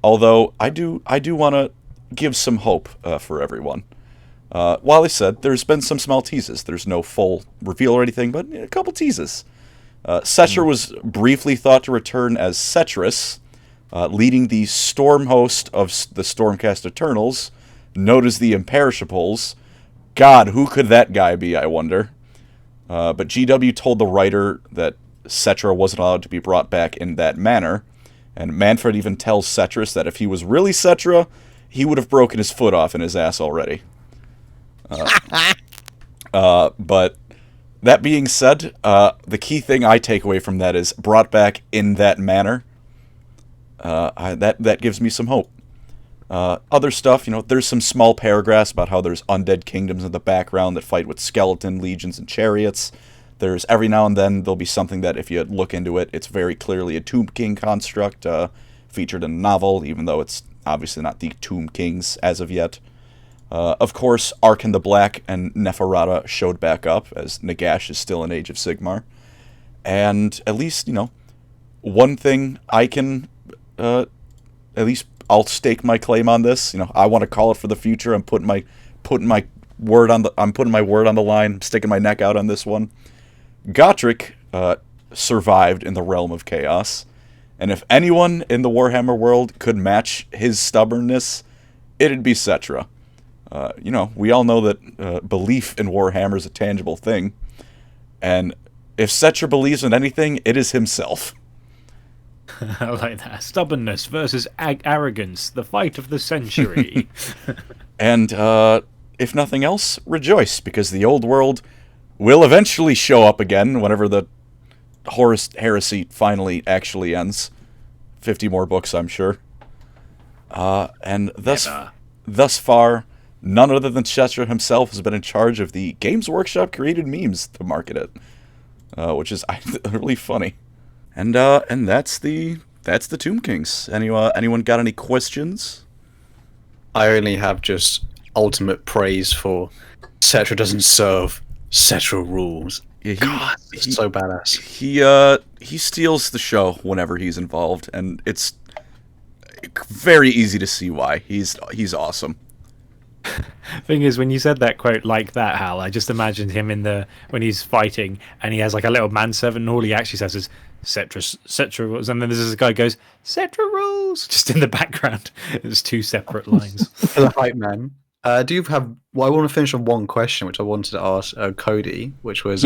Although I do want to give some hope for everyone. While I said there's been some small teases, there's no full reveal or anything, but a couple teases. Settra was briefly thought to return as Setris, leading the storm host of the Stormcast Eternals, known as the Imperishables. God, who could that guy be, I wonder? But GW told the writer that Settra wasn't allowed to be brought back in that manner. And Manfred even tells Settrus that if he was really Settra, he would have broken his foot off in his ass already. But that being said, the key thing I take away from that is brought back in that manner. That gives me some hope. Other stuff, there's some small paragraphs about how there's undead kingdoms in the background that fight with skeleton legions and chariots. There's every now and then there'll be something that if you look into it, it's very clearly a Tomb King construct featured in a novel, even though it's obviously not the Tomb Kings as of yet. Of course, Arkan the Black and Nekhara showed back up, as Nagash is still in Age of Sigmar. And at least, one thing I can, at least I'll stake my claim on this. I want to call it for the future. I'm putting my word on the line. I'm sticking my neck out on this one. Gotrek survived in the realm of chaos, and if anyone in the Warhammer world could match his stubbornness, it'd be Settra. We all know that belief in Warhammer is a tangible thing, and if Settra believes in anything, it is himself. I like that. Stubbornness versus arrogance, the fight of the century. And if nothing else, rejoice, because the old world will eventually show up again whenever the Horus heresy finally actually ends. 50 more books, I'm sure. And thus far, none other than Settra himself has been in charge of the Games Workshop created memes to market it, which is really funny. And that's the Tomb Kings. Anyone got any questions? I only have just ultimate praise for Settra doesn't serve, Settra rules. Yeah, God, he's so badass. He steals the show whenever he's involved, and it's very easy to see why. He's awesome. Thing is, when you said that quote like that, Hal, I just imagined him when he's fighting and he has like a little manservant, and all he actually says is Settra rules, and then there's this guy who goes Settra rules just in the background. It's two separate lines. For the hype man. Do you have? Well, I want to finish on one question which I wanted to ask Cody, which was,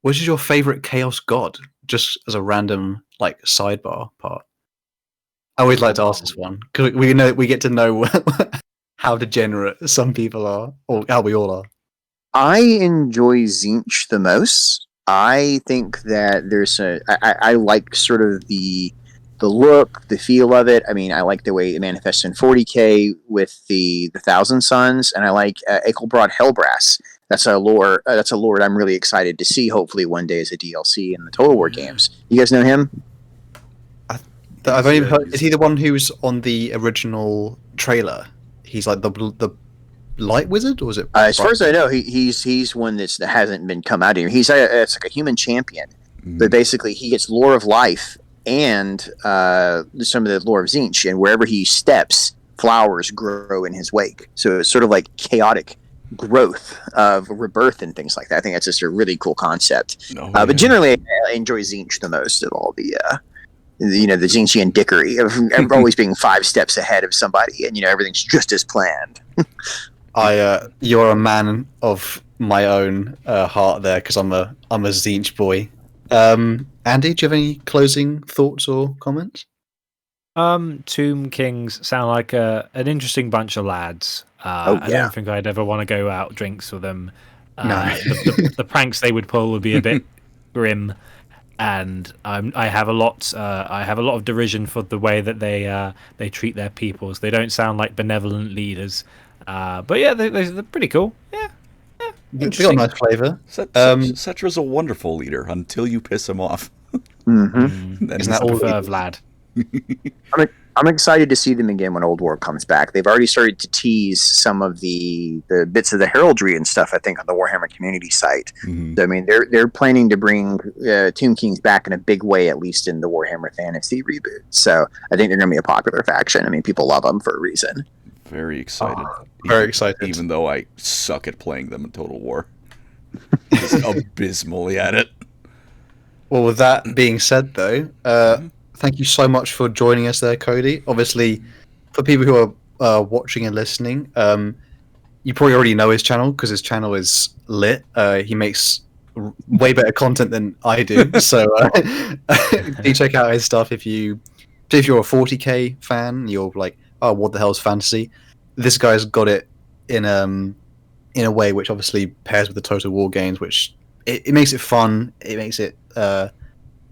which is your favorite chaos god? Just as a random sidebar part. I always like to ask this one because we get to know how degenerate some people are, or how we all are. I enjoy Tzeentch the most. I think that there's I like sort of the look, the feel of it. I mean, I like the way it manifests in 40k with the Thousand Sons, and I like Ekelbrod Hellbrass. That's a lore that I'm really excited to see. Hopefully, one day as a DLC in the Total War games. You guys know him? I've only heard. Is he the one who's on the original trailer? He's like the light wizard, or is it? As far as I know, he's one that hasn't been come out here. It's like a human champion, but basically he gets lore of life and some of the lore of Tzeentch, and wherever he steps, flowers grow in his wake. So it's sort of like chaotic growth of rebirth and things like that. I think that's just a really cool concept. But generally, I enjoy Tzeentch the most of all the Tzeentchian dickery of always being 5 steps ahead of somebody, and everything's just as planned. You're a man of my own heart there, because I'm a Tzeentch boy. Andy, do you have any closing thoughts or comments? Tomb Kings sound like an interesting bunch of lads. I don't think I'd ever want to go out drinks with them. No. The pranks they would pull would be a bit grim, and I have a lot of derision for the way that they treat their peoples. They don't sound like benevolent leaders, but yeah, they're pretty cool. Yeah. They got a nice flavour. Settra's a wonderful leader until you piss him off. Mm-hmm. Isn't that all, Vlad? I'm excited to see them again when Old War comes back. They've already started to tease some of the bits of the heraldry and stuff, I think, on the Warhammer community site. Mm-hmm. So, I mean, they're planning to bring Tomb Kings back in a big way, at least in the Warhammer Fantasy reboot. So I think they're going to be a popular faction. I mean, people love them for a reason. Very excited. Very excited. Even though I suck at playing them in Total War. Just abysmally at it. Well, with that being said, though, thank you so much for joining us there, Cody. Obviously, for people who are watching and listening, you probably already know his channel, because his channel is lit. He makes way better content than I do. So do check out his stuff if you're a 40k fan. You're like, oh, what the hell is fantasy? This guy's got it in a way which obviously pairs with the Total War games, which it makes it fun. It makes it. I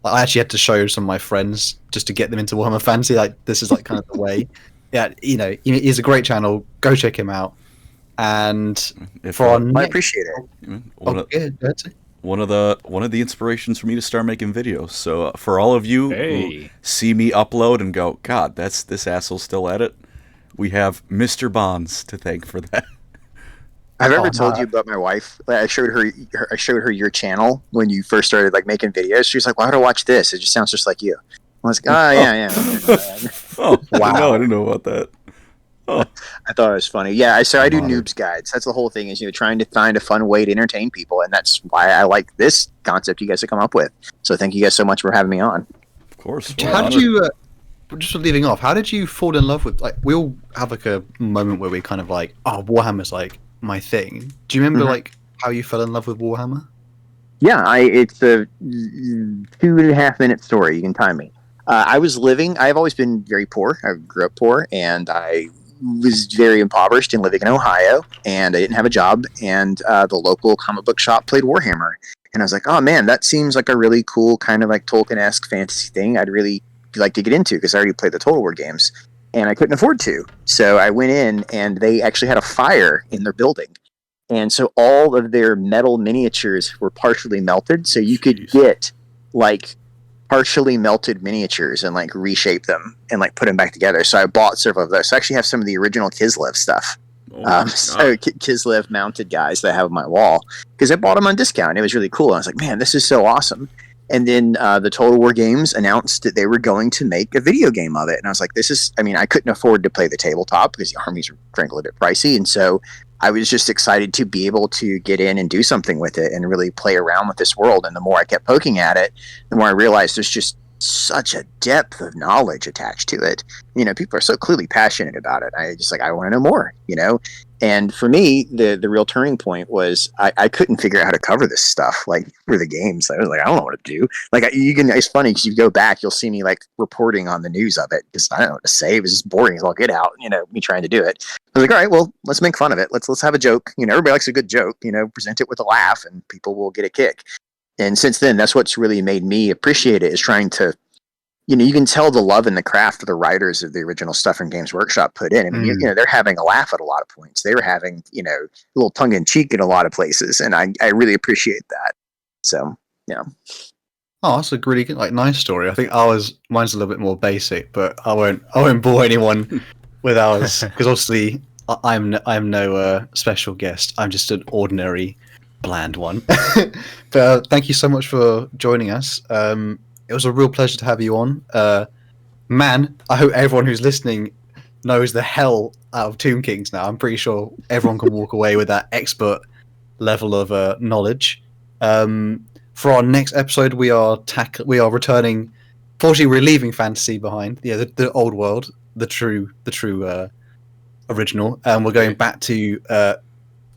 actually had to show some of my friends just to get them into Warhammer Fantasy. Like, this is like kind of the way. Yeah, he's a great channel. Go check him out. And for I appreciate it. One of the inspirations for me to start making videos. So for all of you who see me upload and go, God, this asshole's still at it, we have Mr. Bonds to thank for that. I've ever told you about my wife. I showed her your channel when you first started like making videos. She was like, "Why would I watch this? It just sounds just like you." I was like, "Oh yeah." Oh wow! No, I didn't know about that. Oh. I thought it was funny. Yeah, so I do noobs guides. That's the whole thing, is trying to find a fun way to entertain people, and that's why I like this concept you guys have come up with. So thank you guys so much for having me on. Of course. How did you? Just for leaving off, how did you fall in love with? Like, we all have like a moment where we kind of like, oh, Warhammer's like my thing. Do you remember like how you fell in love with Warhammer? Yeah, it's a 2.5 minute story. You can time me. I've always been very poor. I grew up poor, and I was very impoverished and living in Ohio, and I didn't have a job, and the local comic book shop played Warhammer. And I was like, oh man, that seems like a really cool kind of like Tolkien-esque fantasy thing I'd really like to get into, because I already played the Total War games. And I couldn't afford to. So I went in, and they actually had a fire in their building. And so all of their metal miniatures were partially melted. So you could get like partially melted miniatures and like reshape them and like put them back together. So I bought several of those. So I actually have some of the original Kislev stuff. So Kislev mounted guys that I have on my wall, because I bought them on discount. It was really cool. I was like, man, this is so awesome. And then the Total War Games announced that they were going to make a video game of it. And I was like, I couldn't afford to play the tabletop because the armies were frankly a bit pricey. And so I was just excited to be able to get in and do something with it and really play around with this world. And the more I kept poking at it, the more I realized there's just such a depth of knowledge attached to it. People are so clearly passionate about it. I want to know more, And for me, the real turning point was I couldn't figure out how to cover this stuff, like, for the games. I was like, I don't know what to do. Like, it's funny because you go back, you'll see me like reporting on the news of it, because I don't know what to say. It was just boring as all get out, me trying to do it. I was like, all right, well, let's make fun of it. Let's have a joke. Everybody likes a good joke. Present it with a laugh, and people will get a kick. And since then, that's what's really made me appreciate it, is trying to, you can tell the love and the craft of the writers of the original stuff in Games Workshop put in. I mean, they're having a laugh at a lot of points. They were having, a little tongue in cheek in a lot of places. And I really appreciate that. So, yeah. Oh, that's a really good, nice story. I think mine's a little bit more basic, but I won't bore anyone with ours, because obviously I'm no special guest. I'm just an ordinary, bland one. But thank you so much for joining us. It was a real pleasure to have you on. Man, I hope everyone who's listening knows the hell out of Tomb Kings now. I'm pretty sure everyone can walk away with that expert level of knowledge. For our next episode, we are returning. Fortunately, we're leaving fantasy behind. Yeah, the old world, the true original, and we're going back to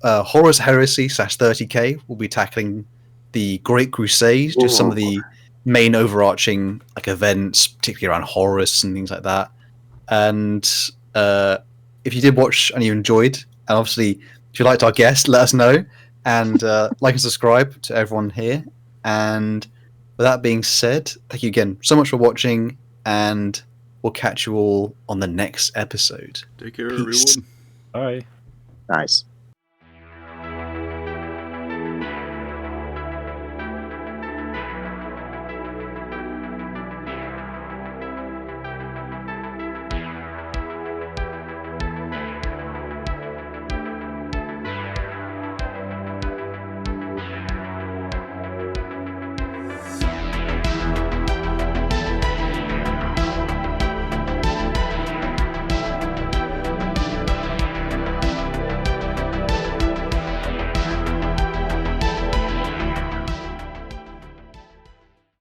Horus Heresy /30k. We'll be tackling the Great Crusade, just some of the main overarching events, particularly around Horus and things like that. And if you did watch and you enjoyed, and obviously if you liked our guest, let us know, and like and subscribe to everyone here. And with that being said, thank you again so much for watching, and we'll catch you all on the next episode. Take care, Peace. everyone. Bye. Nice.